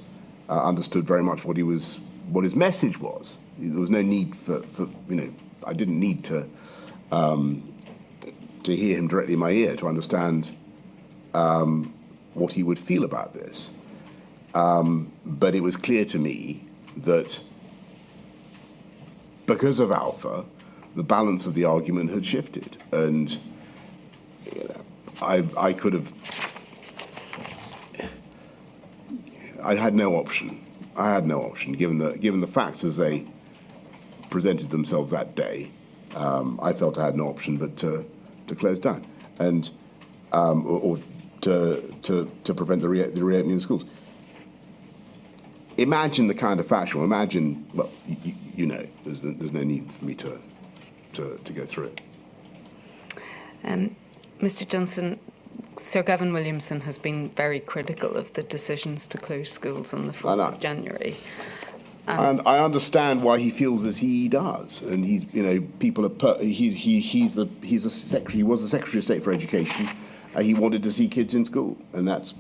understood very much what his message was. There was no need for I didn't need to hear him directly in my ear to understand what he would feel about this. But it was clear to me that because of Alpha, the balance of the argument had shifted, and I could have. I had no option. Given the facts as they presented themselves that day. I felt I had no option but to close down and or to prevent the reopening of schools. imagine the kind of factual. Imagine, well, you know, there's no need for me to go through it. Mr. Johnson, Sir Gavin Williamson has been very critical of the decisions to close schools on the 4th of January. And I understand why he feels as he does. And he's, you know, people are. He was the Secretary of State for Education. He wanted to see kids in school, and that's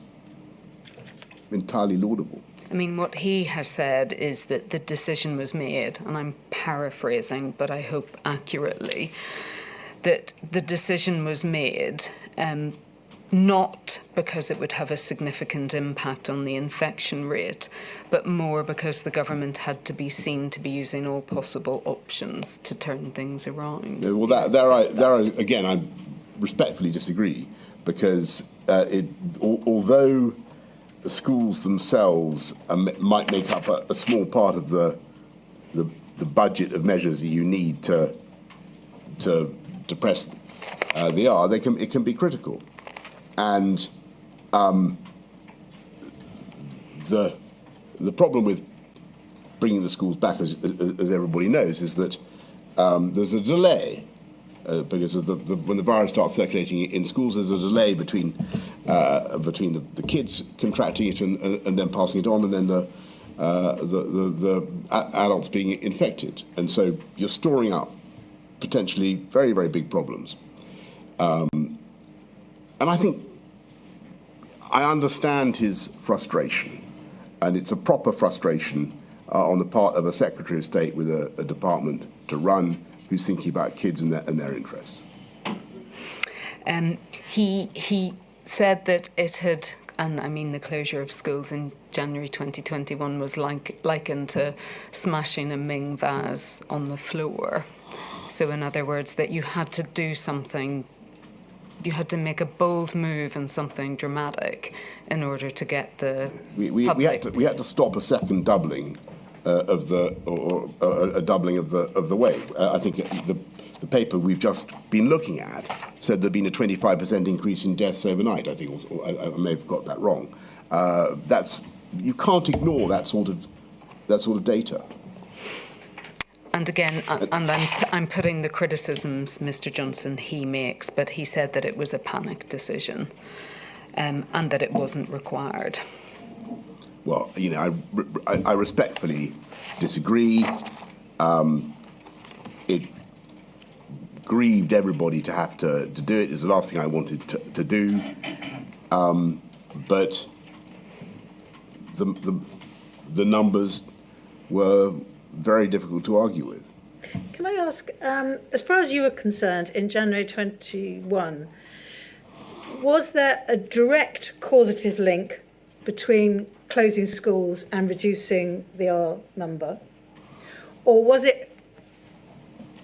entirely laudable. I mean, what he has said is that the decision was made, and I'm paraphrasing, but I hope accurately, that the decision was made not because it would have a significant impact on the infection rate, but more because the government had to be seen to be using all possible options to turn things around. Well, again, I respectfully disagree, because although the schools themselves might make up a small part of the budget of measures that you need to press the R, it can be critical. And the problem with bringing the schools back, as everybody knows, is that there's a delay because of when the virus starts circulating in schools. There's a delay between the kids contracting it and then passing it on, and then the adults being infected. And so you're storing up potentially very, very big problems. And I think I understand his frustration, and it's a proper frustration on the part of a Secretary of State with a department to run who's thinking about kids and their interests. He said that it had, and I mean the closure of schools in January 2021 was likened to smashing a Ming vase on the floor. So in other words, that you had to do something, you had to make a bold move and something dramatic in order to get the public. We had to stop a second doubling or a doubling of the wave. I think the paper we've just been looking at said there'd been a 25% increase in deaths overnight. I think I may have got that wrong. You can't ignore that sort of data. And again, I'm putting the criticisms, Mr. Johnson, he makes, but he said that it was a panic decision and that it wasn't required. Well, you know, I respectfully disagree. It grieved everybody to have to do it. It's the last thing I wanted to do. But the numbers were very difficult to argue with. Can I ask, as far as you were concerned, in January 21, was there a direct causative link between closing schools and reducing the R number? Or was it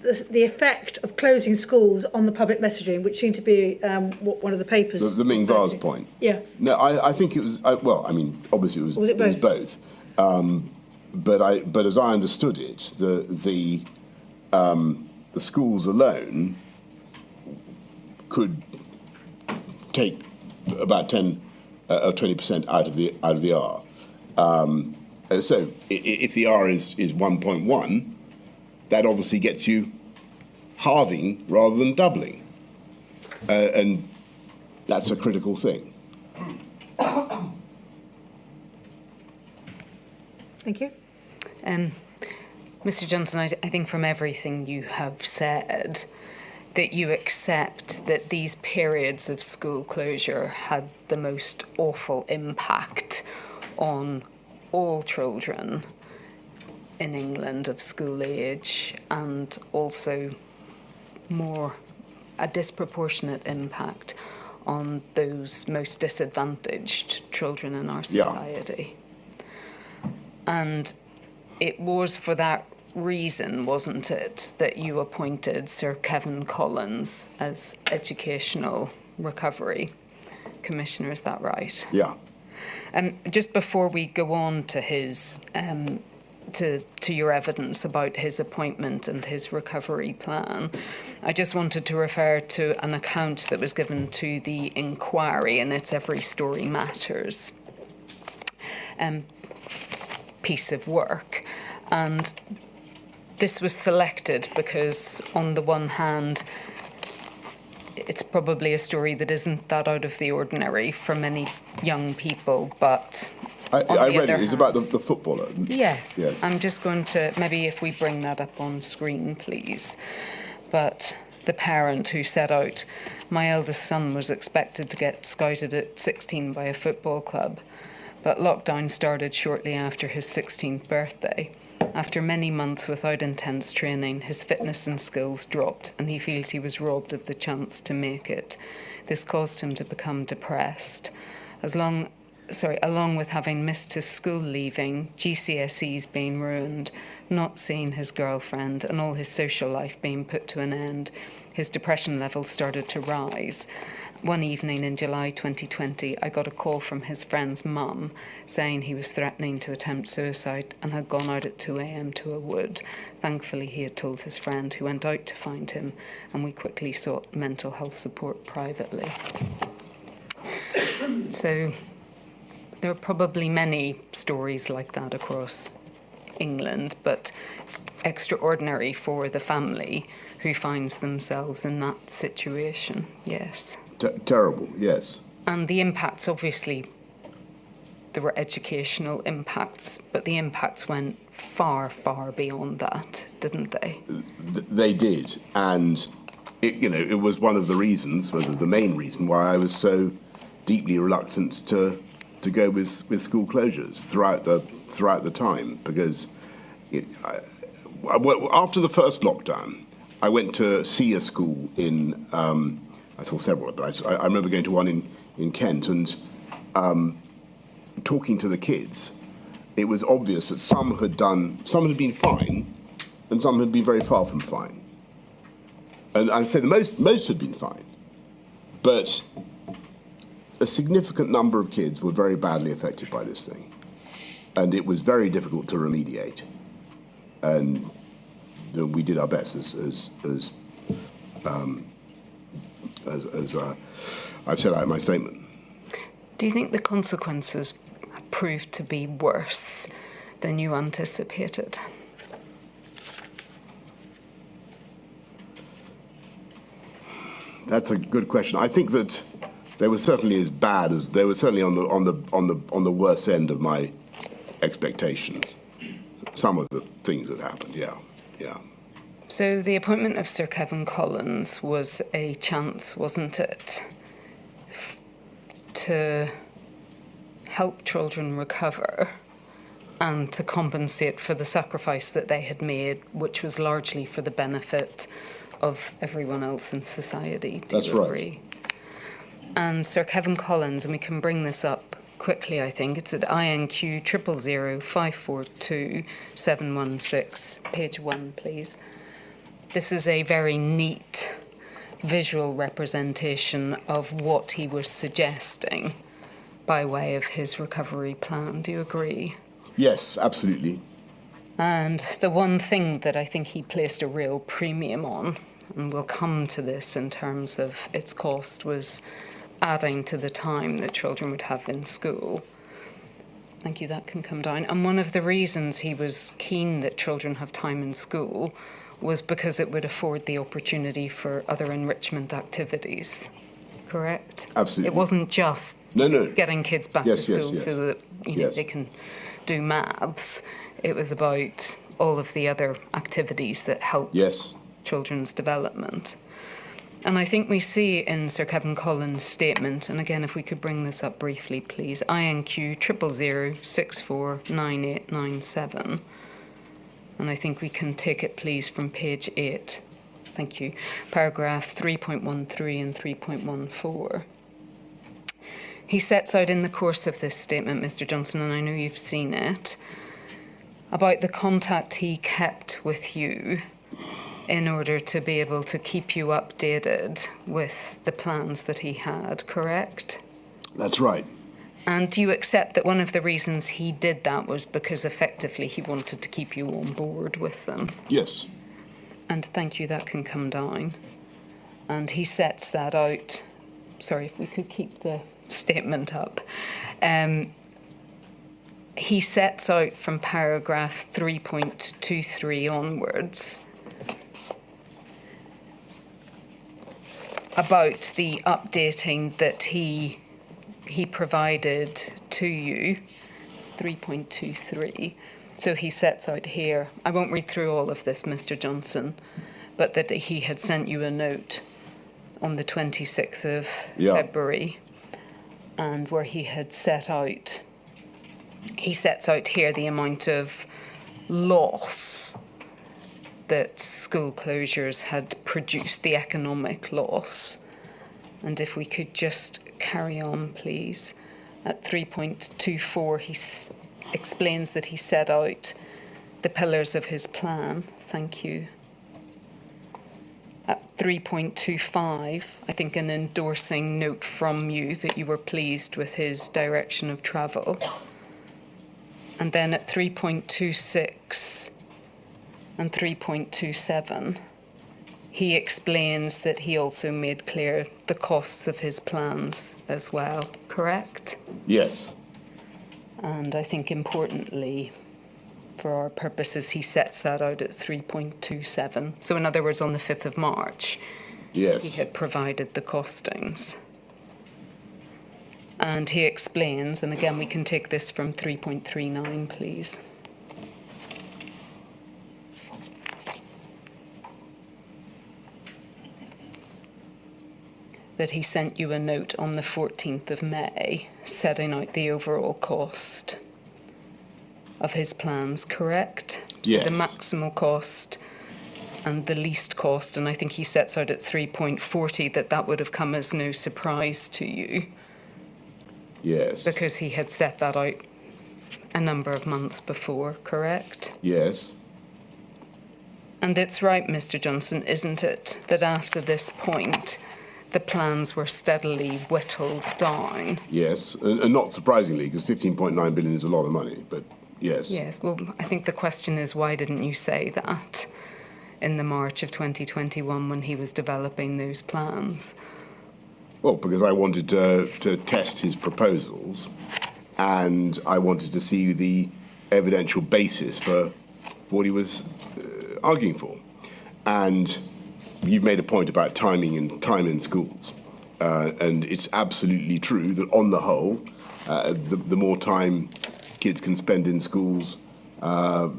the effect of closing schools on the public messaging, which seemed to be what one of the papers... The Ming vase point? Yeah. No, I think it was... well, I mean, obviously it was... Was it both? It was both. But as I understood it, the schools alone could take about 10 or 20% out of the R. So if the R is 1.1, that obviously gets you halving rather than doubling, and that's a critical thing. Thank you. Mr. Johnson, I think from everything you have said, that you accept that these periods of school closure had the most awful impact on all children in England of school age, and also a disproportionate impact on those most disadvantaged children in our society. Yeah. And it was for that reason, wasn't it, that you appointed Sir Kevin Collins as Educational Recovery Commissioner, is that right? Yeah. Just before we go on to his to your evidence about his appointment and his recovery plan, I just wanted to refer to an account that was given to the inquiry, and it's Every Story Matters. piece of work. And this was selected because, on the one hand, it's probably a story that isn't that out of the ordinary for many young people, but I read it. It's about the footballer. Yes. Yes. I'm just going to, maybe if we bring that up on screen, please. But the parent who set out, my eldest son was expected to get scouted at 16 by a football club, but lockdown started shortly after his 16th birthday. After many months without intense training, his fitness and skills dropped, and he feels he was robbed of the chance to make it. This caused him to become depressed. Along with having missed his school leaving, GCSEs being ruined, not seeing his girlfriend, and all his social life being put to an end, his depression levels started to rise. One evening in July 2020, I got a call from his friend's mum saying he was threatening to attempt suicide and had gone out at 2 a.m. to a wood. Thankfully, he had told his friend, who went out to find him, and we quickly sought mental health support privately. So there are probably many stories like that across England, but extraordinary for the family who finds themselves in that situation, yes. Terrible, yes. And the impacts, obviously, there were educational impacts, but the impacts went far, far beyond that, didn't they? They did, and it was one of the reasons, whether the main reason, why I was so deeply reluctant to go with school closures throughout the time, because after the first lockdown, I went to see a school in. I saw several, but I remember going to one in Kent and talking to the kids. It was obvious that some had been fine, and some had been very far from fine. And I'd say the most had been fine, but a significant number of kids were very badly affected by this thing, and it was very difficult to remediate. And we did our best, as I've said out in my statement. Do you think the consequences proved to be worse than you anticipated? That's a good question. I think that they were certainly as bad as they were certainly on the worst end of my expectations. Some of the things that happened, yeah. So the appointment of Sir Kevin Collins was a chance, wasn't it, to help children recover and to compensate for the sacrifice that they had made, which was largely for the benefit of everyone else in society. Do you agree? Right. And Sir Kevin Collins, and we can bring this up quickly, I think, it's at INQ 000542716, page 1, please. This is a very neat visual representation of what he was suggesting by way of his recovery plan. Do you agree? Yes, absolutely. And the one thing that I think he placed a real premium on, and we'll come to this in terms of its cost, was adding to the time that children would have in school. Thank you, that can come down. And one of the reasons he was keen that children have time in school was because it would afford the opportunity for other enrichment activities. Correct? Absolutely. It wasn't just getting kids back to school so that they can do maths. It was about all of the other activities that help children's development. And I think we see in Sir Kevin Collins' statement, and again, if we could bring this up briefly, please, INQ 000649897. And I think we can take it, please, from page 8. Thank you. Paragraph 3.13 and 3.14. He sets out in the course of this statement, Mr. Johnson, and I know you've seen it, about the contact he kept with you in order to be able to keep you updated with the plans that he had, correct? That's right. And do you accept that one of the reasons he did that was because effectively he wanted to keep you on board with them? Yes. And thank you, that can come down. And he sets that out. Sorry, if we could keep the statement up. he sets out from paragraph 3.23 onwards about the updating that he provided to you. It's 3.23. So he sets out here, I won't read through all of this, Mr. Johnson, but that he had sent you a note on the 26th of February, and where he had sets out here the amount of loss that school closures had produced, the economic loss. And if we could just carry on, please. At 3.24, he explains that he set out the pillars of his plan. Thank you. At 3.25, I think an endorsing note from you that you were pleased with his direction of travel. And then at 3.26 and 3.27, he explains that he also made clear the costs of his plans as well, correct? Yes. And I think importantly, for our purposes, he sets that out at 3.27. So in other words, on the 5th of March, Yes. he had provided the costings. And he explains, and again, we can take this from 3.39, please. That he sent you a note on the 14th of May setting out the overall cost of his plans, correct? Yes. So the maximal cost and the least cost, and I think he sets out at 3.40 that would have come as no surprise to you. Yes. Because he had set that out a number of months before, correct? Yes. And it's right, Mr. Johnson, isn't it, that after this point, the plans were steadily whittled down? Yes, and not surprisingly, because 15.9 billion is a lot of money, but yes. Yes, well, I think the question is, why didn't you say that in the March of 2021 when he was developing those plans? Well, because I wanted to test his proposals, and I wanted to see the evidential basis for what he was arguing for. And you've made a point about timing and time in schools, and it's absolutely true that on the whole, the more time kids can spend in schools, the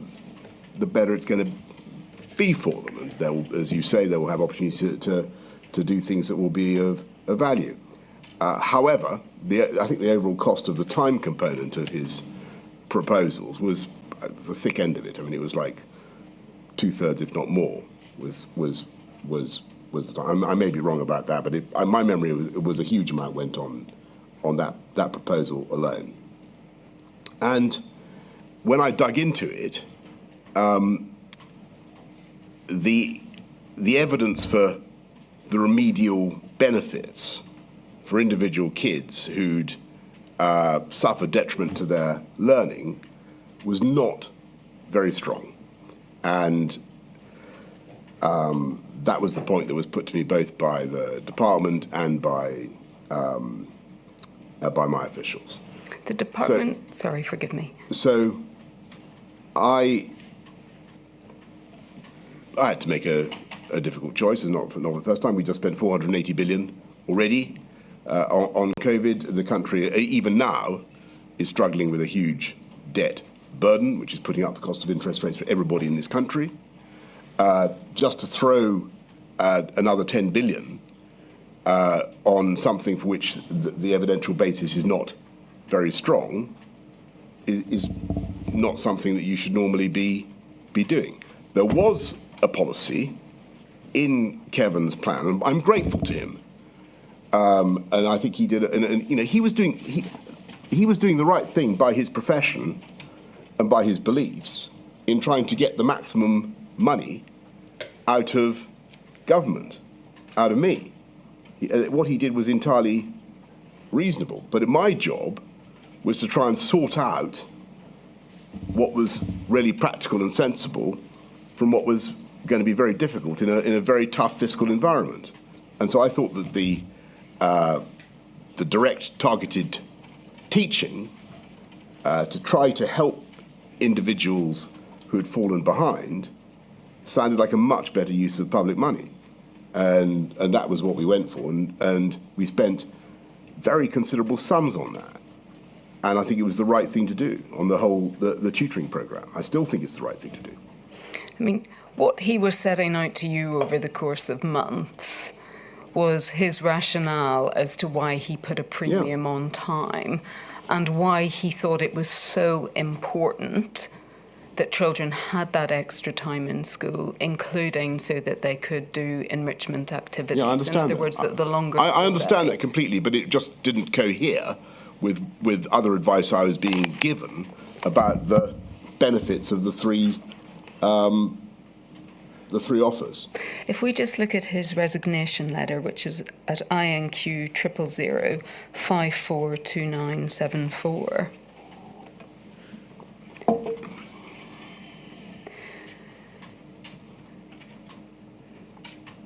better it's going to be for them. And they'll, as you say, they will have opportunities to do things that will be of value. However, I think the overall cost of the time component of his proposals was the thick end of it. I mean, it was like 2/3, if not more, was the time. I may be wrong about that, but my memory was a huge amount went on that proposal alone. And when I dug into it, the evidence for the remedial benefits for individual kids who'd suffered detriment to their learning was not very strong. And that was the point that was put to me both by the department and by my officials. The department, sorry, forgive me. So I had to make a difficult choice. It's not the first time. We just spent 480 billion already on COVID. The country, even now, is struggling with a huge debt burden, which is putting up the cost of interest rates for everybody in this country. Just to throw another 10 billion on something for which the evidential basis is not very strong is not something that you should normally be doing. There was a policy in Kevin's plan, and I'm grateful to him. And I think he did it. And he was doing the right thing by his profession and by his beliefs in trying to get the maximum money out of government, out of me. What he did was entirely reasonable. But my job was to try and sort out what was really practical and sensible from what was going to be very difficult in a very tough fiscal environment. And so I thought that the direct targeted teaching to try to help individuals who had fallen behind sounded like a much better use of public money. And that was what we went for. And we spent very considerable sums on that. And I think it was the right thing to do on the whole, the tutoring programme. I still think it's the right thing to do. I mean, what he was setting out to you over the course of months was his rationale as to why he put a premium on time and why he thought it was so important that children had that extra time in school, including so that they could do enrichment activities. Yeah, I understand. In other that. words, the longer I school understand day. that completely, but it just didn't cohere with other advice I was being given about the benefits of the three offers. If we just look at his resignation letter, which is at INQ 000 542974.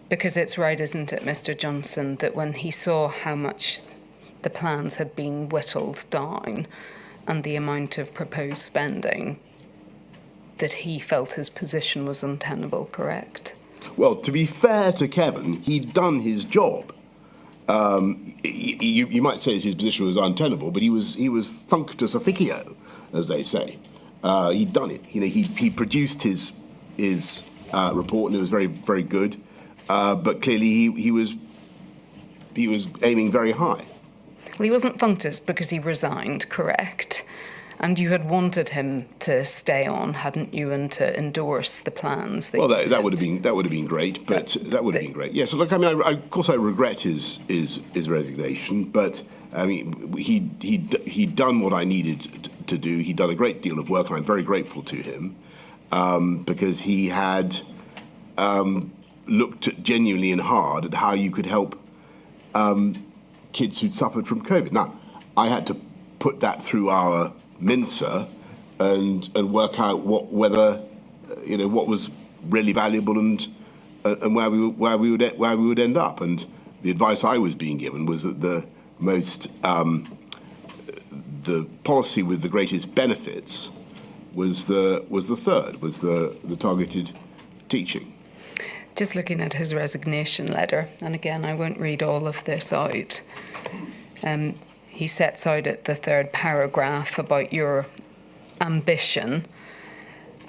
Because it's right, isn't it, Mr. Johnson, that when he saw how much the plans had been whittled down and the amount of proposed spending, that he felt his position was untenable, correct? Well, to be fair to Kevin, he'd done his job. You might say his position was untenable, but he was functus officio, as they say. He'd done it. He produced his report, and it was very, very good. But clearly, he was aiming very high. Well, he wasn't functus because he resigned, correct? And you had wanted him to stay on, hadn't you, and to endorse the plans? That would have been great. But that would have been great. Yes. Look, I mean, of course, I regret his resignation. But I mean, he'd done what I needed to do. He'd done a great deal of work, and I'm very grateful to him because he had looked genuinely and hard at how you could help kids who'd suffered from COVID. Now, I had to put that through our Mensa and work out what was really valuable and where we would end up. And the advice I was being given was that the policy with the greatest benefits was the targeted teaching. Just looking at his resignation letter, and again, I won't read all of this out. He sets out at the third paragraph about your ambition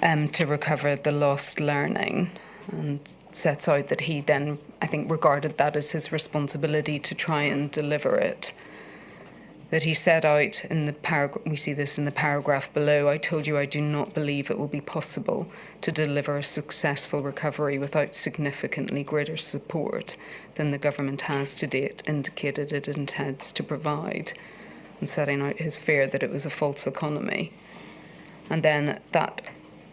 to recover the lost learning, and sets out that he then, I think, regarded that as his responsibility to try and deliver it. That he set out in the paragraph, we see this in the paragraph below, I told you I do not believe it will be possible to deliver a successful recovery without significantly greater support than the government has to date indicated it intends to provide, and setting out his fear that it was a false economy. And then that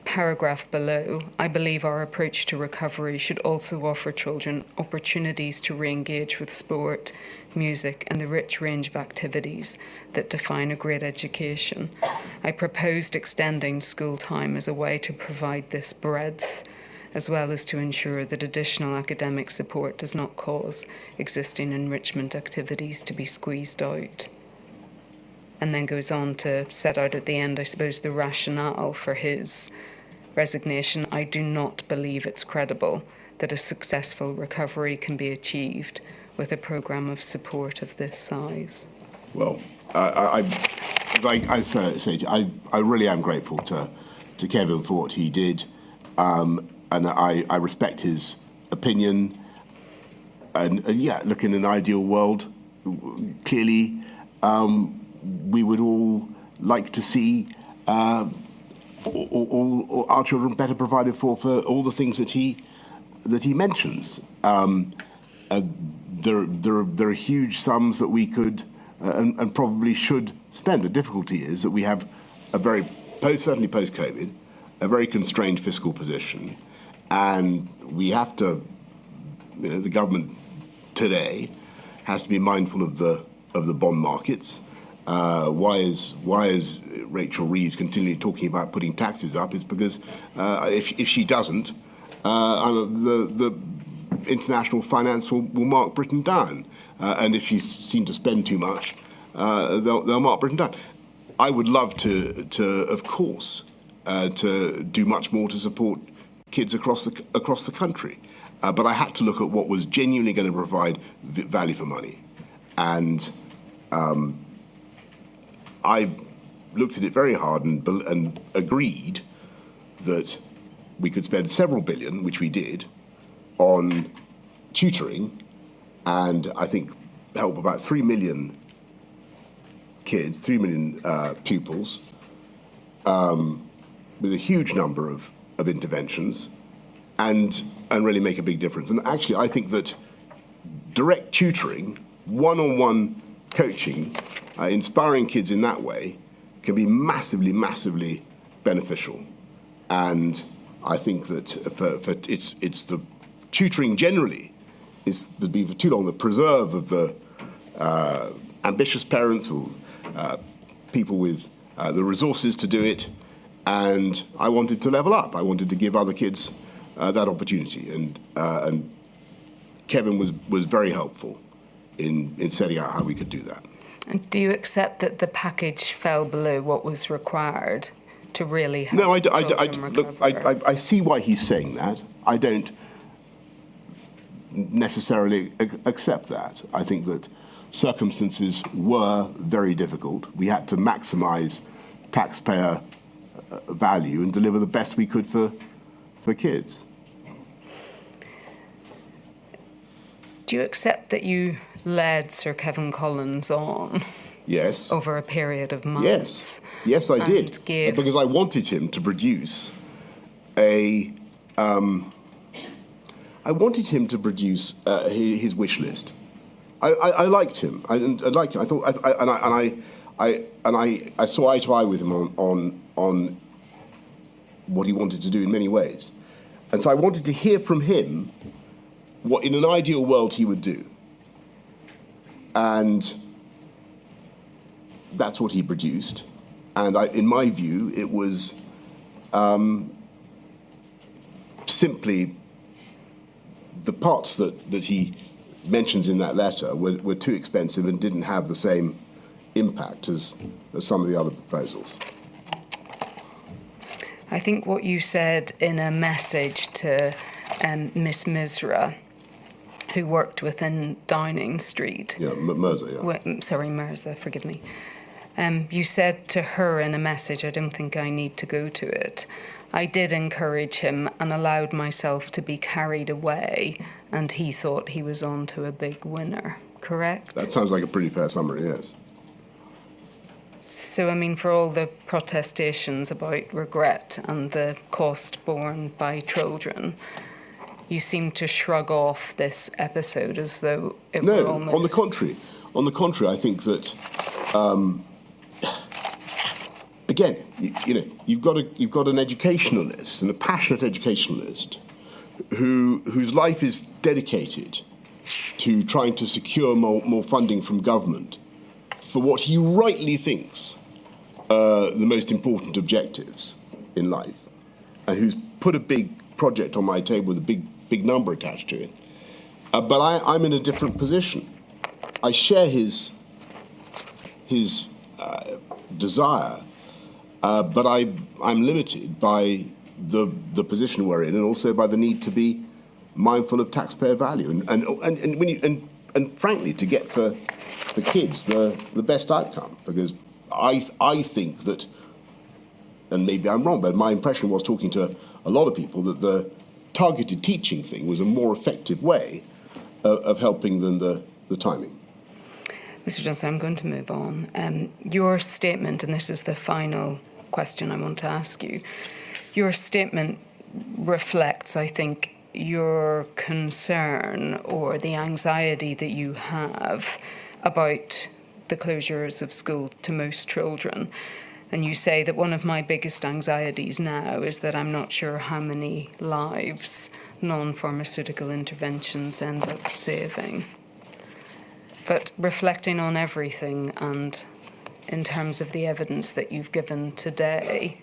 paragraph below, I believe our approach to recovery should also offer children opportunities to re-engage with sport, music and the rich range of activities that define a great education. I proposed extending school time as a way to provide this breadth, as well as to ensure that additional academic support does not cause existing enrichment activities to be squeezed out. And then goes on to set out at the end, I suppose, the rationale for his resignation. I do not believe it's credible that a successful recovery can be achieved with a programme of support of this size. Well, I really am grateful to Kevin for what he did, and I respect his opinion. And look, in an ideal world, clearly we would all like to see all our children better provided for all the things that he mentions. There are huge sums that we could and probably should spend. The difficulty is that we have certainly post-COVID, a very constrained fiscal position, and we have to, the government today has to be mindful of the bond markets. Why is Rachel Reeves continually talking about putting taxes up? Is because if she doesn't, the international finance will mark Britain down, and if she's seen to spend too much, they'll mark Britain down. I would love to of course, to do much more to support kids across the country. But I had to look at what was genuinely going to provide value for money. And I looked at it very hard and agreed that we could spend several billion, which we did, on tutoring, and I think help about 3 million kids, 3 million pupils, with a huge number of interventions, and really make a big difference. And actually, I think that direct tutoring, one-on-one coaching, inspiring kids in that way, can be massively, massively beneficial. And I think that for it's the tutoring generally has been for too long the preserve of the ambitious parents or people with the resources to do it. And I wanted to level up. I wanted to give other kids that opportunity. And Kevin was very helpful in setting out how we could do that. And do you accept that the package fell below what was required to really help No, children look, recover? I see why he's saying that. I don't necessarily accept that. I think that circumstances were very difficult. We had to maximise taxpayer value and deliver the best we could for kids. Do you accept that you led Sir Kevin Collins on? Yes. Over a period of months? Yes, I did. Gave... Because I wanted him to produce his wish list. I liked him. I liked him. I thought, I saw eye to eye with him on what he wanted to do in many ways, and so I wanted to hear from him what, in an ideal world, he would do, and that's what he produced. And in my view, it was simply the parts that he mentions in that letter were too expensive and didn't have the same impact as some of the other proposals. I think what you said in a message to Miss Misra, who worked within Downing Street. Yeah, Mirza, yeah. Mirza, forgive me. You said to her in a message, I don't think I need to go to it, I did encourage him and allowed myself to be carried away, and he thought he was on to a big winner, correct? That sounds like a pretty fair summary, yes. So, I mean, for all the protestations about regret and the cost borne by children, you seem to shrug off this episode as though it were almost... No, on the contrary. On the contrary, I think that... Again, you've got an educationalist, and a passionate educationalist, whose life is dedicated to trying to secure more funding from government for what he rightly thinks are the most important objectives in life, and who's put a big project on my table with a big number attached to it. But I'm in a different position. I share his desire. But I'm limited by the position we're in, and also by the need to be mindful of taxpayer value, and frankly, to get for kids the best outcome. Because I think that, and maybe I'm wrong, but my impression was, talking to a lot of people, that the targeted teaching thing was a more effective way of helping than the timing. Mr. Johnson, I'm going to move on. Your statement, and this is the final question I want to ask you, your statement reflects, I think, your concern or the anxiety that you have about the closures of school to most children. And you say that one of my biggest anxieties now is that I'm not sure how many lives non-pharmaceutical interventions end up saving. But reflecting on everything, and in terms of the evidence that you've given today,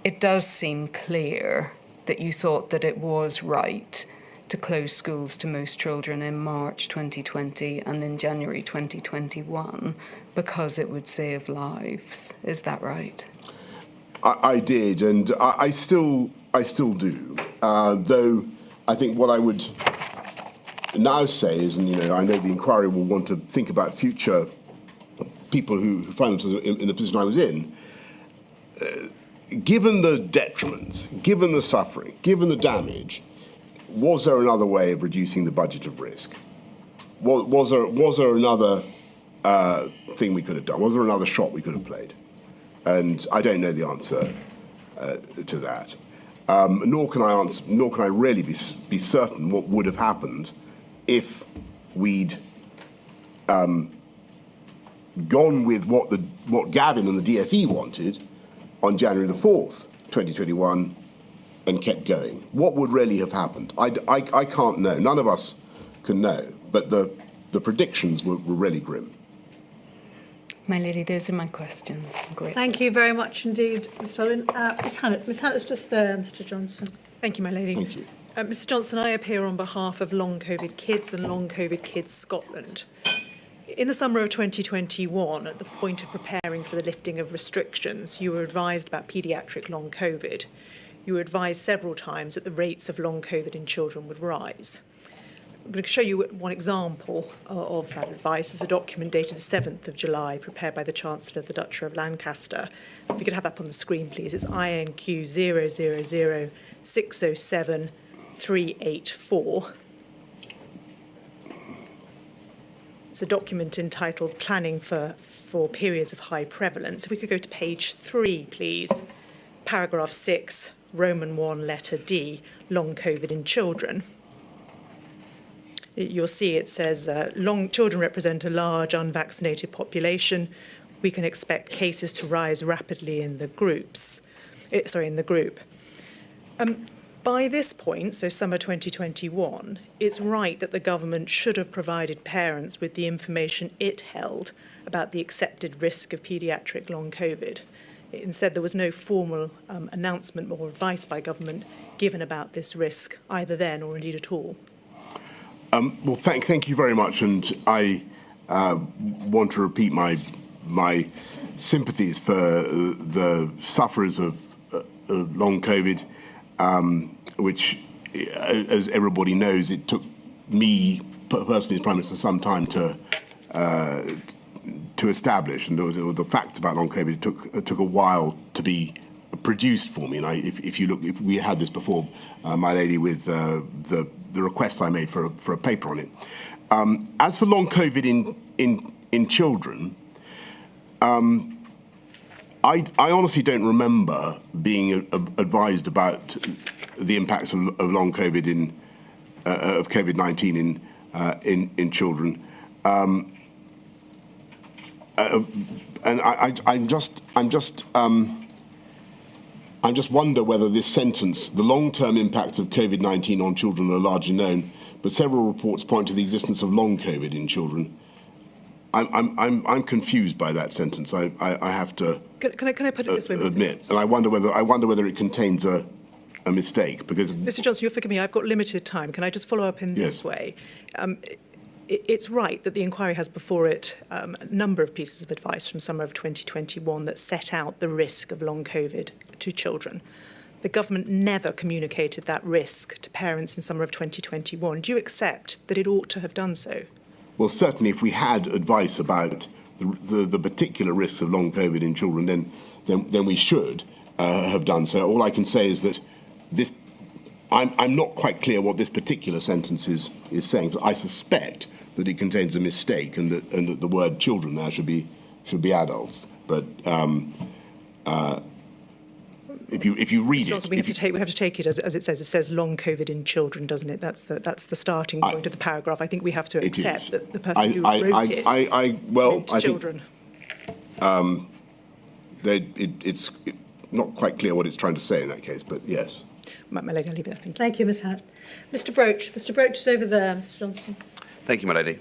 it does seem clear that you thought that it was right to close schools to most children in March 2020 and in January 2021 because it would save lives. Is that right? I did, and I still do. Though I think what I would now say is, and I know the inquiry will want to think about future people who find themselves in the position I was in. Given the detriments, given the suffering, given the damage, was there another way of reducing the budget of risk? Was there another thing we could have done? Was there another shot we could have played? And I don't know the answer to that. Nor can I really be certain what would have happened if we'd gone with what Gavin and the DFE wanted on January the 4th, 2021, and kept going. What would really have happened? I can't know. None of us can know. But the predictions were really grim. My lady, those are my questions. Great. Thank you very much indeed, Ms. Sullivan. Ms. Hannett. Ms. Hannett's just there, Mr. Johnson. Thank you, my lady. Thank you. Mr. Johnson, I appear on behalf of Long COVID Kids and Long COVID Kids Scotland. In the summer of 2021, at the point of preparing for the lifting of restrictions, you were advised about paediatric long COVID. You were advised several times that the rates of long COVID in children would rise. I'm going to show you one example of that advice. It's a document dated the 7th of July, prepared by the Chancellor of the Duchy of Lancaster. If you could have that up on the screen, please. It's INQ 000607384. It's a document entitled Planning for Periods of High Prevalence. If we could go to page 3, please. Paragraph 6, Roman 1, letter D, long COVID in children. You'll see it says, children represent a large unvaccinated population. We can expect cases to rise rapidly in the group. By this point, so summer 2021, it's right that the government should have provided parents with the information it held about the accepted risk of paediatric long COVID. Instead, there was no formal announcement or advice by government given about this risk, either then or indeed at all. Well, thank you very much, and I want to repeat my sympathies for the sufferers of long COVID, which, as everybody knows, it took me personally as Prime Minister some time to establish, and the facts about long COVID it took a while to be produced for me. And if we had this before, my lady, with the requests I made for a paper on it. As for long COVID in children, I honestly don't remember being advised about the impacts of long COVID of COVID-19 in children, and I just wonder whether this sentence, the long-term impacts of COVID-19 on children are largely known, but several reports point to the existence of long COVID in children. I'm confused by that sentence. I have to. Can I put it this way, Mr. admit, Johnson? and I wonder whether it contains a mistake, because Mr. Johnson, you'll forgive me. I've got limited time. Can I just follow up in this way? It's right that the inquiry has before it a number of pieces of advice from summer of 2021 that set out the risk of long COVID to children. The government never communicated that risk to parents in summer of 2021. Do you accept that it ought to have done so? Well, certainly, if we had advice about the particular risks of long COVID in children, then we should have done so. All I can say is that I'm not quite clear what this particular sentence is saying, but I suspect that it contains a mistake, and that the word children there should be adults. But if you read Johnson, it, we have to take it as it says. It says long COVID in children, doesn't it? That's the starting point of the paragraph. I think we have to accept that the person who wrote it wrote children. It's not quite clear what it's trying to say in that case, but yes. My lady, I'll leave it there. Thank you. Thank you, Ms. Hannett. Mr. Broach. Mr. Broach is over there, Mr. Johnson. Thank you, my lady.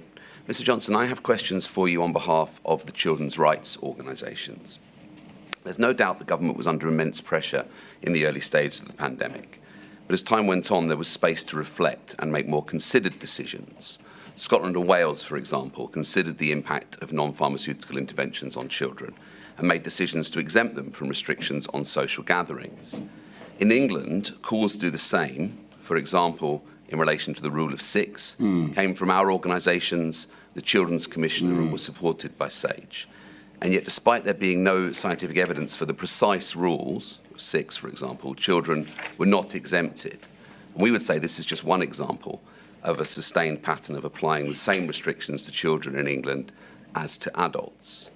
Mr. Johnson, I have questions for you on behalf of the children's rights organisations. There's no doubt the government was under immense pressure in the early stages of the pandemic. But But as time went on, there was space to reflect and make more considered decisions. Scotland and Wales, for example, considered the impact of non-pharmaceutical interventions on children and made decisions to exempt them from restrictions on social gatherings. In England, calls to do the same, for example, in relation to the rule of six, came from our organisations, the Children's Commissioner, and was supported by SAGE. And yet, despite there being no scientific evidence for the precise rules, of six, for example, children were not exempted. And we would say this is just one example of a sustained pattern of applying the same restrictions to children in England as to adults.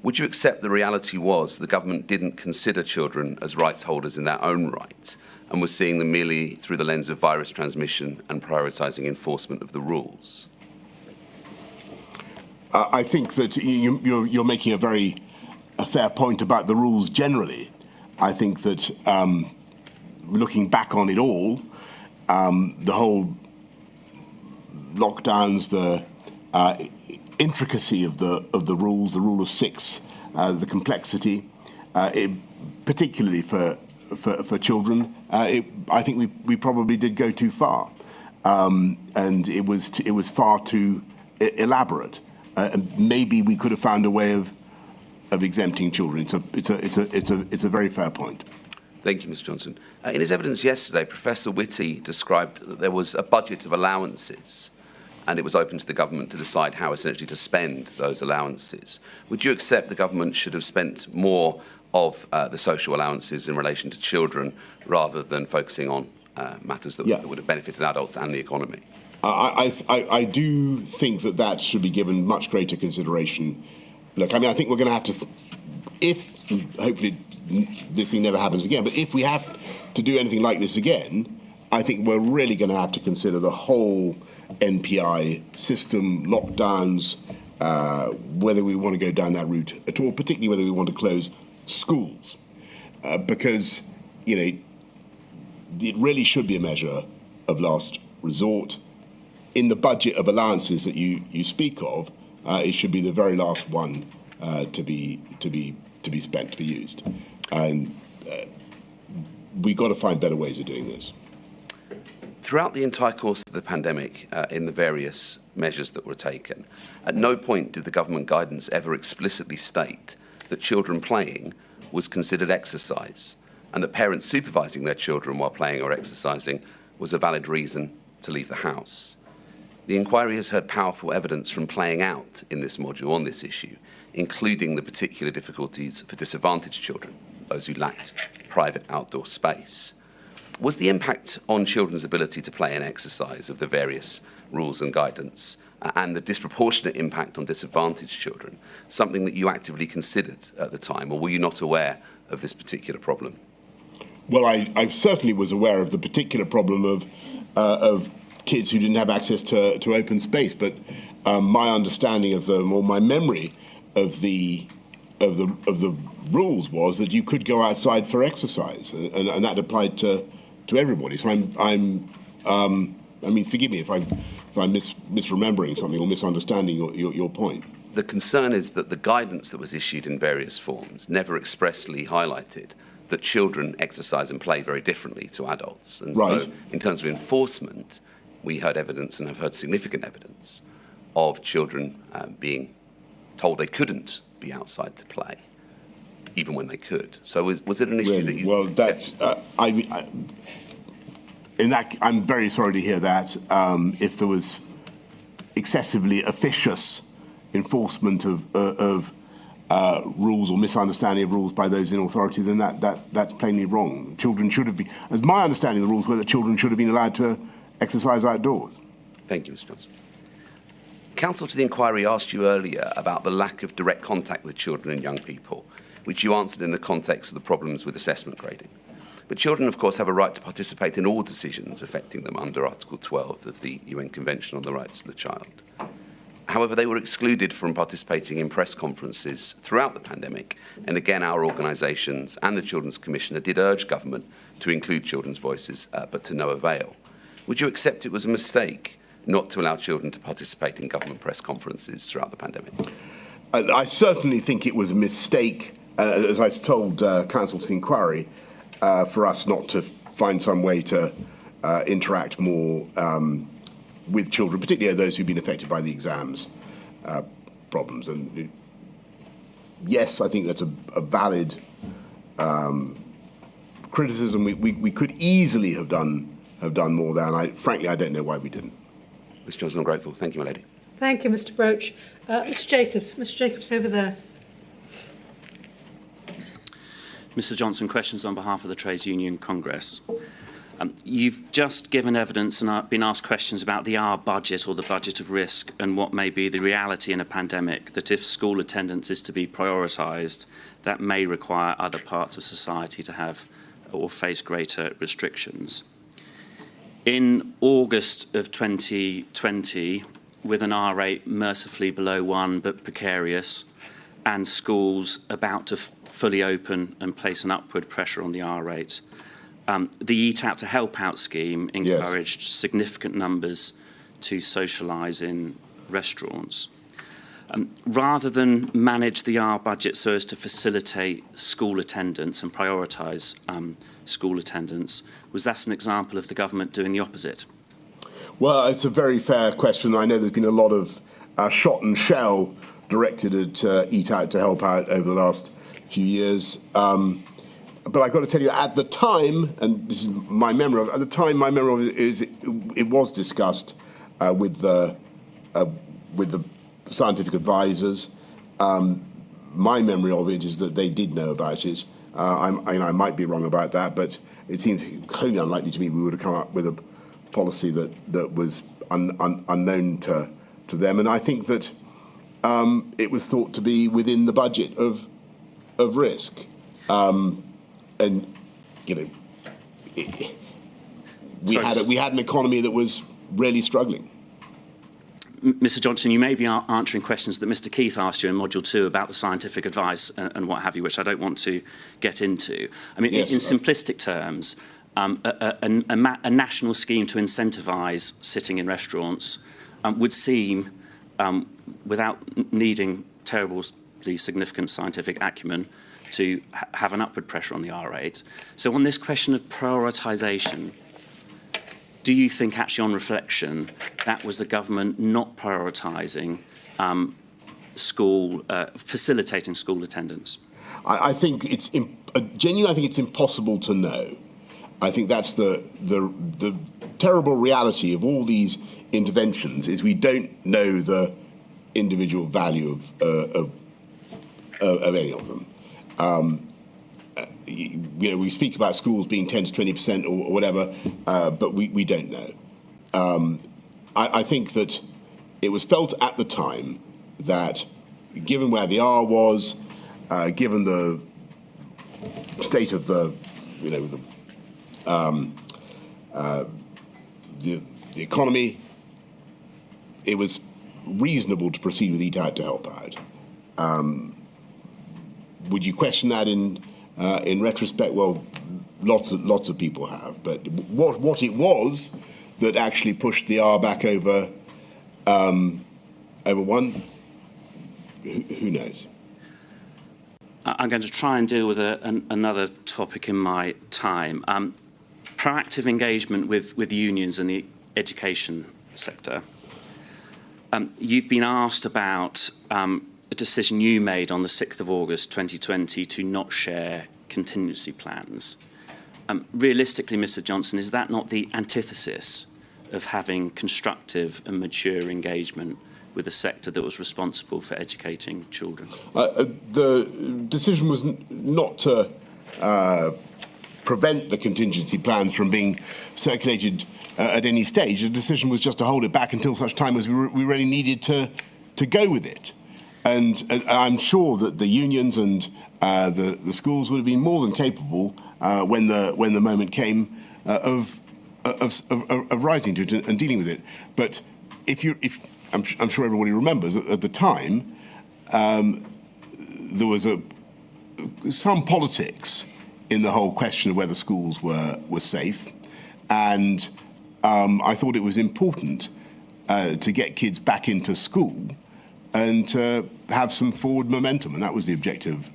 Would you accept the reality was the government didn't consider children as rights holders in their own right and was seeing them merely through the lens of virus transmission and prioritising enforcement of the rules? I think that you're making a fair point about the rules generally. I think that looking back on it all, the whole lockdowns, the intricacy of the rules, the rule of six, the complexity, particularly for children, I think we probably did go too far, and it was far too elaborate. Maybe we could have found a way of exempting children. It's a very fair point. Thank you, Mr. Johnson. In his evidence yesterday, Professor Whitty described that there was a budget of allowances and it was open to the government to decide how essentially to spend those allowances. Would you accept the government should have spent more of the social allowances in relation to children rather than focusing on matters that would have benefited adults and the economy? I do think that should be given much greater consideration. Look, I mean, I think we're going to have to, if hopefully this thing never happens again, but if we have to do anything like this again, I think we're really going to have to consider the whole NPI system, lockdowns, whether we want to go down that route at all, particularly whether we want to close schools, because, it really should be a measure of last resort. In the budget of allowances that you speak of, it should be the very last one to be spent, to be used, and we've got to find better ways of doing this. Throughout the entire course of the pandemic, in the various measures that were taken, at no point did the government guidance ever explicitly state that children playing was considered exercise and that parents supervising their children while playing or exercising was a valid reason to leave the house. The inquiry has heard powerful evidence from playing out in this module on this issue, including the particular difficulties for disadvantaged children, those who lacked private outdoor space. Was the impact on children's ability to play and exercise of the various rules and guidance and the disproportionate impact on disadvantaged children something that you actively considered at the time, or were you not aware of this particular problem? Well, I certainly was aware of the particular problem of kids who didn't have access to open space, but my understanding of them, or my memory of the rules, was that you could go outside for exercise, and that applied to everybody. So I mean, forgive me if I'm misremembering something or misunderstanding your point. The concern is that the guidance that was issued in various forms never expressly highlighted that children exercise and play very differently to adults. And right. So in terms of enforcement, we heard evidence, and have heard significant evidence, of children being told they couldn't be outside to play, even when they could. So was it an issue that you... Well, that's... I'm very sorry to hear that. If there was excessively officious enforcement of rules or misunderstanding of rules by those in authority, then that's plainly wrong. Children should have been... As my understanding of the rules were that children should have been allowed to exercise outdoors. Thank you, Mr. Johnson. Counsel to the inquiry asked you earlier about the lack of direct contact with children and young people, which you answered in the context of the problems with assessment grading. But children, of course, have a right to participate in all decisions affecting them under Article 12 of the UN Convention on the Rights of the Child. However, they were excluded from participating in press conferences throughout the pandemic, and again our organisations and the Children's Commissioner did urge government to include children's voices, but to no avail. Would you accept it was a mistake not to allow children to participate in government press conferences throughout the pandemic? I certainly think it was a mistake, as I've told counsel to the inquiry, for us not to find some way to interact more with children, particularly those who've been affected by the exams problems. And yes, I think that's a valid criticism. We could easily have done more there, and frankly, I don't know why we didn't. Mr. Johnson, I'm grateful. Thank you, my lady. Thank you, Mr. Broach. Mr. Jacobs. Mr. Jacobs over there. Mr. Johnson, questions on behalf of the Trades Union Congress. You've just given evidence and been asked questions about the R budget or the budget of risk and what may be the reality in a pandemic, that if school attendance is to be prioritised, that may require other parts of society to have or face greater restrictions. In August of 2020, with an R rate mercifully below 1 but precarious, and schools about to fully open and place an upward pressure on the R rate, the Eat Out to Help Out scheme encouraged significant numbers to socialise in restaurants. Rather than manage the R budget so as to facilitate school attendance and prioritise school attendance, was that an example of the government doing the opposite? Well, it's a very fair question. I know there's been a lot of shot and shell directed at Eat Out to Help Out over the last few years. But I've got to tell you, at the time, and this is my memory of it, at the time, my memory of it is it was discussed with the scientific advisors. My memory of it is that they did know about it. I might be wrong about that, but it seems wholly unlikely to me we would have come up with a policy that was unknown to them. And I think that it was thought to be within the budget of risk. And you know, we had an economy that was really struggling. Mr. Johnson, you may be answering questions that Mr. Keith asked you in Module 2 about the scientific advice and what have you, which I don't want to get into. I mean, yes, in simplistic terms, a national scheme to incentivise sitting in restaurants would seem, without needing terribly significant scientific acumen, to have an upward pressure on the R rate. So on this question of prioritisation, do you think actually on reflection that was the government not prioritising facilitating school attendance? I think it's genuinely. I think it's impossible to know. I think that's the terrible reality of all these interventions is we don't know the individual value of any of them. We speak about schools being 10 to 20% or whatever, but we don't know. I think that it was felt at the time that, given where the R was, given the state of the economy, it was reasonable to proceed with Eat Out to Help Out. Would you question that in retrospect? Well, lots of people have. But what it was that actually pushed the R back over 1, who knows? I'm going to try and deal with another topic in my time. Proactive engagement with unions in the education sector. You've been asked about a decision you made on the 6th of August 2020 to not share contingency plans. Realistically, Mr. Johnson, is that not the antithesis of having constructive and mature engagement with a sector that was responsible for educating children? The decision was not to prevent the contingency plans from being circulated at any stage. The decision was just to hold it back until such time as we really needed to go with it. And I'm sure that the unions and the schools would have been more than capable when the moment came of rising to it and dealing with it. But I'm sure everybody remembers that at the time there was some politics in the whole question of whether schools were safe, and I thought it was important to get kids back into school and to have some forward momentum, and that was the objective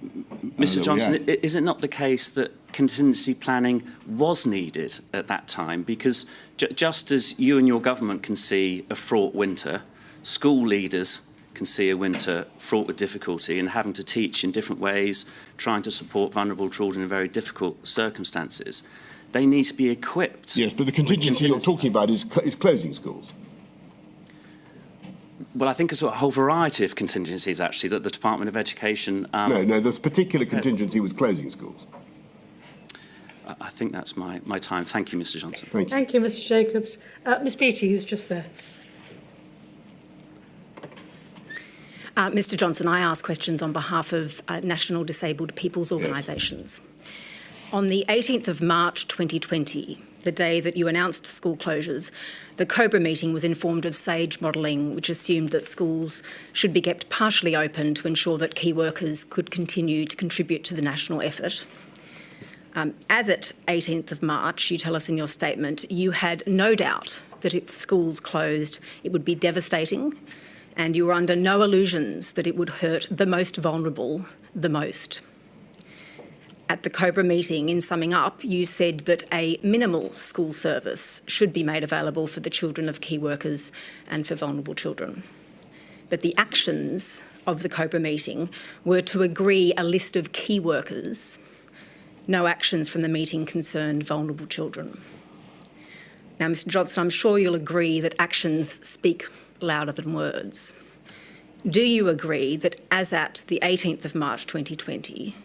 Mr. Johnson, is it not the case that contingency planning was needed at that time? Because just as you and your government can see a fraught winter, school leaders can see a winter fraught with difficulty and having to teach in different ways, trying to support vulnerable children in very difficult circumstances. They need to be equipped. Yes, but the contingency you're talking about is closing schools. Well, I think there's a whole variety of contingencies, actually, that the Department of Education... No, this particular contingency was closing schools. I think that's my time. Thank you, Mr. Johnson. Thank you. Thank you, Mr. Jacobs. Ms. Beattie, who's just there. Mr. Johnson, I ask questions on behalf of National Disabled People's Organisations. Yes. On the 18th of March 2020, the day that you announced school closures, the COBRA meeting was informed of SAGE modelling, which assumed that schools should be kept partially open to ensure that key workers could continue to contribute to the national effort. As at 18th of March, you tell us in your statement, you had no doubt that if schools closed, it would be devastating, and you were under no illusions that it would hurt the most vulnerable the most. At the COBRA meeting, in summing up, you said that a minimal school service should be made available for the children of key workers and for vulnerable children. But the actions of the COBRA meeting were to agree a list of key workers. No actions from the meeting concerned vulnerable children. Now, Mr. Johnson, I'm sure you'll agree that actions speak louder than words. Do you agree that as at the 18th of March 2020,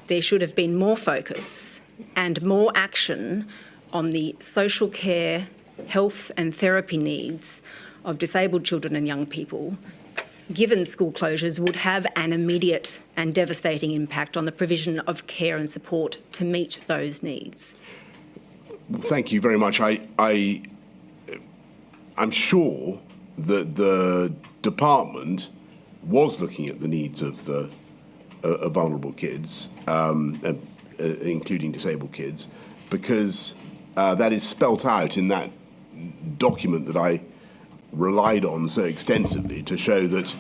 there should have been more focus and more action on the social care, health and therapy needs of disabled children and young people, given school closures would have an immediate and devastating impact on the provision of care and support to meet those needs? Thank you very much. I'm sure that the department was looking at the needs of the vulnerable kids, including disabled kids, because that is spelt out in that document that I relied on so extensively to show that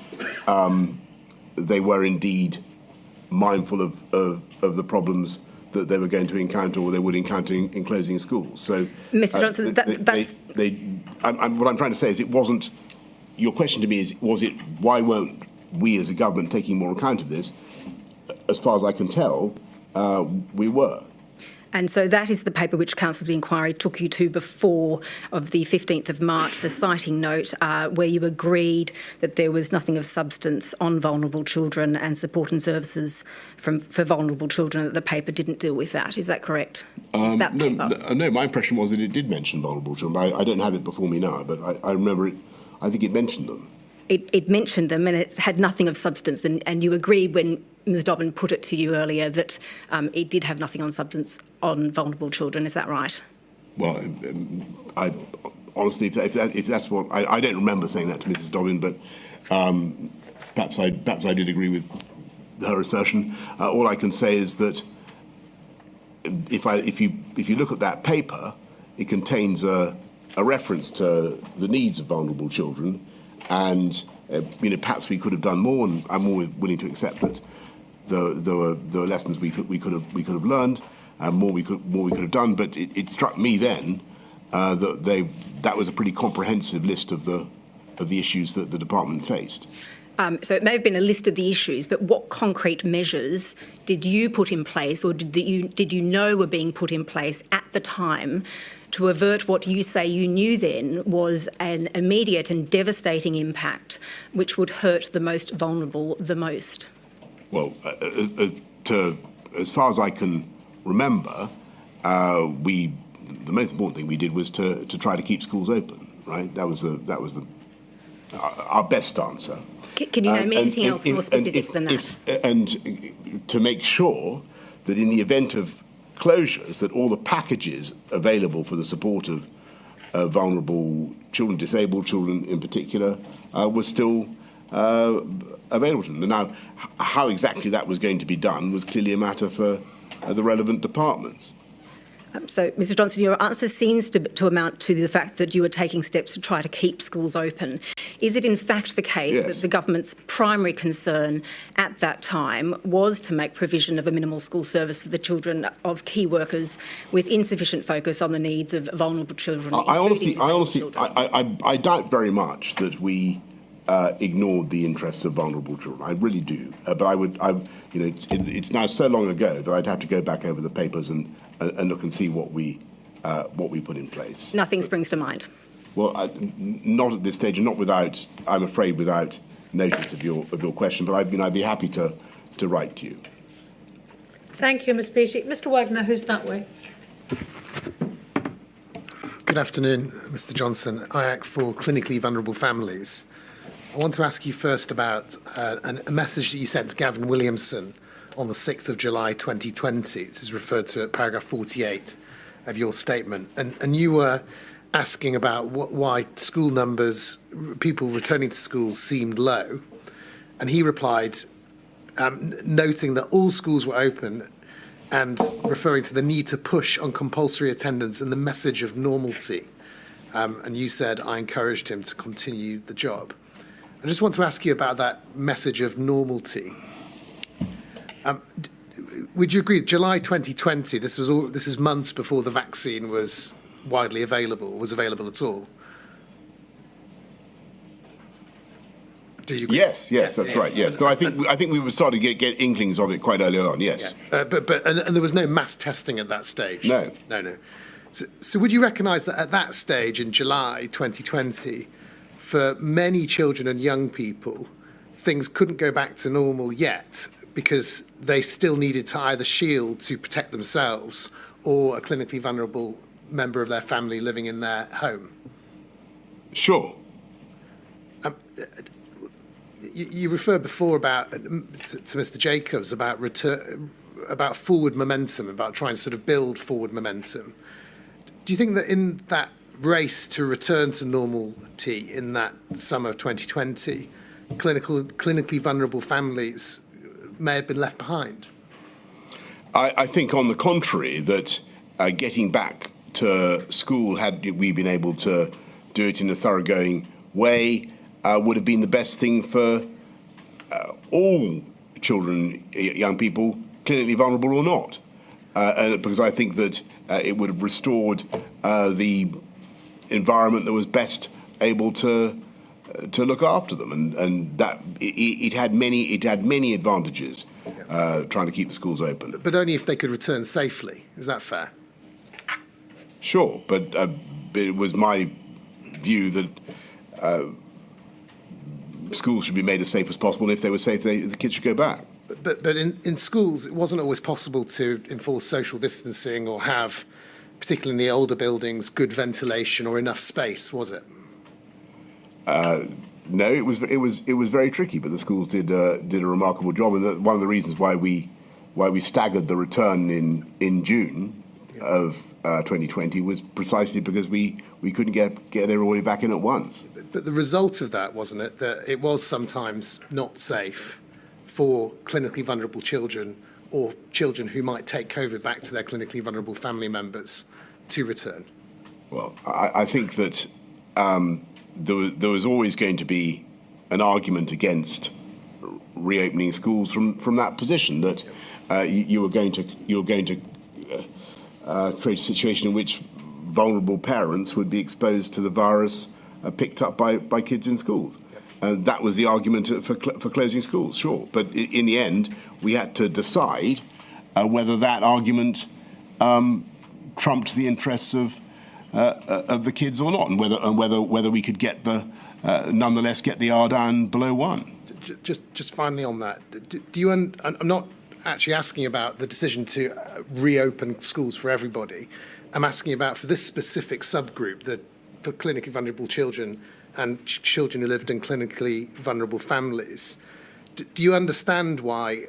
they were indeed mindful of the problems that they were going to encounter or they would encounter in closing schools. So, Mr. Johnson, what I'm trying to say is it wasn't. Your question to me is, was it why weren't we as a government taking more account of this? As far as I can tell, we were. And so that is the paper which Council of the Inquiry took you to before of the 15th of March, the citing note, where you agreed that there was nothing of substance on vulnerable children and support and services for vulnerable children, that the paper didn't deal with that. Is that correct? No, my impression was that it did mention vulnerable children. I don't have it before me now, but I remember it. I think it mentioned them. It mentioned them and it had nothing of substance. And you agreed when Ms Dobbin put it to you earlier that it did have nothing on substance on vulnerable children. Is that right? Well, I honestly, if that's what I don't remember saying that to Mrs Dobbin, but perhaps I did agree with her assertion. All I can say is that if you look at that paper, it contains a reference to the needs of vulnerable children. And perhaps we could have done more, and I'm more willing to accept that there were lessons we could have learned, and more we could have done. But it struck me then that was a pretty comprehensive list of the issues that the department faced. So it may have been a list of the issues, but what concrete measures did you put in place, or did you know were being put in place at the time to avert what you say you knew then was an immediate and devastating impact which would hurt the most vulnerable the most? Well, as far as I can remember, the most important thing we did was to try to keep schools open. Right, that was our best answer. Can you name anything else more specific than that? And to make sure that in the event of closures, that all the packages available for the support of vulnerable children, disabled children in particular, were still available to them. Now, how exactly that was going to be done was clearly a matter for the relevant departments. So, Mr Johnson, your answer seems to amount to the fact that you are taking steps to try to keep schools open. Is it in fact the case Yes. that the government's primary concern at that time was to make provision of a minimal school service for the children of key workers with insufficient focus on the needs of vulnerable children? I honestly, children? I doubt very much that we ignored the interests of vulnerable children. I really do. But it's now so long ago that I'd have to go back over the papers and look and see what we put in place. Nothing springs to mind. Well, not at this stage, and not without, I'm afraid, without notice of your question. But I'd be happy to write to you. Thank you, Ms. Beattie. Mr. Wagner, who's that way? Good afternoon, Mr. Johnson. I act for clinically vulnerable families. I want to ask you first about a message that you sent to Gavin Williamson on the 6th of July 2020. This is referred to at paragraph 48 of your statement. And you were asking about why school numbers, people returning to schools, seemed low. And he replied, noting that all schools were open and referring to the need to push on compulsory attendance and the message of normality. And you said, I encouraged him to continue the job. I just want to ask you about that message of normality. Would you agree, July 2020, this is months before the vaccine was widely available, was available at all? Do you agree? Yes, that's right. Yes, so I think we were starting to get inklings of it quite early on. Yes, but there was no mass testing at that stage. No. So would you recognise that at that stage in July 2020, for many children and young people, things couldn't go back to normal yet because they still needed to either shield to protect themselves or a clinically vulnerable member of their family living in their home? Sure. You referred before to Mr. Jacobs about forward momentum, about trying to sort of build forward momentum. Do you think that in that race to return to normality in that summer of 2020, clinically vulnerable families may have been left behind? I think, on the contrary, that getting back to school, had we been able to do it in a thoroughgoing way, would have been the best thing for all children, young people, clinically vulnerable or not. Because I think that it would have restored the environment that was best able to look after them, and that it had many advantages trying to keep the schools open. But only if they could return safely. Is that fair? Sure, but it was my view that schools should be made as safe as possible, and if they were safe, the kids should go back. But in schools, it wasn't always possible to enforce social distancing or have, particularly in the older buildings, good ventilation or enough space, was it? No, it was very tricky, but the schools did a remarkable job, and one of the reasons why we staggered the return in June of 2020 was precisely because we couldn't get everybody back in at once. But the result of that, wasn't it, that it was sometimes not safe for clinically vulnerable children or children who might take COVID back to their clinically vulnerable family members to return? Well, I think that there was always going to be an argument against reopening schools from that position, that you were going to create a situation in which vulnerable parents would be exposed to the virus picked up by kids in schools. And that was the argument for closing schools, sure. But in the end, we had to decide whether that argument trumped the interests of the kids or not, and whether we could nonetheless get the R down below 1. Just finally on that, do you? I'm not actually asking about the decision to reopen schools for everybody. I'm asking about for this specific subgroup, for clinically vulnerable children and children who lived in clinically vulnerable families. Do you understand why,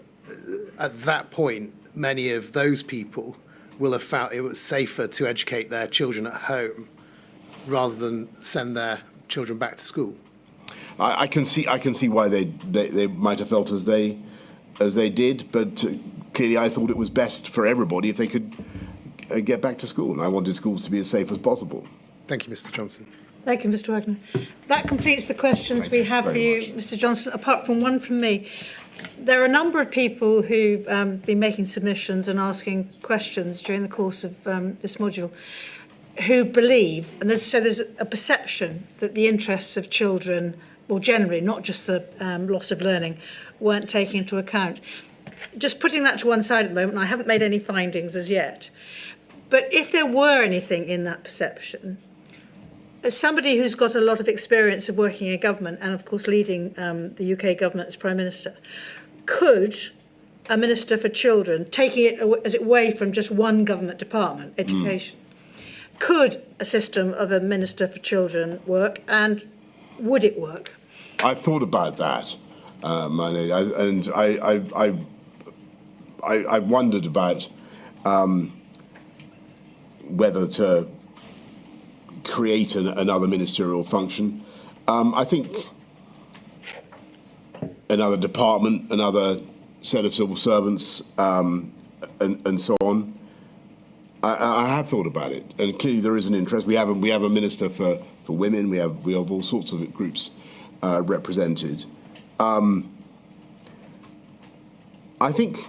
at that point, many of those people will have felt it was safer to educate their children at home rather than send their children back to school? I can see why they might have felt as they did, but clearly I thought it was best for everybody if they could get back to school, and I wanted schools to be as safe as possible. Thank you, Mr. Johnson. Thank you, Mr. Wagner. That completes the questions we have for you, Mr. Johnson, apart from one from me. There are a number of people who've been making submissions and asking questions during the course of this module who believe, and there's a perception that the interests of children, well, generally, not just the loss of learning, weren't taken into account. Just putting that to one side at the moment, I haven't made any findings as yet. But if there were anything in that perception, as somebody who's got a lot of experience of working in government and, of course, leading the UK government as Prime Minister, could a Minister for Children, taking it as it away from just one government department, education, could a system of a Minister for Children work, and would it work? I've thought about that, my lady, and I wondered about whether to create another ministerial function. I think another department, another set of civil servants, and so on. I have thought about it, and clearly there is an interest. We have a minister for women. We have all sorts of groups represented. I think,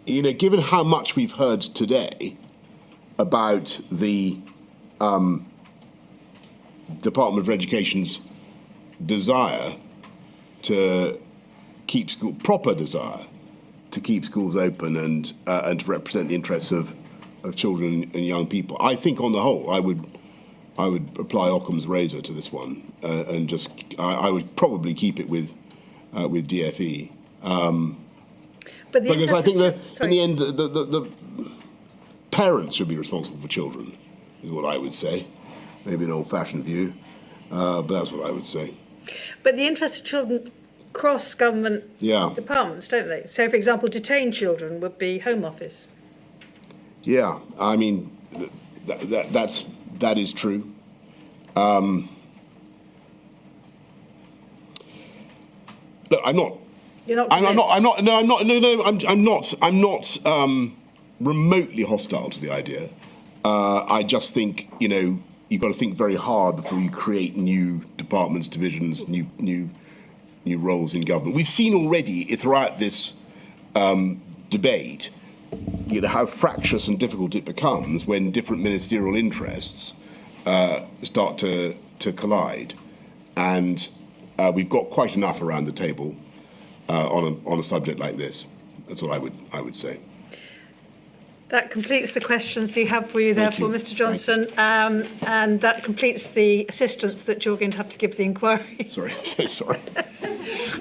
given how much we've heard today about the Department of Education's desire to keep proper desire to keep schools open and to represent the interests of children and young people, I think on the whole I would apply Occam's razor to this one, and I would probably keep it with DFE. But because I think that in the end the parents should be responsible for children, is what I would say. Maybe an old-fashioned view, but that's what I would say. But the interests of children cross government departments, don't they? So, for example, detained children would be Home Office. Yeah, I mean, that is true. Look, I'm not remotely hostile to the idea. I just think, you've got to think very hard before you create new departments, divisions, new roles in government. We've seen already throughout this debate, how fractious and difficult it becomes when different ministerial interests start to collide, and we've got quite enough around the table on a subject like this. That's what I would say. That completes the questions we have for you, therefore, Mr. Johnson, and that completes the assistance that you're going to have to give the inquiry. Sorry, I'm so sorry.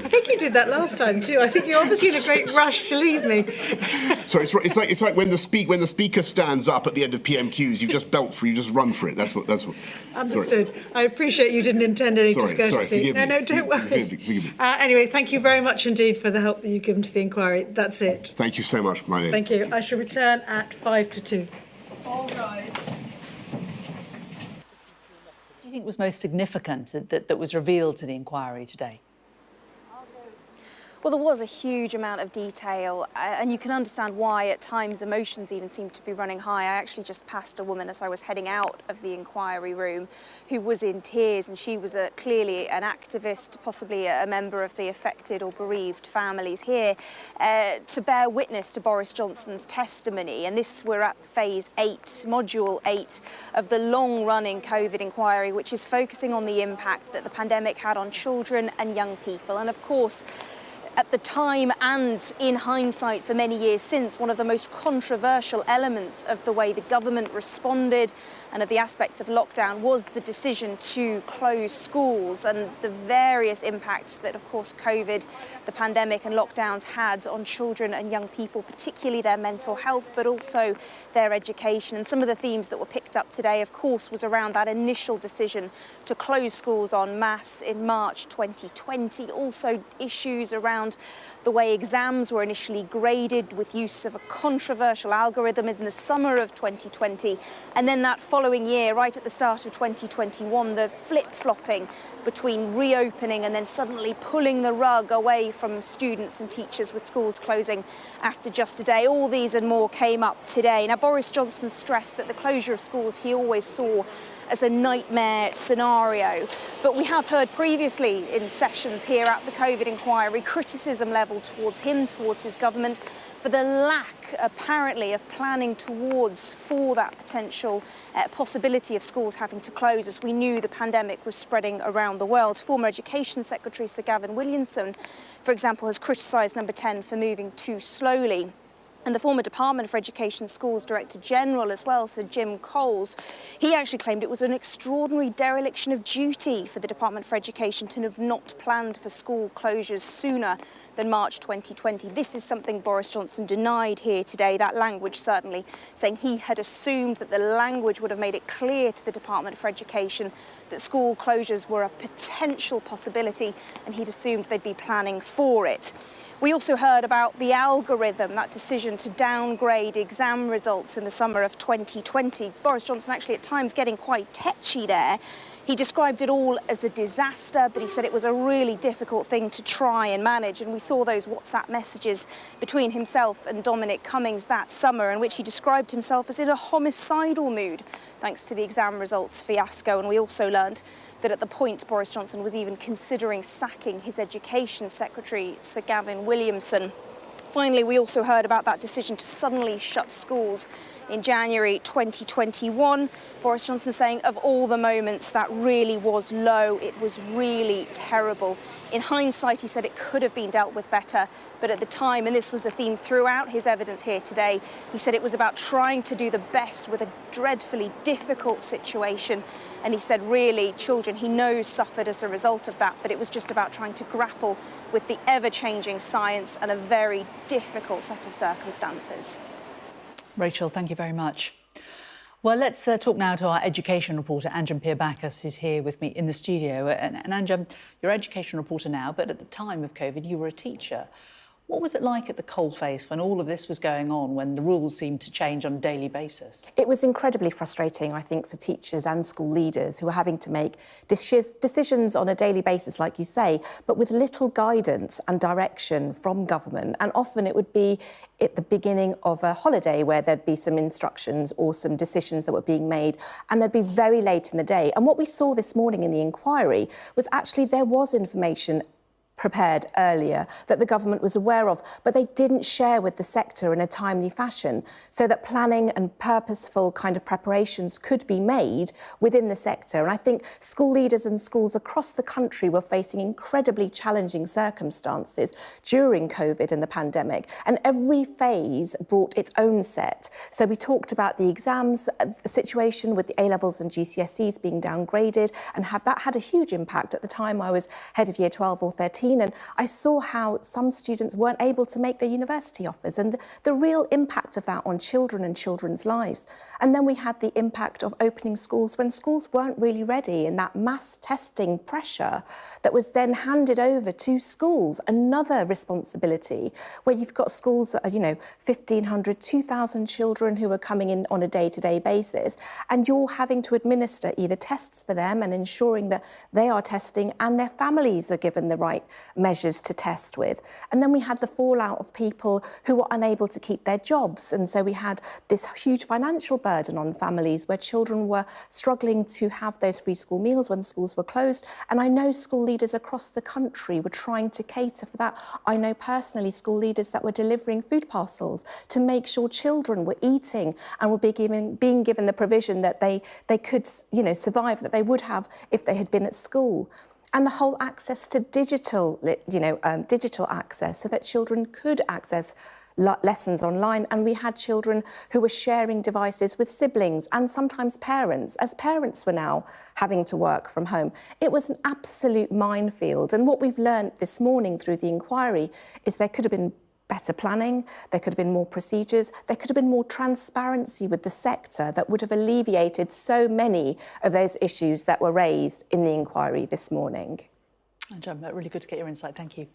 I think you did that last time too. I think you're obviously in a great rush to leave me. Sorry, it's like when the speaker stands up at the end of PMQs, you just belt for it, you just run for it. That's what. Understood. Sorry. I appreciate you didn't intend any discourtesy. Sorry, forgive me. No, don't worry. Forgive me. Anyway, thank you very much indeed for the help that you've given to the inquiry. That's it. Thank you so much, my name. Thank you. I shall return at 5 to 2. All rise. What do you think was most significant that was revealed to the inquiry today? Well, there was a huge amount of detail, and you can understand why at times emotions even seem to be running high. I actually just passed a woman as I was heading out of the inquiry room who was in tears, and she was clearly an activist, possibly a member of the affected or bereaved families here, to bear witness to Boris Johnson's testimony. And we're at phase 8, module 8 of the long-running COVID inquiry, which is focusing on the impact that the pandemic had on children and young people. And of course, at the time and in hindsight for many years since, one of the most controversial elements of the way the government responded and of the aspects of lockdown was the decision to close schools and the various impacts that, of course, COVID, the pandemic and lockdowns had on children and young people, particularly their mental health, but also their education. And some of the themes that were picked up today, of course, was around that initial decision to close schools en masse in March 2020. Also issues around around the way exams were initially graded with use of a controversial algorithm in the summer of 2020. And then that following year, right at the start of 2021, the flip-flopping between reopening and then suddenly pulling the rug away from students and teachers with schools closing after just a day. All these and more came up today. Now, Boris Johnson stressed that the closure of schools he always saw as a nightmare scenario. But we have heard previously in sessions here at the COVID inquiry criticism levelled towards him, towards his government, for the lack, apparently, of planning for that potential possibility of schools having to close as we knew the pandemic was spreading around the world. Former Education Secretary Sir Gavin Williamson, for example, has criticised Number 10 for moving too slowly. And the former Department for Education Schools Director General as well, Sir Jim Coles, he actually claimed it was an extraordinary dereliction of duty for the Department for Education to have not planned for school closures sooner than March 2020. This is something Boris Johnson denied here today, that language certainly, saying he had assumed that the language would have made it clear to the Department for Education that school closures were a potential possibility and he'd assumed they'd be planning for it. We also heard about the algorithm, that decision to downgrade exam results in the summer of 2020. Boris Johnson actually at times getting quite tetchy there. He described it all as a disaster, but he said it was a really difficult thing to try and manage. And we saw those WhatsApp messages between himself and Dominic Cummings that summer in which he described himself as in a homicidal mood, thanks to the exam results fiasco. And we also learned that at the point Boris Johnson was even considering sacking his Education Secretary, Sir Gavin Williamson. Finally, we also heard about that decision to suddenly shut schools in January 2021. Boris Johnson saying of all the moments that really was low, it was really terrible. In hindsight, he said it could have been dealt with better, but at the time, and this was the theme throughout his evidence here today, he said it was about trying to do the best with a dreadfully difficult situation. And he said really children he knows suffered as a result of that, but it was just about trying to grapple with the ever-changing science and a very difficult set of circumstances. Rachel, thank you very much. Well, let's talk now to our education reporter, Anjum Pierbakis, who's here with me in the studio. And Anjum, you're an education reporter now, but at the time of COVID, you were a teacher. What was it like at the coalface when all of this was going on, when the rules seemed to change on a daily basis? It was incredibly frustrating, I think, for teachers and school leaders who were having to make decisions on a daily basis, like you say, but with little guidance and direction from government. And often it would be at the beginning of a holiday where there'd be some instructions or some decisions that were being made, and they'd be very late in the day. And what we saw this morning in the inquiry was actually there was information prepared earlier that the government was aware of, but they didn't share with the sector in a timely fashion so that planning and purposeful kind of preparations could be made within the sector. And I think school leaders and schools across the country were facing incredibly challenging circumstances during COVID and the pandemic, and every phase brought its own set. So we talked about the exams situation with the A-levels and GCSEs being downgraded, and that had a huge impact. At the time I was head of year 12 or 13, and I saw how some students weren't able to make their university offers and the real impact of that on children and children's lives. And then we had the impact of opening schools when schools weren't really ready, and that mass testing pressure that was then handed over to schools, another responsibility where you've got schools that are, 1,500, 2,000 children who are coming in on a day-to-day basis, and you're having to administer either tests for them and ensuring that they are testing and their families are given the right measures to test with. And then we had the fallout of people who were unable to keep their jobs. And so we had this huge financial burden on families where children were struggling to have those free school meals when schools were closed. And I know school leaders across the country were trying to cater for that. I know personally school leaders that were delivering food parcels to make sure children were eating and were being given the provision that they could, survive, that they would have if they had been at school. And the whole access to digital access so that children could access lessons online. And we had children who were sharing devices with siblings and sometimes parents, as parents were now having to work from home. It was an absolute minefield. And what we've learned this morning through the inquiry is there could have been better planning, there could have been more procedures, there could have been more transparency with the sector that would have alleviated so many of those issues that were raised in the inquiry this morning. Anjum, really good to get your insight. Thank you.